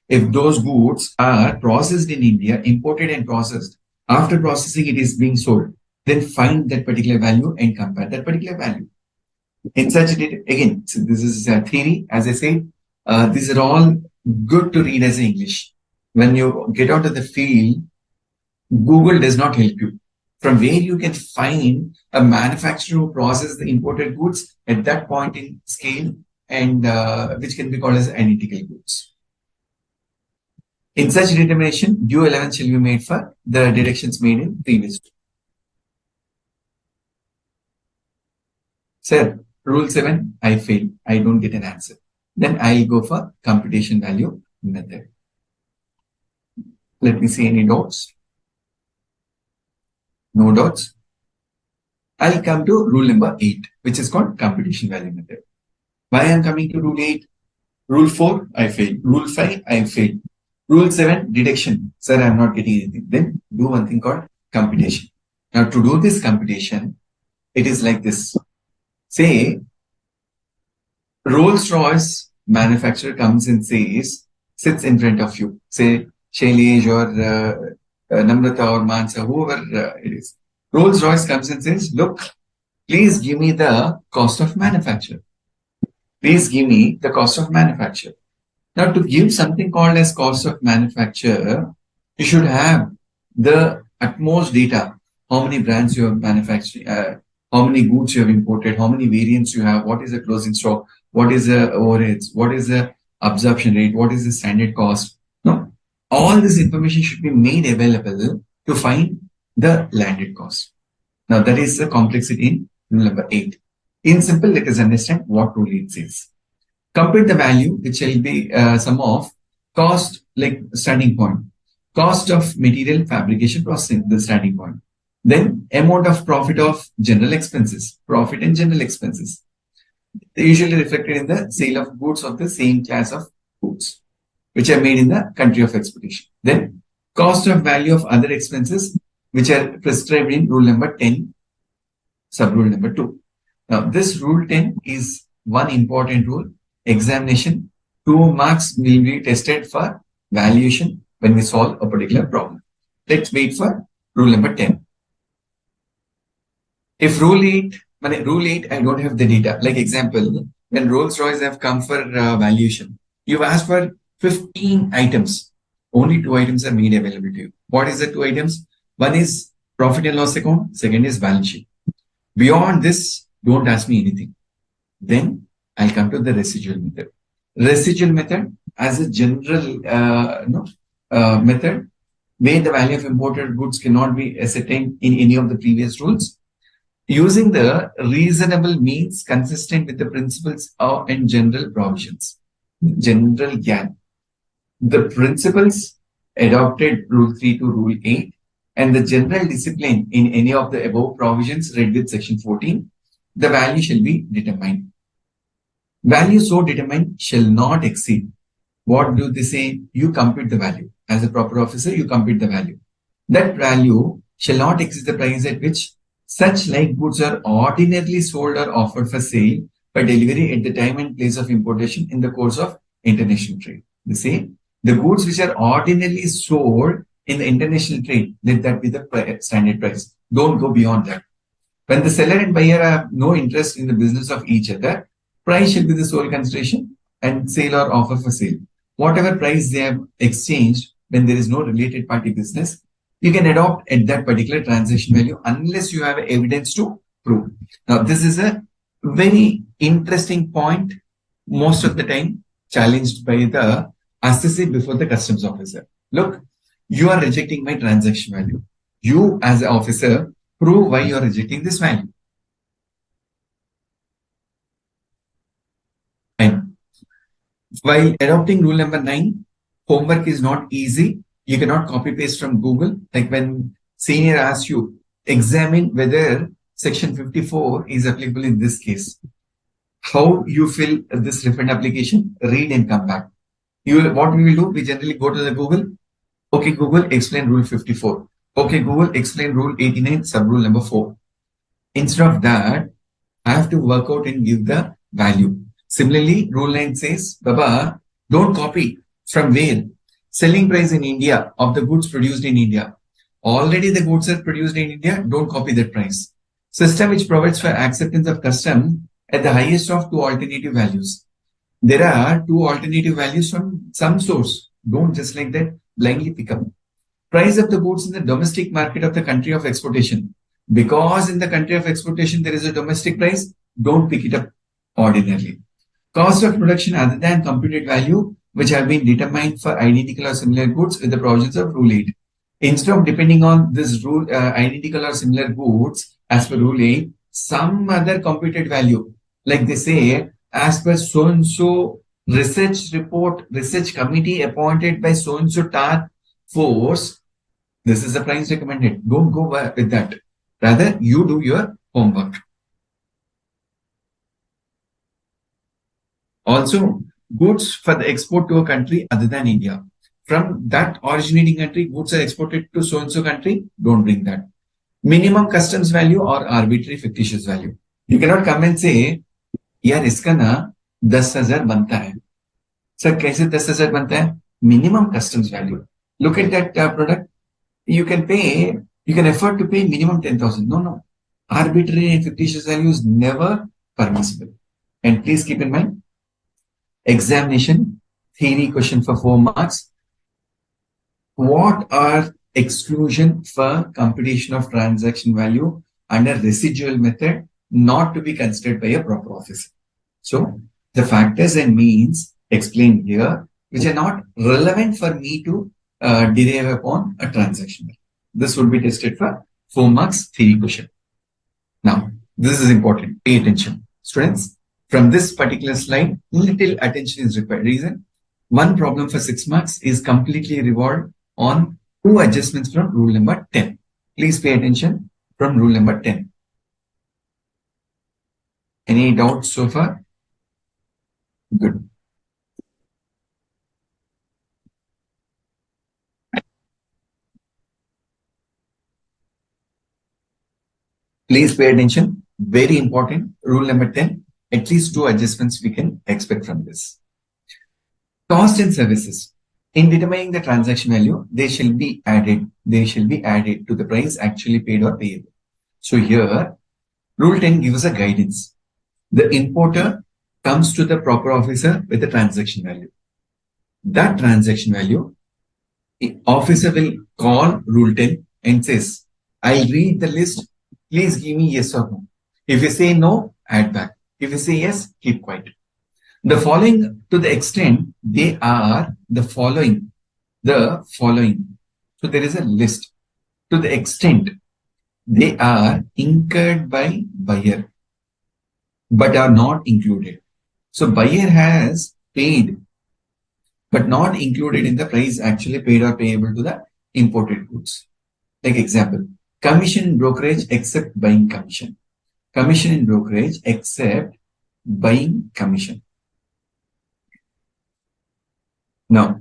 If those goods are processed in India, imported and processed, after processing it is being sold, then find that particular value and compare that particular value. In such data, again, so this is a theory, as I said, these are all good to read as English. When you get out of the field, Google does not help you. From where you can find a manufacturer who processes the imported goods at that point in scale and which can be called as identical goods. In such determination, due allowance shall be made for the deductions made in previous. Sir, rule 7, I fail. I don't get an answer. Then I'll go for computation value method. Let me see any dots. No dots. I'll come to rule number 8, which is called computation value method. Why I'm coming to rule 8? Rule 4, I fail. Rule 5, I fail. Rule 7, deduction. Sir, I'm not getting anything. Then do one thing called computation. Now to do this computation, it is like this. Say, Rolls-Royce manufacturer comes and says, sits in front of you. Say, Shailesh or Namrata or Mansa, whoever it is. Rolls-Royce comes and says, look, please give me the cost of manufacture. Please give me the cost of manufacture. Now, to give something called as cost of manufacture, you should have the utmost data. How many brands you have manufactured, how many goods you have imported, how many variants you have, what is the closing stock, what is the overheads, what is the absorption rate, what is the standard cost. No, all this information should be made available to find the landed cost. Now, that is the complexity in rule number 8. In simple, let us understand what rule 8 says. Compute the value, which shall be sum of cost, like starting point, cost of material fabrication processing, the starting point. Then amount of profit of general expenses, profit and general expenses. They usually reflected in the sale of goods of the same class of goods, which are made in the country of exportation. Then cost of value of other expenses, which are prescribed in rule number 10, sub rule number 2. Now, this rule 10 is one important rule. Examination, 2 marks will be tested for valuation when we solve a particular problem. Let's wait for rule number 10. If rule 8, I don't have the data. Like example, when Rolls-Royce have come for valuation, you've asked for 15 items. Only 2 items are made available to you. What is the 2 items? One is profit and loss account. Second is balance sheet. Beyond this, don't ask me anything. Then I'll come to the residual method. Residual method as a general method where the value of imported goods cannot be ascertained in any of the previous rules. Using the reasonable means consistent with the principles of and general provisions. General GAN. The principles adopted Rule 3 to Rule 8 and the general discipline in any of the above provisions read with Section 14, the value shall be determined. Value so determined shall not exceed. What do they say? You compute the value. As a proper officer, you compute the value. That value shall not exceed the price at which such like goods are ordinarily sold or offered for sale by delivery at the time and place of importation in the course of international trade. They say the goods which are ordinarily sold in the international trade, let that be the standard price. Don't go beyond that. When the seller and buyer have no interest in the business of each other, price should be the sole consideration and sale or offer for sale. Whatever price they have exchanged when there is no related party business, you can adopt at that particular transaction value unless you have evidence to prove. Now, this is a very interesting point, most of the time challenged by the assessee before the customs officer. Look, you are rejecting my transaction value. You as an officer prove why you are rejecting this value. And while adopting rule number 9, homework is not easy. You cannot copy paste from Google. Like when senior asks you, examine whether section 54 is applicable in this case. How you fill this refund application, read and come back. What we will do, we generally go to the Google. Okay, Google, explain rule 54. Okay, Google, explain rule 89, sub rule number 4. Instead of that, I have to work out and give the value. Similarly, rule 9 says, Baba, don't copy from where? Selling price in India of the goods produced in India. Already the goods are produced in India, don't copy that price. System which provides for acceptance of custom at the highest of 2 alternative values. There are 2 alternative values from some source. Don't just like that blindly pick up. Price of the goods in the domestic market of the country of exportation. Because in the country of exportation there is a domestic price, don't pick it up ordinarily. Cost of production other than computed value which have been determined for identical or similar goods with the provisions of Rule 8. Instead of depending on this rule, identical or similar goods as per Rule 8, some other computed value, like they say, as per so-and-so research report, research committee appointed by so-and-so task force, this is the price recommended. Don't go with that. Rather, you do your homework. Also, goods for the export to a country other than India. From that originating country, goods are exported to so-and-so country. Don't bring that. Minimum customs value or arbitrary fictitious value. You cannot come and say, यार इसका ना 10,000 बनता है. Sir, कैसे 10,000 बनता है? Minimum customs value. Look at that product. You can afford to pay minimum 10,000. No. Arbitrary and fictitious value is never permissible. And please keep in mind, examination, theory question for 4 marks. What are exclusion for computation of transaction value under residual method not to be considered by a proper officer? So the factors and means explained here, which are not relevant for me to derive upon a transaction. This would be tested for 4 marks theory question. Now, this is important. Pay attention. Students, from this particular slide, little attention is required. Reason, one problem for 6 marks is completely revolved on 2 adjustments from rule number 10. Please pay attention from rule number 10. Any doubts so far? Good. Please pay attention. Very important. Rule number 10. At least 2 adjustments we can expect from this. Cost and services. In determining the transaction value, they shall be added. They shall be added to the price actually paid or payable. So here, Rule 10 gives a guidance. The importer comes to the proper officer with the transaction value. That transaction value, officer will call Rule 10 and says, I'll read the list. Please give me yes or no. If you say no, add back. If you say yes, keep quiet. The following, to the extent they are the following. So there is a list to the extent they are incurred by buyer but are not included. So buyer has paid but not included in the price actually paid or payable to the imported goods. Like example, commission in brokerage except buying commission. Commission in brokerage except buying commission. Now,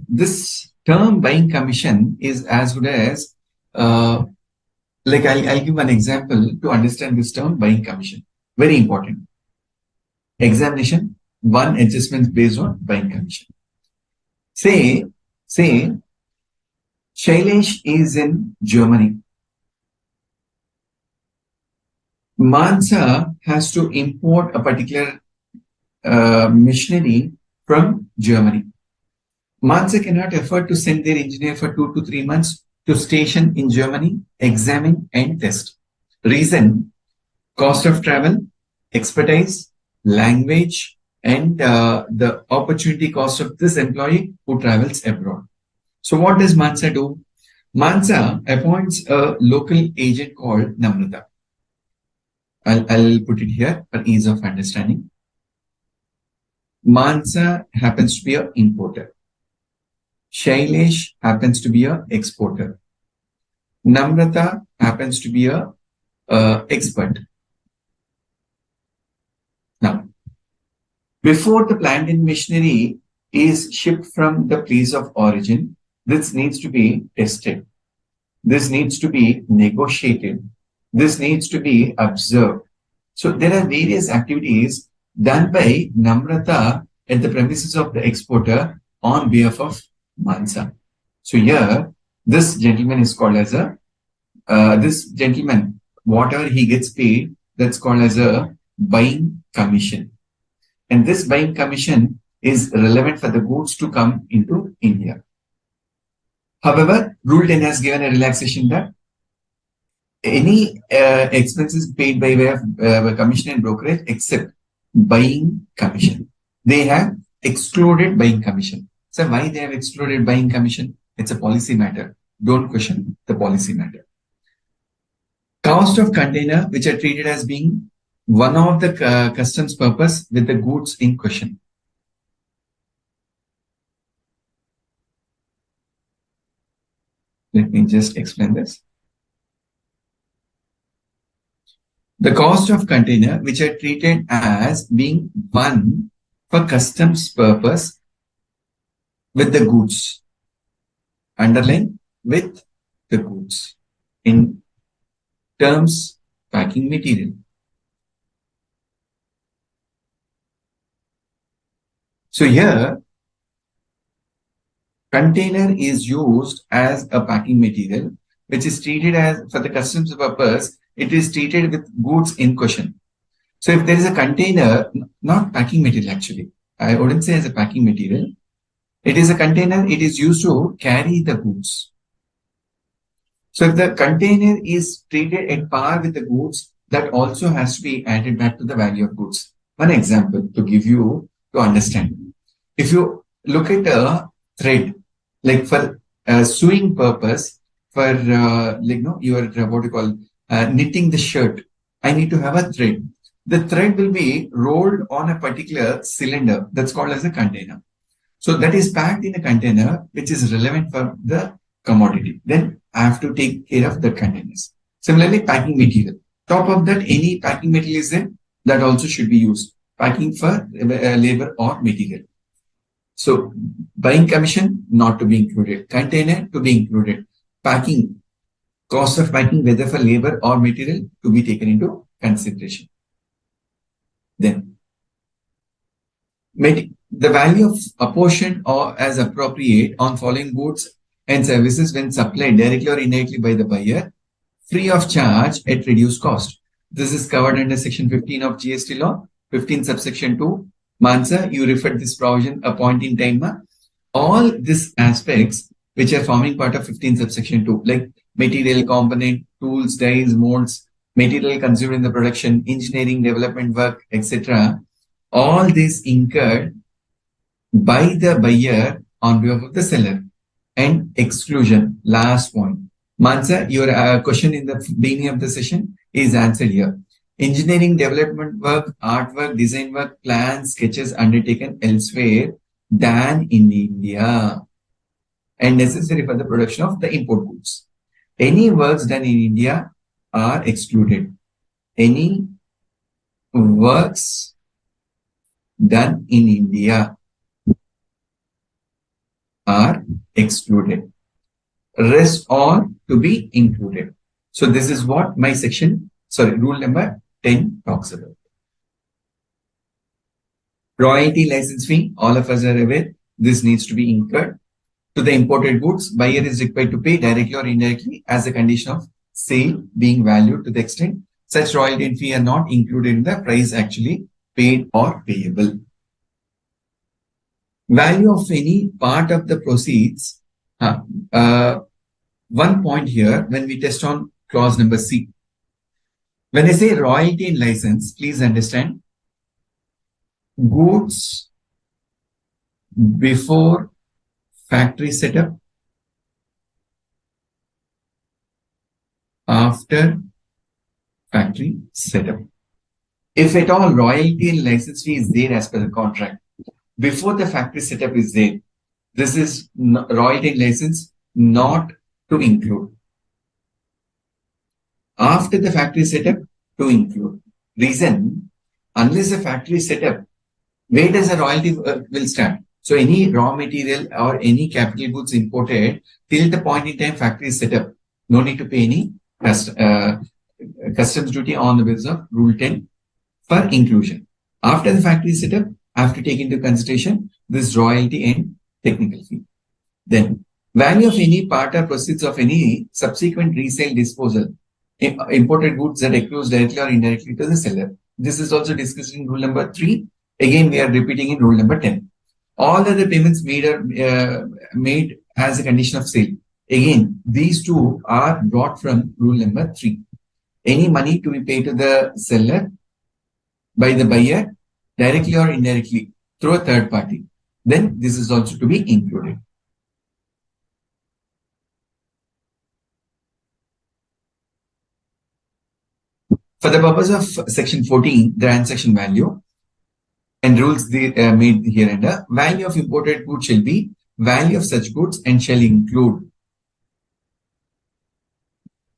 this term buying commission is as good as, like I'll give an example to understand this term buying commission. Very important. Examination, one adjustment based on buying commission. Say Shailesh is in Germany. Mansa has to import a particular machinery from Germany. Mansa cannot afford to send their engineer for 2 to 3 months to station in Germany, examine and test. Reason, cost of travel, expertise, language, and the opportunity cost of this employee who travels abroad. So what does Mansa do? Mansa appoints a local agent called Namrata. I'll put it here for ease of understanding. Mansa happens to be an importer. Shailesh happens to be an exporter. Namrata happens to be a expert. Now, before the plant and machinery is shipped from the place of origin, this needs to be tested. This needs to be negotiated. This needs to be observed. So there are various activities done by Namrata at the premises of the exporter on behalf of Mansa. So here, this gentleman is called as a, whatever he gets paid, that's called as a buying commission. And this buying commission is relevant for the goods to come into India. However, Rule 10 has given a relaxation that any expenses paid by way of commission and brokerage except buying commission. They have excluded buying commission. So why they have excluded buying commission? It's a policy matter. Don't question the policy matter. Cost of container which are treated as being one of the customs purpose with the goods in question. Let me just explain this. The cost of container which are treated as being one for customs purpose with the goods. Underline with the goods in terms packing material. So here, container is used as a packing material, which is treated as, for the customs purpose, it is treated with goods in question. So if there is a container, not packing material actually, I wouldn't say as a packing material, it is a container, it is used to carry the goods. So if the container is treated at par with the goods, that also has to be added back to the value of goods. One example to give you to understand. If you look at a thread, like for sewing purpose, for your what you call knitting the shirt, I need to have a thread. The thread will be rolled on a particular cylinder that's called as a container. So that is packed in a container which is relevant for the commodity. Then I have to take care of the containers. Similarly, packing material. Top of that, any packing material is there, that also should be used. Packing for labor or material. So buying commission not to be included. Container to be included. Packing, cost of packing whether for labor or material to be taken into consideration. Then the value of apportioned or as appropriate on following goods and services when supplied directly or indirectly by the buyer, free of charge at reduced cost. This is covered under section 15 of GST law, 15 subsection 2. Mansa, you referred this provision a point in time. All these aspects which are forming part of 15 subsection 2, like material component, tools, dyes, molds, material consumed in the production, engineering, development work, etc. All this incurred by the buyer on behalf of the seller. and exclusion. Last point. Mansa, your question in the beginning of the session is answered here. Engineering development work, artwork, design work, plans, sketches undertaken elsewhere than in India and necessary for the production of the import goods. Any works done in India are excluded. Any works done in India are excluded. Rest all to be included. So this is what my rule number 10 talks about. Royalty license fee, all of us are aware, this needs to be incurred. To the imported goods, buyer is required to pay directly or indirectly as a condition of sale being valued to the extent such royalty and fee are not included in the price actually paid or payable. Value of any part of the proceeds. One point here when we test on clause number C. When I say royalty and license, please understand goods before factory setup, after factory setup. If at all royalty and license fee is there as per the contract, before the factory setup is there, this is royalty and license not to include. After the factory setup, to include. Reason, unless the factory setup, where does the royalty will start? So any raw material or any capital goods imported till the point in time factory is set up, no need to pay any customs duty on the basis of Rule 10 for inclusion. After the factory is set up, I have to take into consideration this royalty and technical fee. Then value of any part or proceeds of any subsequent resale disposal, imported goods that accrues directly or indirectly to the seller. This is also discussed in rule number 3. Again, we are repeating in rule number 10. All other payments made as a condition of sale. Again, these two are brought from rule number 3. Any money to be paid to the seller by the buyer directly or indirectly through a third party. Then this is also to be included. For the purpose of section 14, the transaction value and rules they made here under, value of imported goods shall be value of such goods and shall include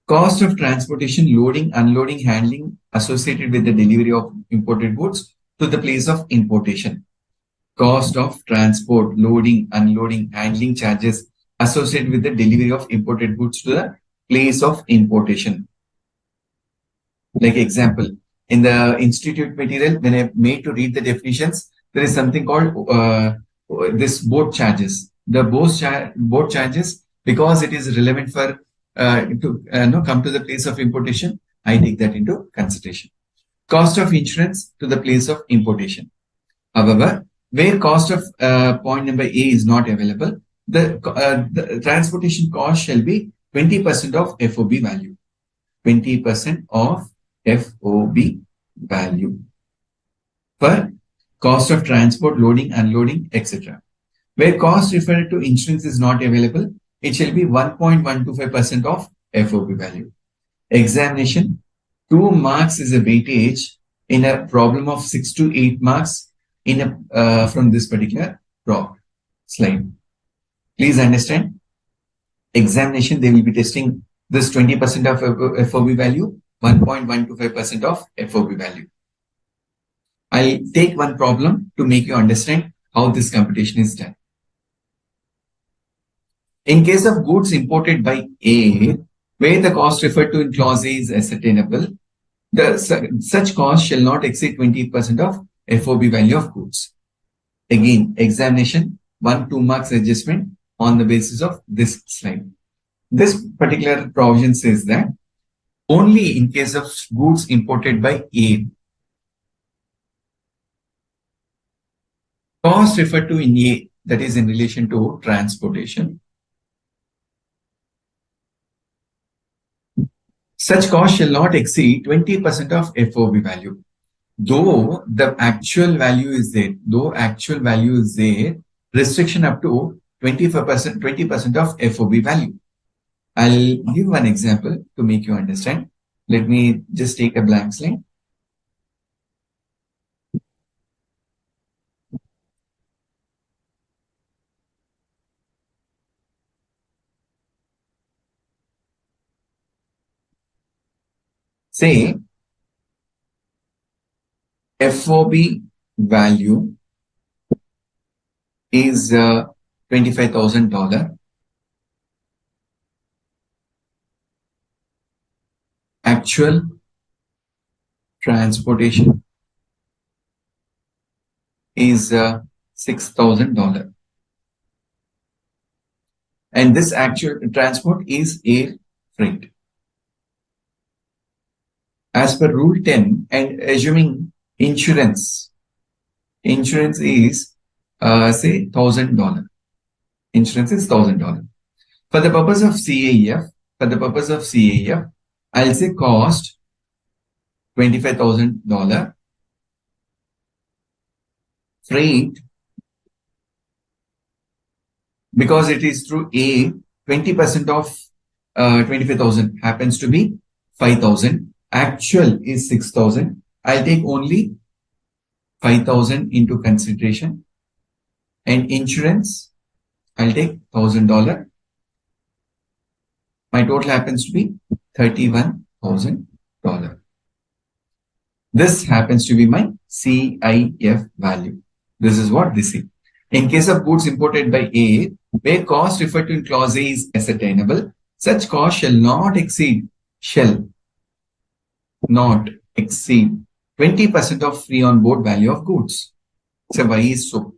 cost of transportation, loading, unloading, handling associated with the delivery of imported goods to the place of importation. Cost of transport, loading, unloading, handling charges associated with the delivery of imported goods to the place of importation. Like example, in the institute material, when I made to read the definitions, there is something called this boat charges. The boat charges, because it is relevant for to come to the place of importation, I take that into consideration. Cost of insurance to the place of importation. However, where cost of point number A is not available, the transportation cost shall be 20% of FOB value. 20% of FOB value for cost of transport, loading, unloading, etc. Where cost referred to insurance is not available, it shall be 1.125% of FOB value. Examination, 2 marks is a weightage in a problem of 6 to 8 marks in a from this particular slide. Please understand, examination, they will be testing this 20% of FOB value, 1.125% of FOB value. I'll take one problem to make you understand how this computation is done. In case of goods imported by A, where the cost referred to in clause A is ascertainable, such cost shall not exceed 20% of FOB value of goods. Again, examination, 1-2 marks adjustment on the basis of this slide. This particular provision says that only in case of goods imported by A, cost referred to in A, that is in relation to transportation, such cost shall not exceed 20% of FOB value. Though the actual value is there, restriction up to 20% of FOB value. I'll give one example to make you understand. Let me just take a blank slide. Say FOB value is $25,000. Actual transportation is $6,000. And this actual transport is air freight. As per Rule 10, and assuming insurance is say $1,000. Insurance is $1,000. For the purpose of CAEF, I'll say cost $25,000. Freight, because it is through A, 20% of 25,000 happens to be 5,000. Actual is 6,000. I'll take only 5,000 into consideration. And insurance, I'll take $1,000. My total happens to be $31,000. This happens to be my CIF value. This is what this is. In case of goods imported by A, where cost referred to in clause A is ascertainable, such cost shall not exceed 20% of free on board value of goods. So why is so?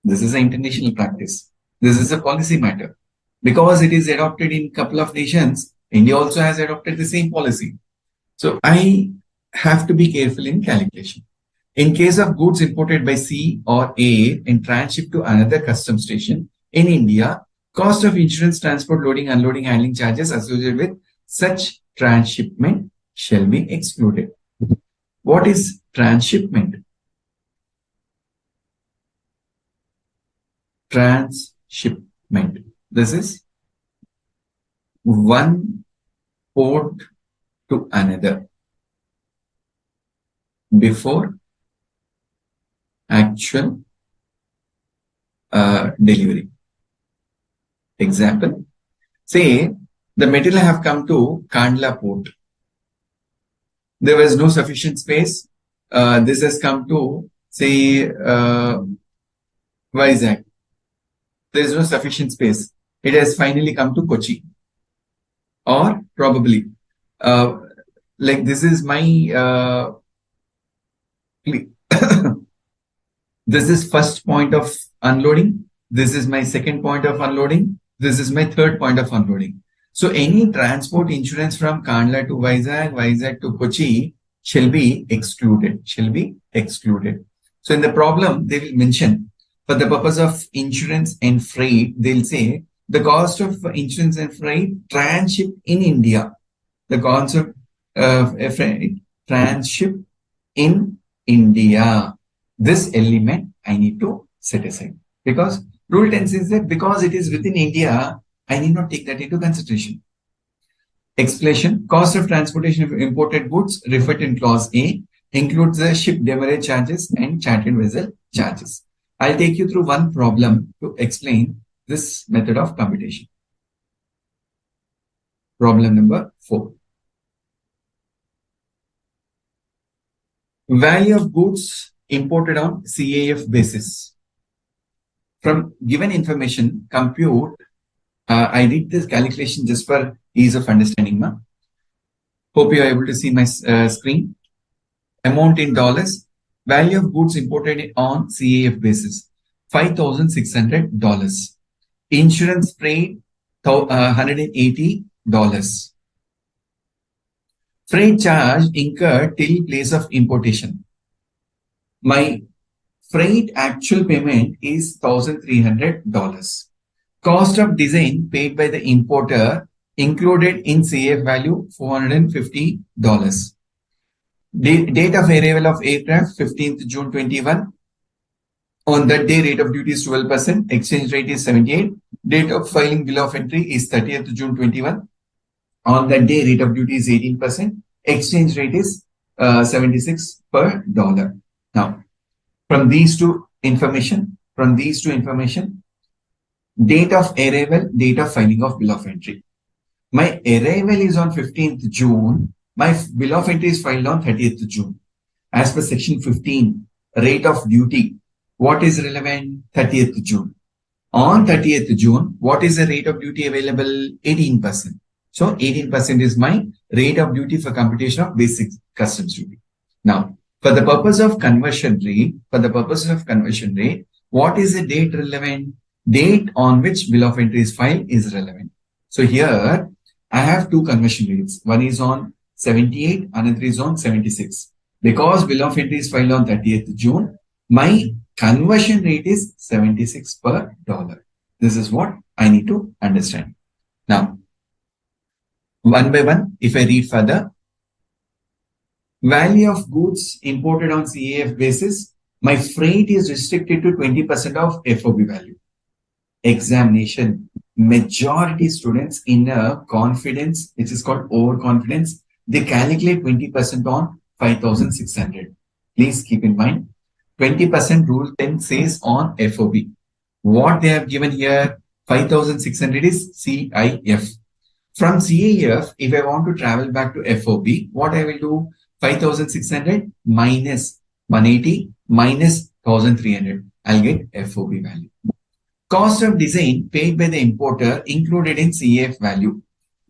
This is an international practice. This is a policy matter. Because it is adopted in a couple of nations, India also has adopted the same policy. So I have to be careful in calculation. In case of goods imported by C or A and transshipped to another custom station in India, cost of insurance, transport, loading, unloading, handling charges associated with such transshipment shall be excluded. What is transshipment? Transshipment. This is one port to another before actual delivery. Example, say the material have come to Kandla port. There was no sufficient space. This has come to, say, Vizag. There is no sufficient space. It has finally come to Kochi. Or probably, like this is my, this is first point of unloading. This is my second point of unloading. This is my third point of unloading. So any transport insurance from Kandla to Vizag, Vizag to Kochi shall be excluded. So in the problem, they will mention for the purpose of insurance and freight, they'll say the cost of insurance and freight transship in India. The concept of freight transship in India. This element I need to set aside because Rule 10 says that because it is within India, I need not take that into consideration. Explanation: cost of transportation of imported goods referred in clause A includes the ship demurrage charges and chartered vessel charges. I'll take you through one problem to explain this method of computation. Problem number 4. Value of goods imported on CAF basis. From given information, compute. I did this calculation just for ease of understanding. Hope you are able to see my screen. Amount in dollars. Value of goods imported on CAF basis. $5,600. Insurance paid $180. Freight charge incurred till place of importation. My freight actual payment is $1,300. Cost of design paid by the importer included in CAF value $450. Date of arrival of aircraft 15th June 21. On that day, rate of duty is 12%, exchange rate is 78, date of filing bill of entry is 30th June 21. On that day, rate of duty is 18%, exchange rate is 76 per dollar. Now, from these two information, date of arrival, date of filing of bill of entry. My arrival is on 15th June. My bill of entry is filed on 30th June. As per section 15, rate of duty, what is relevant? 30th June. On 30th June, what is the rate of duty available? 18%. So 18% is my rate of duty for computation of basic customs duty. Now, for the purpose of conversion rate, what is the date relevant? Date on which bill of entry is filed is relevant. So here, I have two conversion rates. One is on 78, another is on 76. Because bill of entry is filed on 30th June, my conversion rate is 76 per dollar. This is what I need to understand. Now, one by one, if I read further, value of goods imported on CAF basis, my freight is restricted to 20% of FOB value. Examination, majority students in a confidence, which is called overconfidence, they calculate 20% on 5,600. Please keep in mind, 20% rule 10 says on FOB. What they have given here, 5,600 is CIF. From CIF, if I want to travel back to FOB, what I will do? 5,600 minus 180 minus 1,300. I'll get FOB value. Cost of design paid by the importer included in CAF value.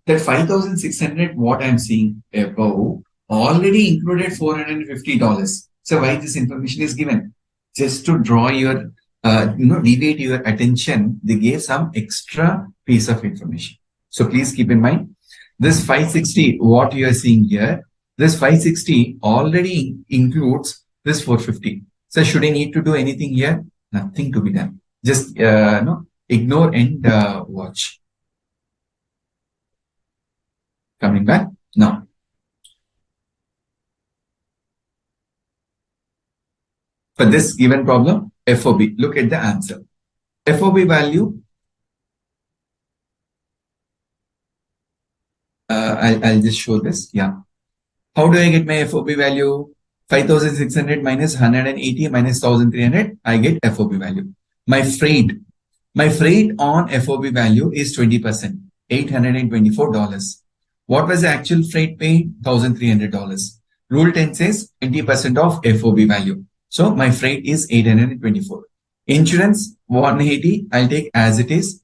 That 5,600, what I'm seeing above, already included $450. So why this information is given? Just to draw your, deviate your attention, they gave some extra piece of information. So please keep in mind, this 560, what you are seeing here, this 560 already includes this 450. So should I need to do anything here? Nothing to be done. Just ignore and watch. Coming back now. For this given problem, FOB, look at the answer. FOB value, I'll just show this. Yeah. How do I get my FOB value? 5,600 minus 180 minus 1,300, I get FOB value. My freight on FOB value is 20%, $824. What was the actual freight paid? $1,300. Rule 10 says 20% of FOB value. So my freight is 824. Insurance 180, I'll take as it is.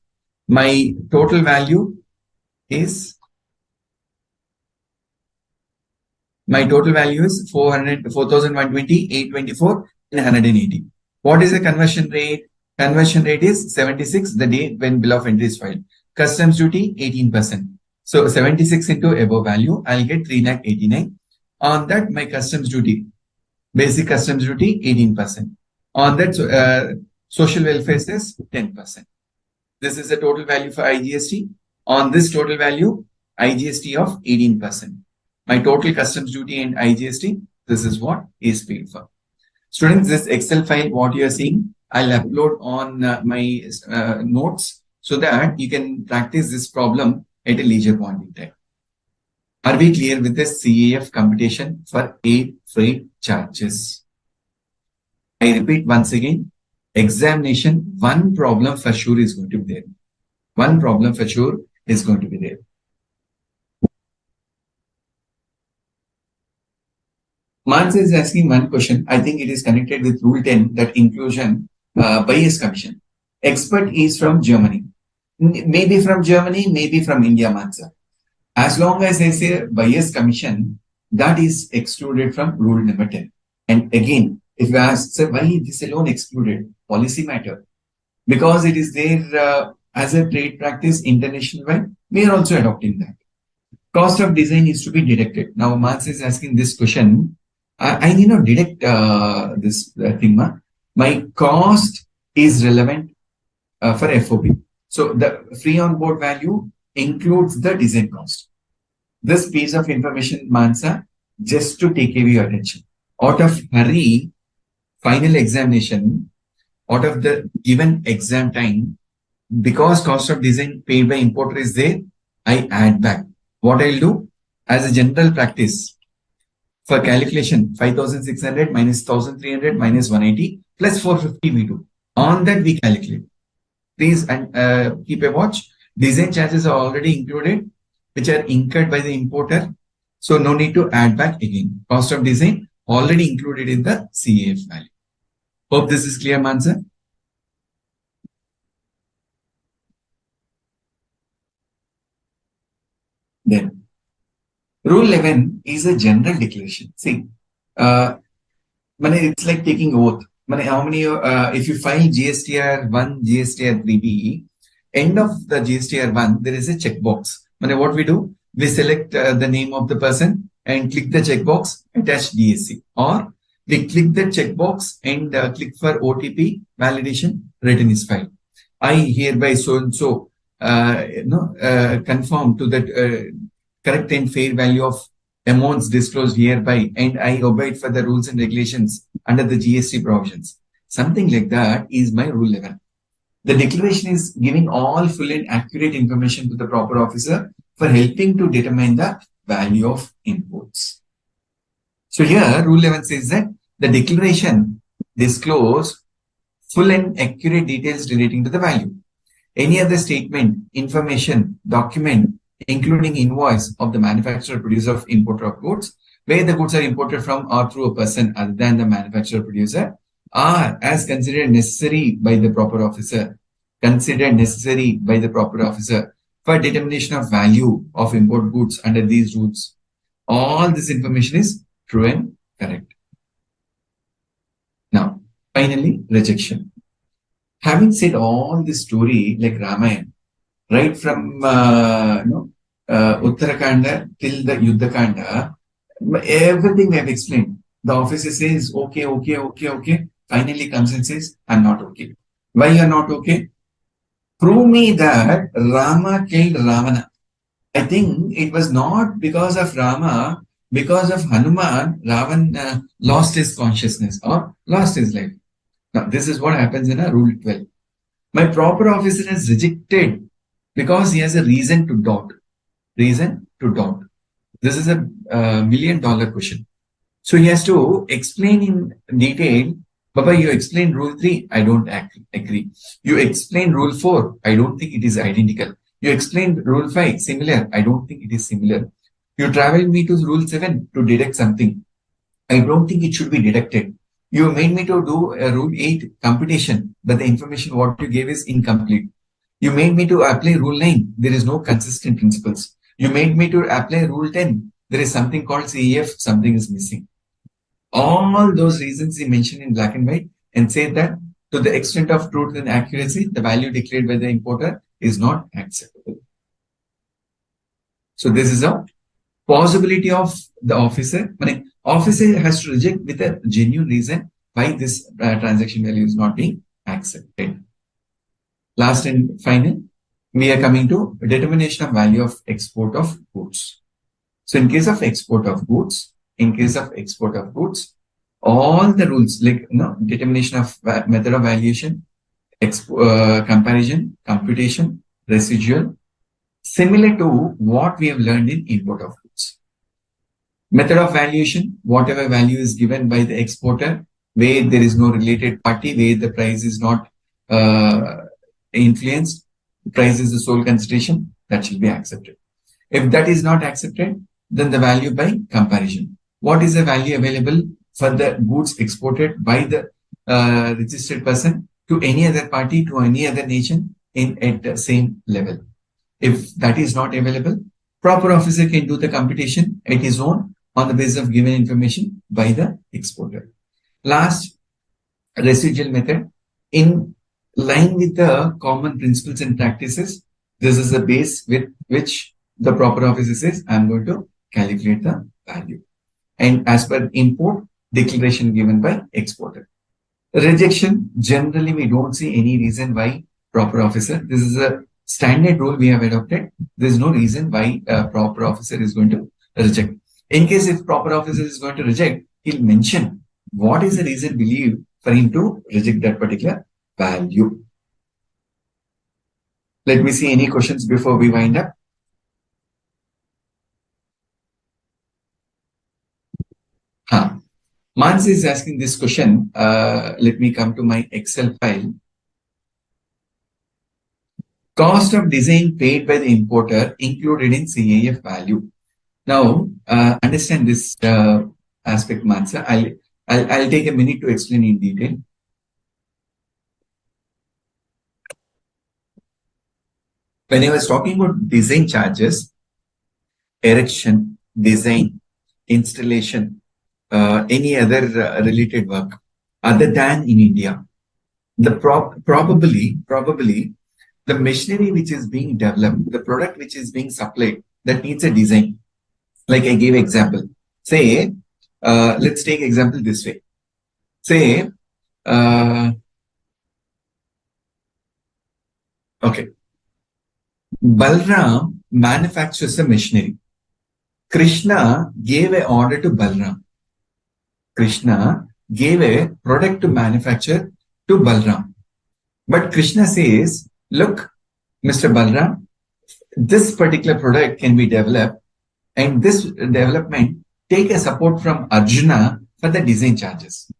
My total value is 4,120, 824, and 180. What is the conversion rate? Conversion rate is 76 the day when bill of entry is filed. Customs duty 18%. So 76 into above value, I'll get 3,89. On that, my customs duty, basic customs duty 18%. On that, social welfare says 10%. This is the total value for IGST. On this total value, IGST of 18%. My total customs duty and IGST, this is what is paid for. Students, this Excel file, what you are seeing, I'll upload on my notes so that you can practice this problem at a leisure point in time. Are we clear with the CAF computation for air freight charges? I repeat once again, examination, one problem for sure is going to be there. One problem for sure is going to be there. Mans is asking one question. I think it is connected with Rule 10, that inclusion bias commission. Expert is from Germany. Maybe from Germany, maybe from India, Mansa. As long as I say bias commission, that is excluded from rule number 10. And again, if you ask, sir, why is this alone excluded? Policy matter. Because it is there as a trade practice international-wide, we are also adopting that. Cost of design is to be deducted. Now, Mans is asking this question. I need not deduct this thing. My cost is relevant for FOB. So the free on board value includes the design cost. This piece of information, Mansa, just to take away your attention. Out of hurry, final examination, out of the given exam time, because cost of design paid by importer is there, I add back. What I'll do as a general practice for calculation, 5,600 minus 1,300 minus 180 plus 450 we do. On that we calculate. Please and keep a watch. Design charges are already included, which are incurred by the importer. So no need to add back again. Cost of design already included in the CAF value. Hope this is clear, Mansa. Then, Rule 11 is a general declaration. See, it's like taking oath. How many, if you file GSTR 1, GSTR 3B, end of the GSTR 1, there is a checkbox. What we do? We select the name of the person and click the checkbox, attach DSC. Or we click the checkbox and click for OTP validation, written is file. I hereby so-and-so conform to that correct and fair value of amounts disclosed hereby, and I obeyed for the rules and regulations under the GST provisions. Something like that is my Rule 11. The declaration is giving all full and accurate information to the proper officer for helping to determine the value of imports. So here Rule 11 says that the declaration disclose full and accurate details relating to the value. Any other statement, information, document, including invoice of the manufacturer producer of importer of goods, where the goods are imported from or through a person other than the manufacturer producer, are as considered necessary by the proper officer, for determination of value of import goods under these rules. All this information is true and correct. Now, finally, rejection. Having said all this story like Ramayana, right from Uttarakanda till the Yuddhakanda, everything we have explained. The officer says, okay. Finally comes and says, I'm not okay. Why you are not okay? Prove me that Rama killed Ravana. I think it was not because of Rama, because of Hanuman, Ravan lost his consciousness or lost his life. Now, this is what happens in a Rule 12. My proper officer is rejected because he has a reason to doubt. Reason to doubt. This is a $1 million question. So he has to explain in detail. Baba, you explained Rule 3. I don't agree. You explained Rule 4. I don't think it is identical. You explained Rule 5. Similar. I don't think it is similar. You traveled me to Rule 7 to deduct something. I don't think it should be deducted. You made me to do a Rule 8 computation, but the information what you gave is incomplete. You made me to apply Rule 9. There is no consistent principles. You made me to apply Rule 10. There is something called CEF. Something is missing. All those reasons he mentioned in black and white and said that to the extent of truth and accuracy, the value declared by the importer is not acceptable. So this is a possibility of the officer. Officer has to reject with a genuine reason why this transaction value is not being accepted. Last and final, we are coming to determination of value of export of goods. So in case of export of goods, all the rules like determination of method of valuation, comparison, computation, residual, similar to what we have learned in import of goods. Method of valuation, whatever value is given by the exporter, where there is no related party, where the price is not influenced, the price is the sole consideration, that should be accepted. If that is not accepted, then the value by comparison. What is the value available for the goods exported by the registered person to any other party, to any other nation at the same level? If that is not available, proper officer can do the computation at his own on the basis of given information by the exporter. Last, residual method. In line with the common principles and practices, this is the base with which the proper officer says, I'm going to calculate the value. And as per import, declaration given by exporter. Rejection, generally we don't see any reason why proper officer. This is a standard rule we have adopted. There is no reason why a proper officer is going to reject. In case if proper officer is going to reject, he'll mention what is the reason believed for him to reject that particular value. Let me see any questions before we wind up. Mans is asking this question. Let me come to my Excel file. Cost of design paid by the importer included in CAF value. Now, understand this aspect, Mansa. I'll take a minute to explain in detail. When I was talking about design charges, erection, design, installation, any other related work other than in India, the probably the machinery which is being developed, the product which is being supplied, that needs a design. Like I gave example. Say, let's take example this way. Say, okay, Balram manufactures a machinery. Krishna gave an order to Balram. Krishna gave a product to manufacture to Balram. But Krishna says, look, Mr. Balram, this particular product can be developed, and this development take a support from Arjuna for the design charges.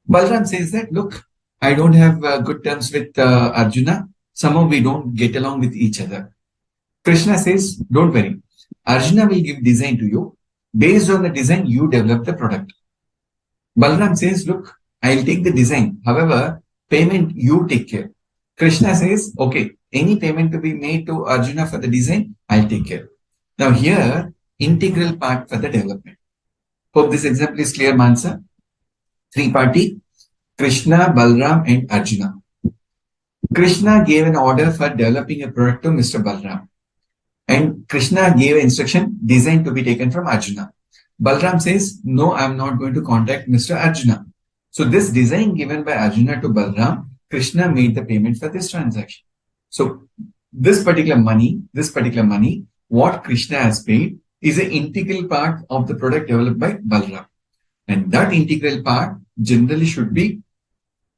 Balram says that, look, I don't have good terms with Arjuna. Somehow we don't get along with each other. Krishna says, don't worry. Arjuna will give design to you. Based on the design, you develop the product. Balram says, look, I'll take the design. However, payment you take care. Krishna says, okay, any payment to be made to Arjuna for the design, I'll take care. Now here, integral part for the development. Hope this example is clear, Mansa. Three party, Krishna, Balram and Arjuna. Krishna gave an order for developing a product to Mr. Balram. And Krishna gave instruction, design to be taken from Arjuna. Balram says, no, I'm not going to contact Mr. Arjuna. So this design given by Arjuna to Balram, Krishna made the payment for this transaction. So this particular money, what Krishna has paid is an integral part of the product developed by Balram. And that integral part generally should be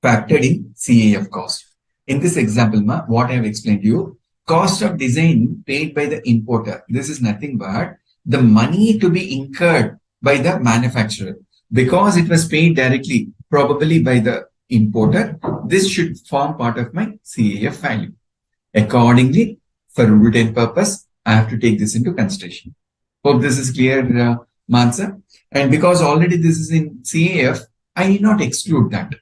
factored in CAF cost. In this example, what I have explained to you, cost of design paid by the importer. This is nothing but the money to be incurred by the manufacturer. Because it was paid directly, probably by the importer, this should form part of my CAF value. Accordingly, for rule 10 purpose, I have to take this into consideration. Hope this is clear, Mansa. And because already this is in CAF, I need not exclude that.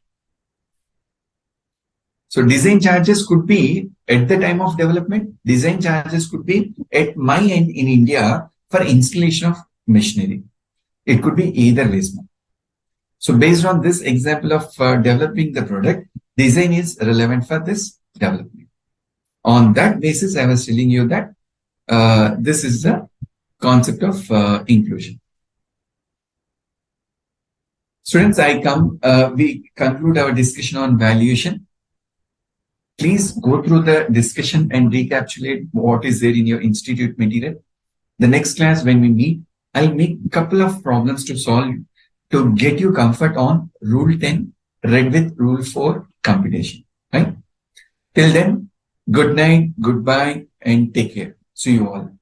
So design charges could be at the time of development. Design charges could be at my end in India for installation of machinery. It could be either ways. So based on this example of developing the product, design is relevant for this development. On that basis, I was telling you that this is the concept of inclusion. Students, we conclude our discussion on valuation. Please go through the discussion and recapitulate what is there in your institute material. The next class, when we meet, I'll make a couple of problems to solve to get you comfort on Rule 10 read with Rule 4 computation. Right? Till then, good night, goodbye, and take care. See you all.